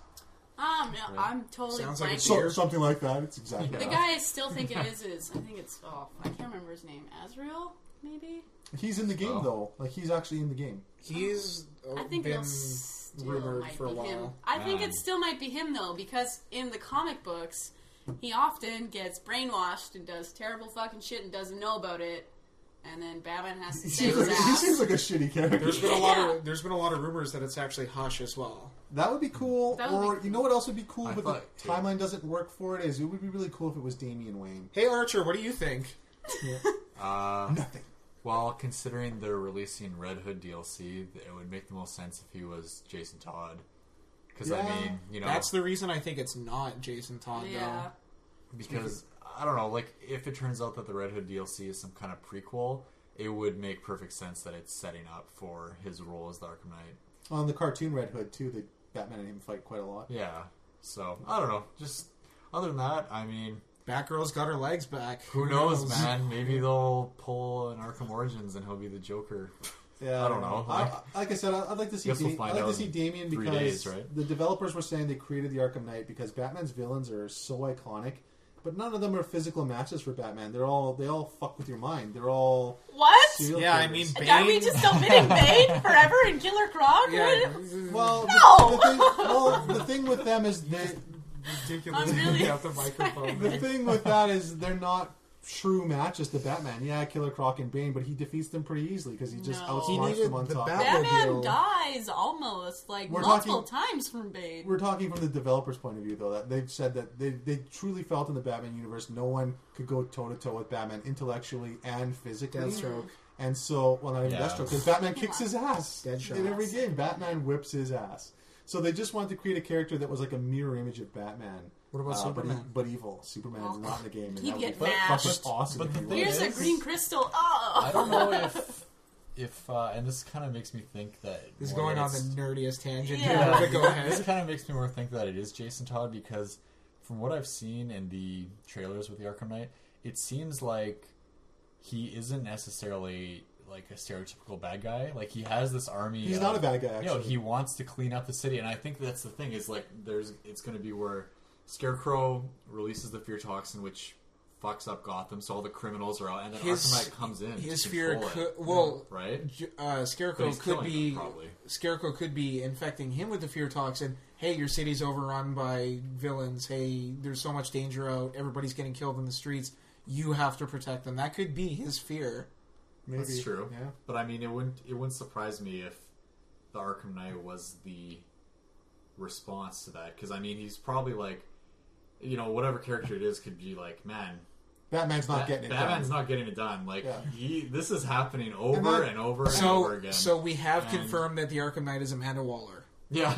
No, Right. I'm totally Sounds like a blanking. deer. Something like that. It's exactly Yeah. The that. guy I still think it is I think it's, I can't remember his name. Azrael, maybe? He's in the game Oh. though. Like he's actually in the game. He's I think been it'll still rumored might for a be him. while. I think Man. it still might be him though, because in the comic books, he often gets brainwashed and does terrible fucking shit and doesn't know about it, and then Batman has to He save seems, his like, he ass. seems like a shitty character. There's been a Yeah. lot of rumors that it's actually Hush as well. That would be cool. That would be Or cool. you know what else would be cool, I but thought- the timeline doesn't work for it. Is it would be really cool if it was Damian Wayne. Hey Archer, what do you think? Nothing. Well, considering they're releasing Red Hood DLC, it would make the most sense if he was Jason Todd. Because Yeah. I mean, you know, That's the reason I think it's not Jason Todd Yeah. because I don't know, like if it turns out that the Red Hood DLC is some kind of prequel, it would make perfect sense that it's setting up for his role as the Arkham Knight. On the cartoon Red Hood too, the Batman and him fight quite a lot. Yeah. So I don't know. Just other than that, I mean, though. Batgirl's got her legs back. who knows, man? Maybe they'll pull an Arkham Origins and he'll be the Joker. Yeah, I don't know. Like I said, I'd like to see. Guess we'll find I'd like out to see in Damian 3 because days, right? the developers were saying they created the Arkham Knight because Batman's villains are so iconic, but none of them are physical matches for Batman. They all fuck with your mind. They're all What? serial Yeah, I killers. mean, Are we Bane. just omitting Bane forever and Killer Croc? Yeah. Well, No! the thing with them is Ridiculous. I'm really out the microphone. the thing with that is they're not true matches to Batman. Yeah, Killer Croc and Bane, but he defeats them pretty easily because he just No. outsmarts He needed them on the top. Batman Batmobile. dies almost, like, We're multiple talking- times from Bane. We're talking from the developers' point of view, though. That they've said that they truly felt in the Batman universe no one could go toe to toe with Batman intellectually and physically. Deathstroke. And so, well, not even Yeah. Deathstroke, because Batman kicks his ass Deadshot. in every game. Batman whips his ass. So they just wanted to create a character that was like a mirror image of Batman. What about Superman? But evil. Superman's not in the game. And He'd that get would be mashed. fucking awesome. But if the he thing was. Here's a is- green crystal. Oh! I don't know if and this kind of makes me think that This is more going that on the it's- nerdiest tangent Yeah. here, but go This ahead. kind of makes me more think that it is Jason Todd because from what I've seen in the trailers with the Arkham Knight, it seems like he isn't necessarily like a stereotypical bad guy. Like he has this army. He's of- not a bad guy, You know, actually. he wants to clean up the city, and I think that's the thing. Is like it's going to be where Scarecrow releases the fear toxin, which fucks up Gotham, so all the criminals are out, and then His- Arkham Knight comes in. His to fear control could, it, well, right? Scarecrow But he's could killing be them, probably. Scarecrow could be infecting him with the fear toxin. Hey, your city's overrun by villains. Hey, there's so much danger out. Everybody's getting killed in the streets. You have to protect them. That could be his fear. Maybe. That's true. Yeah. But I mean, it wouldn't surprise me if the Arkham Knight was the response to that. Because I mean, he's probably like, you know, whatever character it is could be like, man, Batman's not getting it Batman's done. not getting it done. Like Yeah. this is happening over and over and over again. So we have And- confirmed that the Arkham Knight is Amanda Waller. Yeah.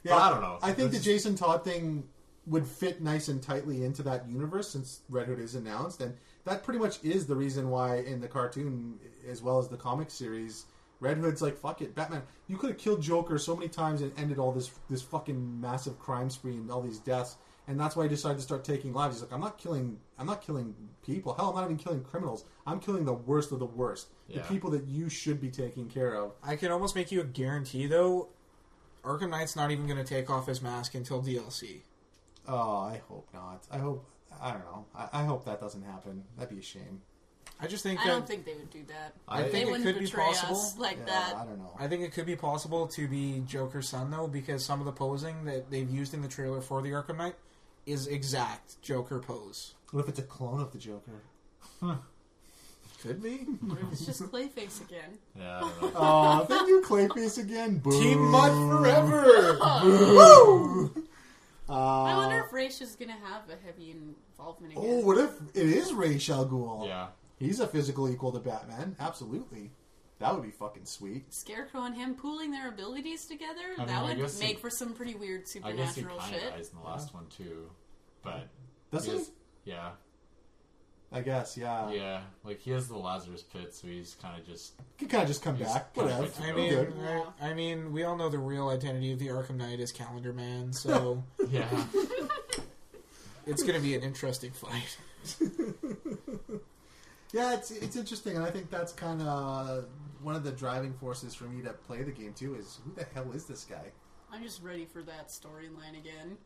Yeah, I don't know. I think the It's- Jason Todd thing would fit nice and tightly into that universe since Red Hood is announced, and that pretty much is the reason why in the cartoon as well as the comic series, Red Hood's like, fuck it, Batman. You could have killed Joker so many times and ended all this fucking massive crime spree and all these deaths, and that's why he decided to start taking lives. He's like, I'm not killing people. Hell, I'm not even killing criminals. I'm killing the worst of the worst, the Yeah. people that you should be taking care of. I can almost make you a guarantee, though. Arkham Knight's not even going to take off his mask until DLC. Oh, I hope not. I don't know. I hope that doesn't happen. That'd be a shame. I just think I that don't think they would do that. I They think it wouldn't could be portray possible. us like Yeah, that. I don't know. I think it could be possible to be Joker's son, though, because some of the posing that they've used in the trailer for the Arkham Knight is exact Joker pose. What if it's a clone of the Joker? Could be. What if it's just Clayface again? Yeah, I don't know. Oh, thank you, Clayface again. Boo. Team Mud forever! I wonder if Raish is going to have a heavy involvement again. Oh, what if it is Ra's al Ghul? Yeah. He's a physical equal to Batman. Absolutely. That would be fucking sweet. Scarecrow and him pooling their abilities together, I mean, that I would guess make he- for some pretty weird I guess he supernatural kind shit. of dies in the last one too, but Does he? Yeah, I guess, yeah. yeah. Like he has the Lazarus Pit, so he's kind of just He can kind of just come He's back. kinda Whatever. good to I go. mean, Good. I mean, we all know the real identity of the Arkham Knight is Calendar Man, so yeah. it's going to be an interesting fight. Yeah, it's interesting, and I think that's kind of one of the driving forces for me to play the game, too, is who the hell is this guy? I'm just ready for that storyline again.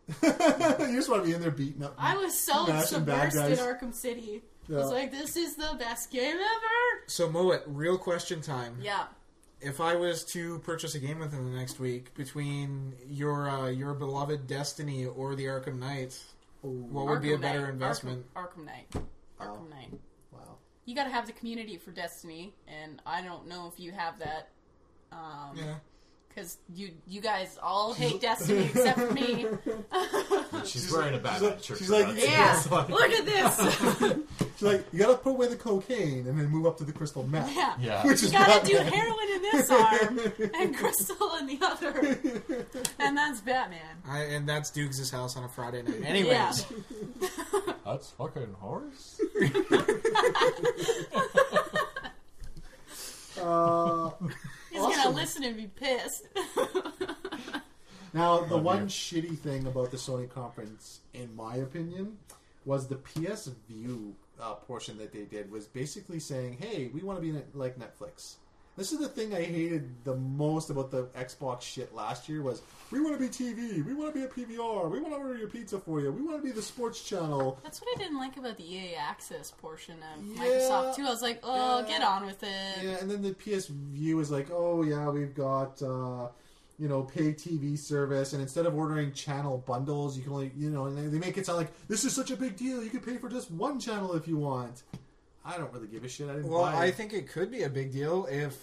You just want to be in there beating up. I was so Smashing bad submersed in guys. Arkham City. I Yeah. was like, this is the best game ever! So, Moet, real question time. Yeah. If I was to purchase a game within the next week between your beloved Destiny or the Arkham Knight, what would be a Arkham better Knight. investment? Arkham Knight. Arkham Knight. Wow. You gotta have the community for Destiny, and I don't know if you have that. Yeah. Because you guys all hate Destiny except for me. She's wearing a Batman shirt. she's for like, God's Yeah, sake. It's look at this. She's like, you gotta put away the cocaine and then move up to the crystal meth. Yeah, Yeah. Which you is gotta do Batman. heroin in this arm and crystal in the other, and that's Batman. And that's Dukes' house on a Friday night. Anyways, Yeah. That's fucking horse. He's Awesome. gonna listen and be pissed. Now, the Oh, one dear. shitty thing about the Sony conference, in my opinion, was the PS View portion that they did was basically saying, hey, we want to be like Netflix. This is the thing I hated the most about the Xbox shit last year was, we want to be TV, we want to be a PVR, we want to order your pizza for you, we want to be the sports channel. That's what I didn't like about the EA Access portion of Yeah. Microsoft too. I was like, oh, Yeah. get on with it. Yeah, and then the PS View is like, oh yeah, we've got pay TV service, and instead of ordering channel bundles, you can only and they make it sound like this is such a big deal. You can pay for just one channel if you want. I don't really give a shit. I didn't well, buy I it. think it could be a big deal if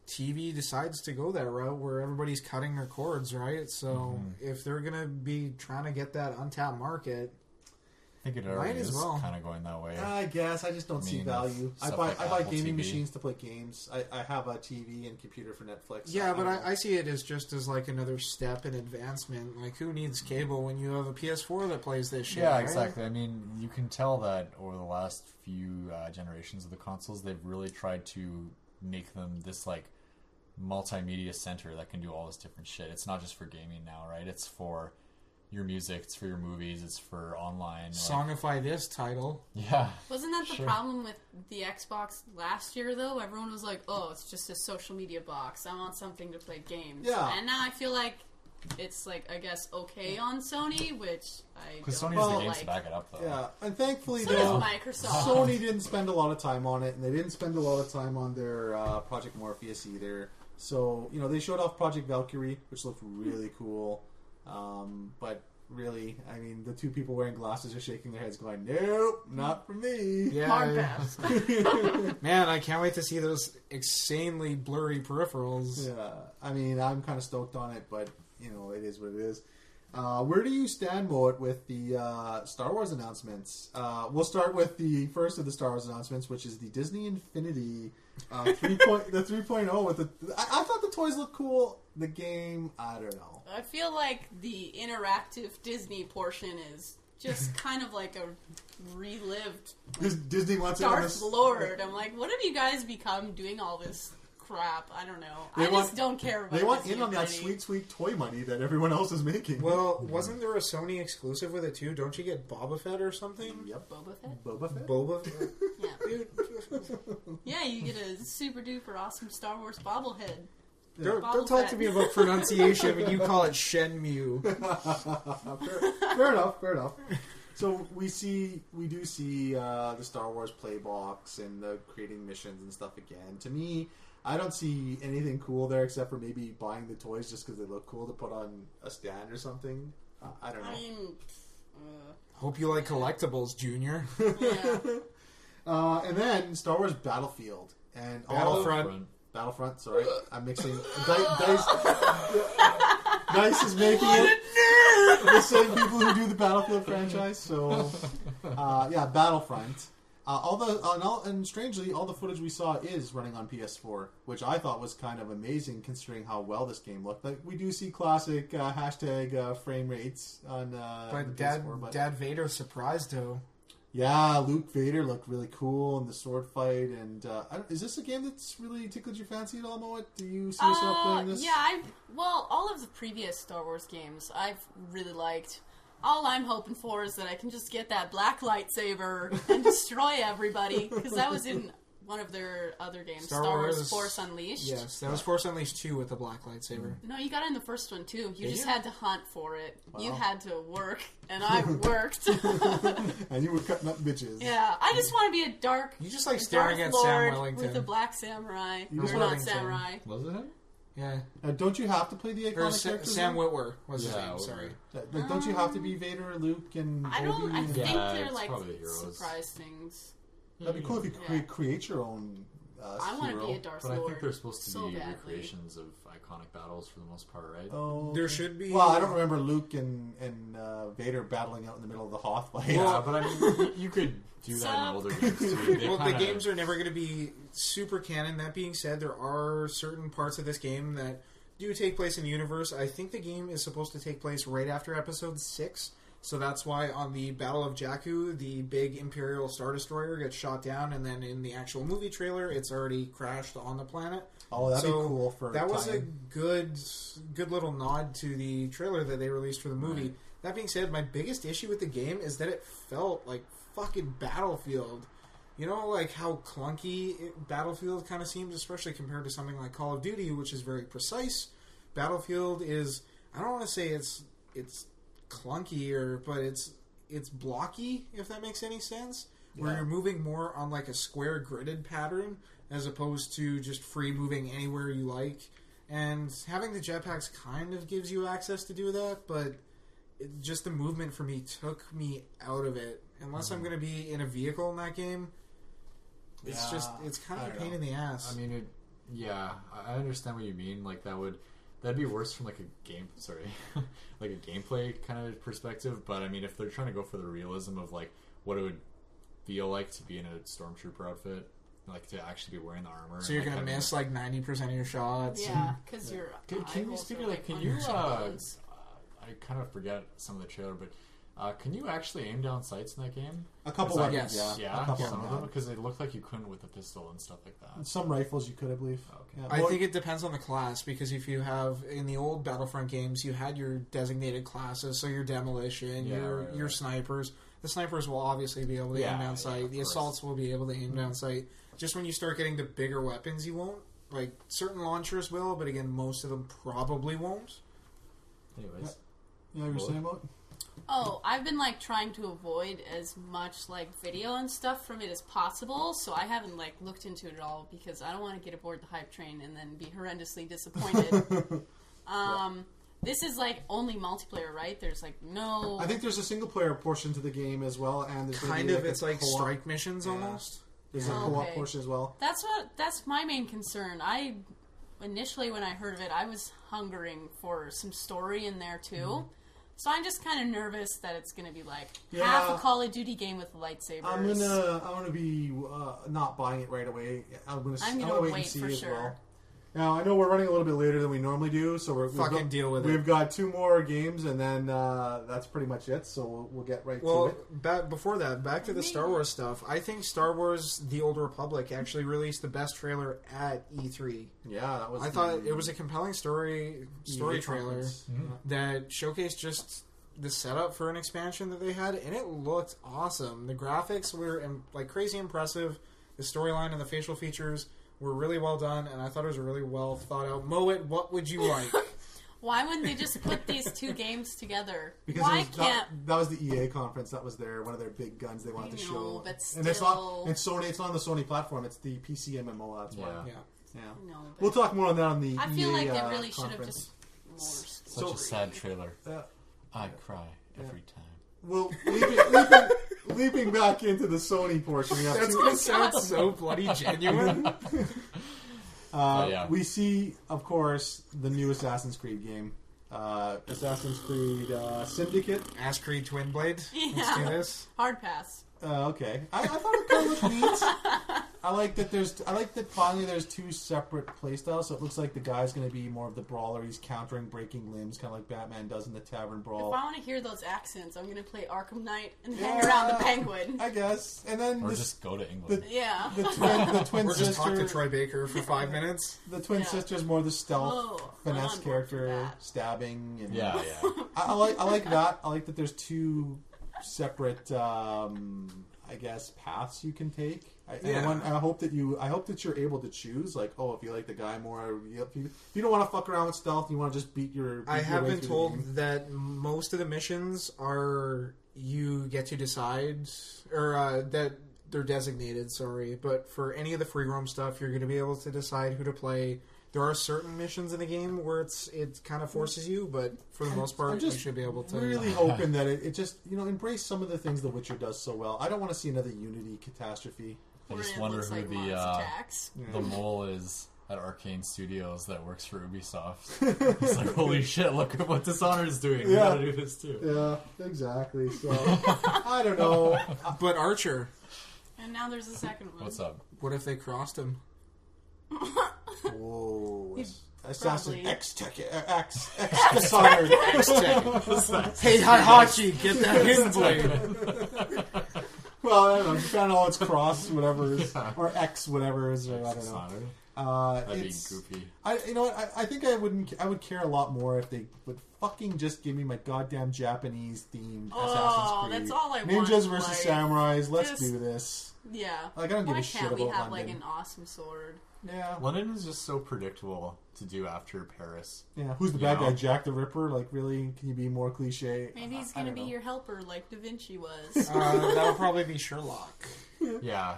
TV decides to go that route where everybody's cutting their cords, right? So if they're going to be trying to get that untapped market, I think it Might already as is well. kind of going that way. I guess I just don't see mean, value. I stuff buy like I buy Apple gaming TV. machines to play games. I have a TV and computer for Netflix. yeah, but don't know. I see it as just as like another step in advancement. Like, who needs cable when you have a PS4 that plays this shit? Yeah, right? exactly. I mean, you can tell that over the last few generations of the consoles, they've really tried to make them this like multimedia center that can do all this different shit. It's not just for gaming now, right? It's for your music, it's for your movies, it's for online. Songify this title. Yeah. Wasn't that the Sure. problem with the Xbox last year, though? Everyone was like, oh, it's just a social media box. I want something to play games. Yeah. And now I feel like it's like, I guess, okay on Sony, which I Because don't Sony has the really games like. to back it up, though. Yeah, and thankfully, So though, does Microsoft. Sony didn't spend a lot of time on it, and they didn't spend a lot of time on their Project Morpheus either. So, they showed off Project Valkyrie, which looked really cool. But really, I mean, the two people wearing glasses are shaking their heads going, nope, not for me. Yeah, Hard pass. man, I can't wait to see those insanely blurry peripherals. Yeah, I mean, I'm kind of stoked on it, but, it is what it is. Where do you stand, Moat, with the Star Wars announcements? We'll start with the first of the Star Wars announcements, which is the Disney Infinity 3.0. With I thought the toys looked cool. The game, I don't know. I feel like the interactive Disney portion is just kind of like a relived Disney wants it on Darth this. Lord. I'm like, what have you guys become doing all this crap? I don't know. They I want- just don't care about They want Disney in on that Infinity. sweet, sweet toy money that everyone else is making. Well, wasn't there a Sony exclusive with it too? Don't you get Boba Fett or something? Yep. Boba Fett? Boba Fett? Boba Fett? Yeah. Dude, Yeah, you get a super duper awesome Star Wars bobblehead. don't Boba talk Fett. to me about pronunciation when you call it Shenmue. Fair enough. So we do see the Star Wars playbox and the creating missions and stuff again. To me, I don't see anything cool there except for maybe buying the toys just because they look cool to put on a stand or something. I don't know. I mean, Hope you like collectibles, Junior. yeah. And then Star Wars Battlefield and Battlefront. Battlefront. Sorry, I'm mixing. Dice is making it. The same people who do the Battlefield franchise. So, yeah, Battlefront. And strangely, all the footage we saw is running on PS4, which I thought was kind of amazing considering how well this game looked. Like we do see classic hashtag frame rates on But the PS4, Dad Vader surprised though. yeah, Luke Vader looked really cool in the sword fight. And is this a game that's really tickled your fancy at all, Moet? Do you see yourself playing this? Yeah, all of the previous Star Wars games I've really liked. All I'm hoping for is that I can just get that black lightsaber and destroy everybody, because that was in one of their other games, Star Star Wars Wars- Force Unleashed. Yes, that was Force Unleashed 2 with the black lightsaber. No, you got it in the first one too. You Did just you? had to hunt for it. You Wow. had to work, and I worked. And you were cutting up bitches. Yeah, I just want to be a dark. You just like staring Darth at Lord Sam Wellington. with a black samurai. You Or just not Wellington. samurai. Was it him? Yeah. Don't you have to play the Or iconic characters? Sam then? Witwer was his Yeah, name, Witwer. sorry. Like, don't you have to be Vader, or Luke, and I don't. Obi? I and- think Yeah, they're it's like probably the heroes. surprise things. That'd be cool if you Yeah. create your own I want to hero. be a Darth But I Lord. think they're supposed to so be badly. recreations of iconic battles for the most part, right? Oh, There okay. should be. Well, I don't remember Luke and Vader battling out in the middle of the Hoth fight. Yeah, but I mean, you could do that in older games too. They Well, the kinda- games are never going to be super canon. That being said, there are certain parts of this game that do take place in the universe. I think the game is supposed to take place right after Episode 6. So that's why on the Battle of Jakku, the big Imperial Star Destroyer gets shot down, and then in the actual movie trailer, it's already crashed on the planet. Oh, that'd So be cool for that was a time. good little nod to the trailer that they released for the movie. Right. That being said, my biggest issue with the game is that it felt like fucking Battlefield. You know, like how clunky Battlefield kind of seems, especially compared to something like Call of Duty, which is very precise. Battlefield is, I don't want to say it's clunky, but it's blocky, if that makes any sense. Where Yeah. you're moving more on like a square gridded pattern as opposed to just free moving anywhere you like. And having the jetpacks kind of gives you access to do that, but just the movement for me took me out of it. Unless I'm going to be in a vehicle in that game, it's kind of I a don't pain know. in the ass. I mean, I understand what you mean. Like that'd be worse from like a game. Sorry, like a gameplay kind of perspective. But I mean, if they're trying to go for the realism of like what it would feel like to be in a stormtrooper outfit, like to actually be wearing the armor. so you're and, going to having miss like 90% of your shots. Yeah, because you're. Can you speak of like? Can you? I kind of forget some of the trailer, but can you actually aim down sights in that game? A couple Is that- weapons, yes. yeah. Yeah, A couple some of of them. them because it looked like you couldn't with a pistol and stuff like that. Some rifles you could, I believe. Okay. Yeah. I Well, think it depends on the class, because if you have in the old Battlefront games, you had your designated classes, so your demolition, Yeah, your right. your snipers. The snipers will obviously be able to Yeah, aim down yeah, sight. of The course. assaults will be able to aim down sight. Just when you start getting to bigger weapons, you won't. Like certain launchers will, but again, most of them probably won't. Anyways. Yeah, you were saying about? Oh, I've been like trying to avoid as much like video and stuff from it as possible, so I haven't like looked into it at all because I don't want to get aboard the hype train and then be horrendously disappointed. This is like only multiplayer, right? There's like no. I think there's a single player portion to the game as well, and there's Kind maybe of, it's like co-op. strike missions almost. There's a co-op portion as well. That's my main concern. I initially when I heard of it, I was hungering for some story in there too. Mm-hmm. So I'm just kind of nervous that it's going to be like half a Call of Duty game with lightsabers. I'm gonna be not buying it right away. I'm gonna wait and see for as sure. well. Now I know we're running a little bit later than we normally do, so Deal with it. We've got 2 more games, and then that's pretty much it. So we'll get right to it. Back to the Star Wars stuff. I think Star Wars: The Old Republic actually released the best trailer at E3. Yeah, that was. I thought it was a compelling story trailer that showcased just the setup for an expansion that they had, and it looked awesome. The graphics were like crazy impressive. The storyline and the facial features were really well done, and I thought it was a really well thought out. Moet, what would you like? Why wouldn't they just put these 2 games together? Because that was the EA conference. That was one of their big guns they wanted to show. But still... And it's not Sony. It's not on the Sony platform. It's the PC MMO. That's why. Yeah. No, We'll talk more on that on the. I feel EA, like they really should have conference. just Such a sad trailer. I cry every time. Well, leaping back into the Sony portion, we have That's going to sound so bloody genuine. We see, of course, the new Assassin's Creed game. Assassin's Creed Syndicate. Ass Creed Twin Blade. Yeah. Let's do this. Hard pass. Okay. I thought it kind of looked neat. I like that finally there's 2 separate playstyles, so it looks like the guy's going to be more of the brawler. He's countering breaking limbs, kind of like Batman does in the Tavern Brawl. If I want to hear those accents, I'm going to play Arkham Knight and hang around the Penguin. I guess. And then just go to England. The twin Or sister. just talk to Troy Baker for 5 minutes. The twin sister's more the stealth, finesse I'm character, stabbing. And Yeah. I like that. I like that there's 2 separate, I guess, paths you can take. I hope that you're able to choose. Like, if you like the guy more, if you don't want to fuck around with stealth, you want to just beat your. I have been told that most of the missions are you get to decide, or that they're designated. Sorry, but for any of the free roam stuff, you're going to be able to decide who to play. There are certain missions in the game where it kind of forces you, but for the most part, you should be able to. Really hoping that it just embrace some of the things The Witcher does so well. I don't want to see another Unity catastrophe. I just wonder who the mole is at Arcane Studios that works for Ubisoft. It's like, holy shit, look at what Dishonored's doing. We gotta do this too. Yeah, exactly. So, I don't know. But Archer. And now there's a second one. What's up? What if they crossed him? Whoa. Assassin X Dishonored. Hey, Hihachi, get that hidden blade. Well, I don't know. Depending on all its cross, whatever is, or X, whatever is, or I don't know. That'd be goofy. You know what? I think I would care a lot more if they would fucking just give me my goddamn Japanese themed Assassin's Creed. That's all I want. Ninjas versus samurais. Let's do this. Yeah. Like, I don't give a shit about Why can't we have London. like an awesome sword? Yeah. London is just so predictable to do after Paris. Yeah. Who's the bad guy? Jack the Ripper? Like, really? Can you be more cliche? Maybe he's gonna be your helper, like Da Vinci was. That'll probably be Sherlock. Yeah.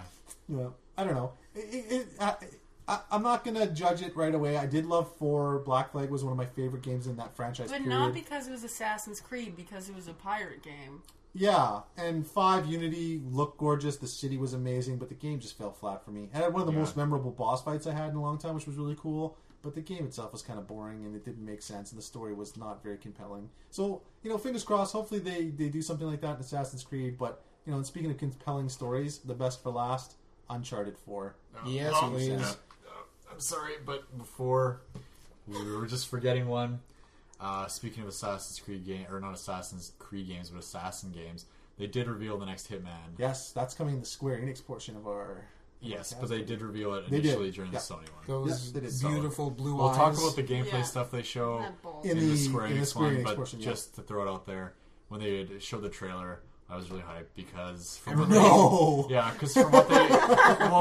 Yeah. I don't know. I'm not going to judge it right away. I did love 4. Black Flag was one of my favorite games in that franchise. But not because it was Assassin's Creed, because it was a pirate game. Yeah, and 5, Unity looked gorgeous. The city was amazing, but the game just fell flat for me. And I had one of the most memorable boss fights I had in a long time, which was really cool. But the game itself was kind of boring, and it didn't make sense, and the story was not very compelling. So, fingers crossed. Hopefully they do something like that in Assassin's Creed. But, and speaking of compelling stories, the best for last, Uncharted 4. Yes, please. I'm sorry, but before we were just forgetting one. Speaking of Assassin's Creed game, or not Assassin's Creed games, but Assassin games, they did reveal the next Hitman. Yes, that's coming in the Square Enix portion of our. Yes, but they did reveal it initially during the Sony one. Those beautiful blue eyes. We'll talk about the gameplay stuff they show in the Square Enix one, but portion, just to throw it out there, when they showed the trailer, I was really hyped because from what they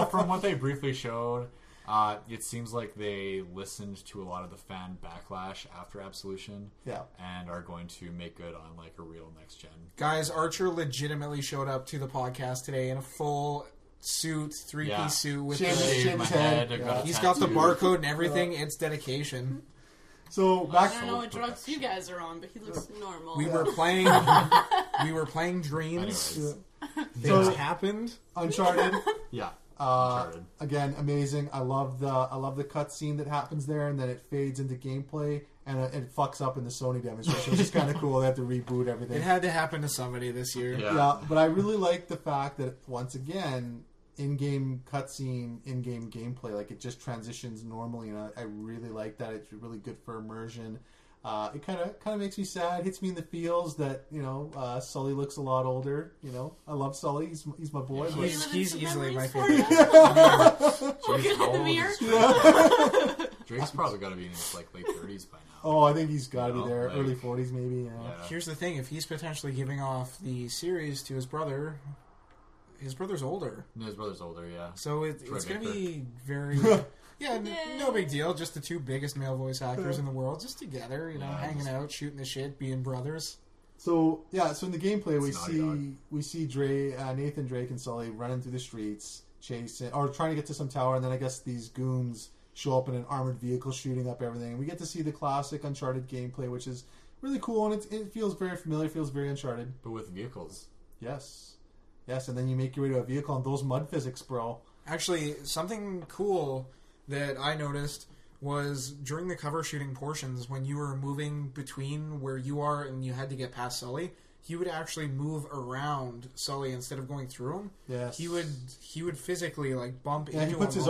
from what they briefly showed, It seems like they listened to a lot of the fan backlash after Absolution, and are going to make good on like a real next gen. Guys, Archer legitimately showed up to the podcast today in a full suit, three-piece suit with shaved my head. He's got the barcode and everything. It's dedication. So I don't know what drugs you guys are on, but he looks normal. We were playing Dreams. Things happened. Uncharted. Uncharted. Again, amazing. I love the cutscene that happens there, and then it fades into gameplay, and it fucks up in the Sony demonstration, which is kind of cool. They have to reboot everything. It had to happen to somebody this year. Yeah, but I really like the fact that once again, in-game cutscene, in-game gameplay, like it just transitions normally, and I really like that. It's really good for immersion. It kind of makes me sad, hits me in the feels that Sully looks a lot older. I love Sully; he's my boy. Yeah, he's easily my favorite. Look in the mirror. Drake's probably got to be in his like late 30s by now. Oh, I think he's got to be there, early 40s maybe. Yeah. Here's the thing: if he's potentially giving off the series to his brother's older. His brother's older, yeah. So it's going to be very. Yeah, no big deal. Just the two biggest male voice actors in the world, just together, hanging out, shooting the shit, being brothers. So in the gameplay we see Nathan Drake and Sully running through the streets, chasing or trying to get to some tower, and then I guess these goons show up in an armored vehicle, shooting up everything. And we get to see the classic Uncharted gameplay, which is really cool, and it feels very familiar, feels very Uncharted. But with vehicles. Yes, and then you make your way to a vehicle, and those mud physics, bro. Actually, something cool that I noticed was during the cover shooting portions, when you were moving between where you are and you had to get past Sully, he would actually move around Sully instead of going through him. Yes. He would physically like bump into him. He puts his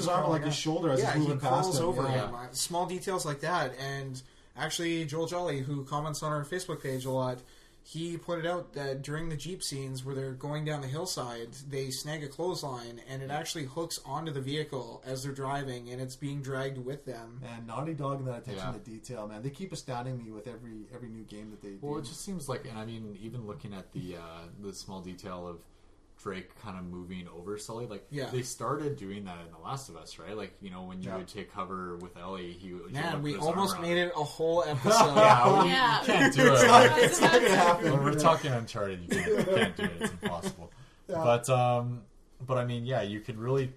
arm on like his shoulder as he's moving past him. Over him. Small details like that. And actually, Joel Jolly, who comments on our Facebook page a lot, he pointed out that during the Jeep scenes where they're going down the hillside, they snag a clothesline, and it actually hooks onto the vehicle as they're driving, and it's being dragged with them. Man, Naughty Dog and that attention to detail, man. They keep astounding me with every new game that they do. Well, it just seems like, and I mean, even looking at the small detail of Drake kind of moving over Sully, they started doing that in The Last of Us, right? Like, when you would take cover with Ellie, he would... Man, we almost made it a whole episode. You can't do it. It's not going to happen. When we're talking Uncharted, you can't do it. It's impossible. But I mean, you can really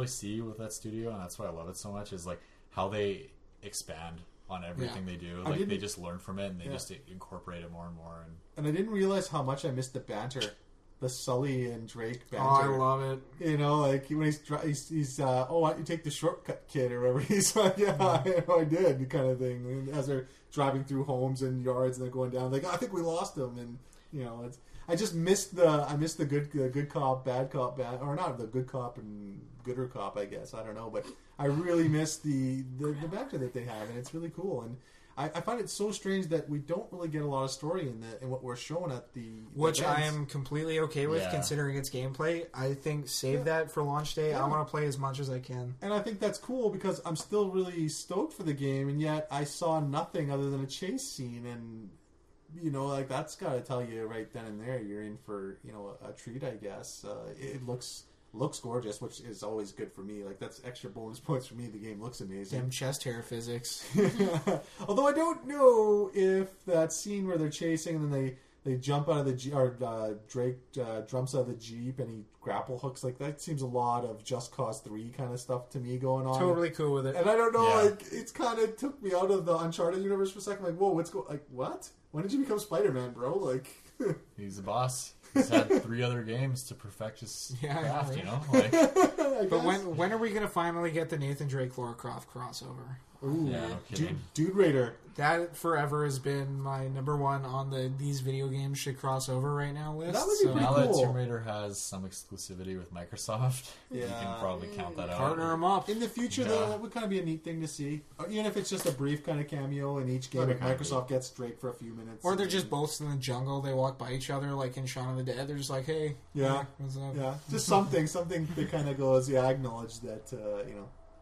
see with that studio, and that's why I love it so much, is like how they expand on everything they do. Like, they just learn from it, and they just incorporate it more and more. And I didn't realize how much I missed the banter. The Sully and Drake banter. Oh, I love it. Like when he's why don't you take the shortcut, kid, or whatever. He's like, I did, kind of thing. And as they're driving through homes and yards, and they're going down, like, I think we lost him, and I just missed the good cop, bad cop, or not the good cop and gooder cop, I guess. I don't know, but I really missed the banter that they have, and it's really cool. And I find it so strange that we don't really get a lot of story in what we're showing at the which events. I am completely okay with, considering its gameplay. I think save that for launch day. I want to play as much as I can, and I think that's cool because I'm still really stoked for the game, and yet I saw nothing other than a chase scene, and that's got to tell you right then and there you're in for a treat, I guess. It looks gorgeous, which is always good for me. Like, that's extra bonus points for me. The game looks amazing. Damn chest hair physics. Although I don't know if that scene where they're chasing and then they jump out of the Jeep, or Drake jumps out of the Jeep and he grapple hooks, like, that seems a lot of Just Cause 3 kind of stuff to me going on. Totally cool with it. And I don't know, like, it's kind of took me out of the Uncharted universe for a second. Like, whoa, what? When did you become Spider-Man, bro? Like, he's the boss. He's had 3 other games to perfect his craft, Like, but when are we going to finally get the Nathan Drake Lara Croft crossover? Ooh, yeah, no kidding. Dude Raider. That forever has been my number one on these video games should cross over right now list. That would be pretty now cool. that Tomb Raider has some exclusivity with Microsoft, you can probably count that out. Partner them up. In the future, though, that would kind of be a neat thing to see. Even if it's just a brief kind of cameo in each game, if Microsoft gets Drake for a few minutes. Or they're just both in the jungle, they walk by each other like in Shaun of the Dead. They're just like, hey. What's up? Yeah, just something that kind of goes, I acknowledge that,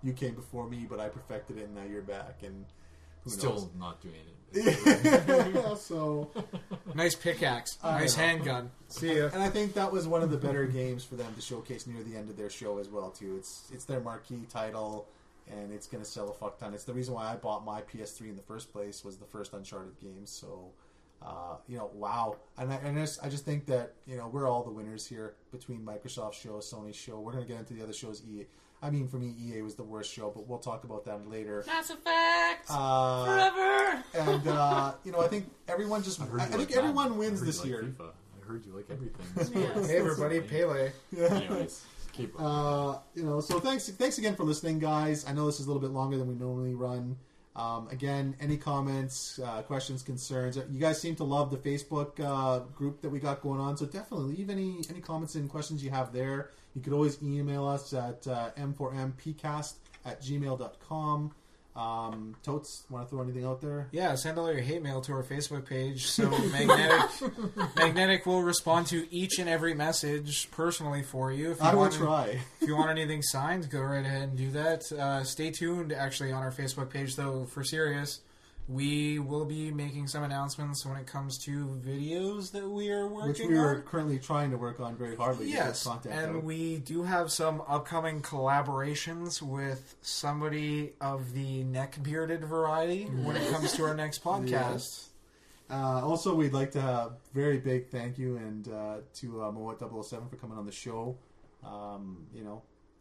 you came before me, but I perfected it, and now you're back. And Still not doing it. So Nice pickaxe. Nice handgun. See ya. and I think that was one of the better games for them to showcase near the end of their show as well too. It's their marquee title, and it's going to sell a fuck ton. It's the reason why I bought my PS3 in the first place, was the first Uncharted game. So wow. And I just think that we're all the winners here between Microsoft's show, Sony's show. We're going to get into the other shows. I mean, for me, EA was the worst show, but we'll talk about that later. Mass Effect forever. And I think everyone everyone wins this year. FIFA. I heard you like everything. Yes. Hey everybody, Pele. Anyways, keep on. So thanks again for listening, guys. I know this is a little bit longer than we normally run. Again, any comments, questions, concerns? You guys seem to love the Facebook group that we got going on, so definitely leave any comments and questions you have there. You could always email us at m4mpcast@gmail.com. Totes, want to throw anything out there? Yeah, send all your hate mail to our Facebook page. So Magnetic will respond to each and every message personally for you. If you I will try. If you want anything signed, go right ahead and do that. Stay tuned, actually, on our Facebook page, though, for serious. We will be making some announcements when it comes to videos that we are working on. Which we are currently trying to work on very hardly. Yes, to get content and out. we do have some upcoming collaborations with somebody of the neck-bearded variety when it comes to our next podcast. Yes. Also, we'd like to have a very big thank you and to Moet007 for coming on the show.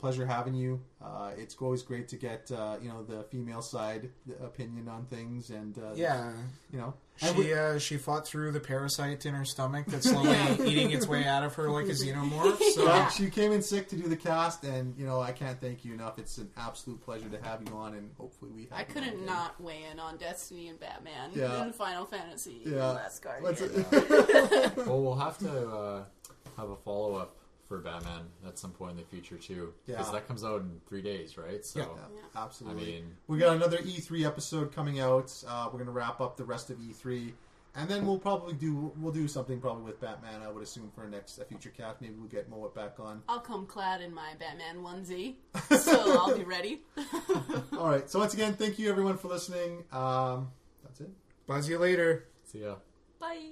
Pleasure having you. It's always great to get the female side opinion on things, and she fought through the parasite in her stomach that's slowly eating its way out of her like a xenomorph. So yeah, she came in sick to do the cast, and I can't thank you enough. It's an absolute pleasure to have you on, and hopefully we have I couldn't not weigh in on Destiny and Batman and Final Fantasy and Last Guardian. Well, we'll have to have a follow-up for Batman at some point in the future too, because that comes out in 3 days, right? So, yeah, absolutely. I mean, we got another E3 episode coming out. We're going to wrap up the rest of E3, and then we'll do something probably with Batman. I would assume for a future cast. Maybe we'll get Moet back on. I'll come clad in my Batman onesie, so I'll be ready. All right. So once again, thank you everyone for listening. That's it. buzz you later. see ya. Bye.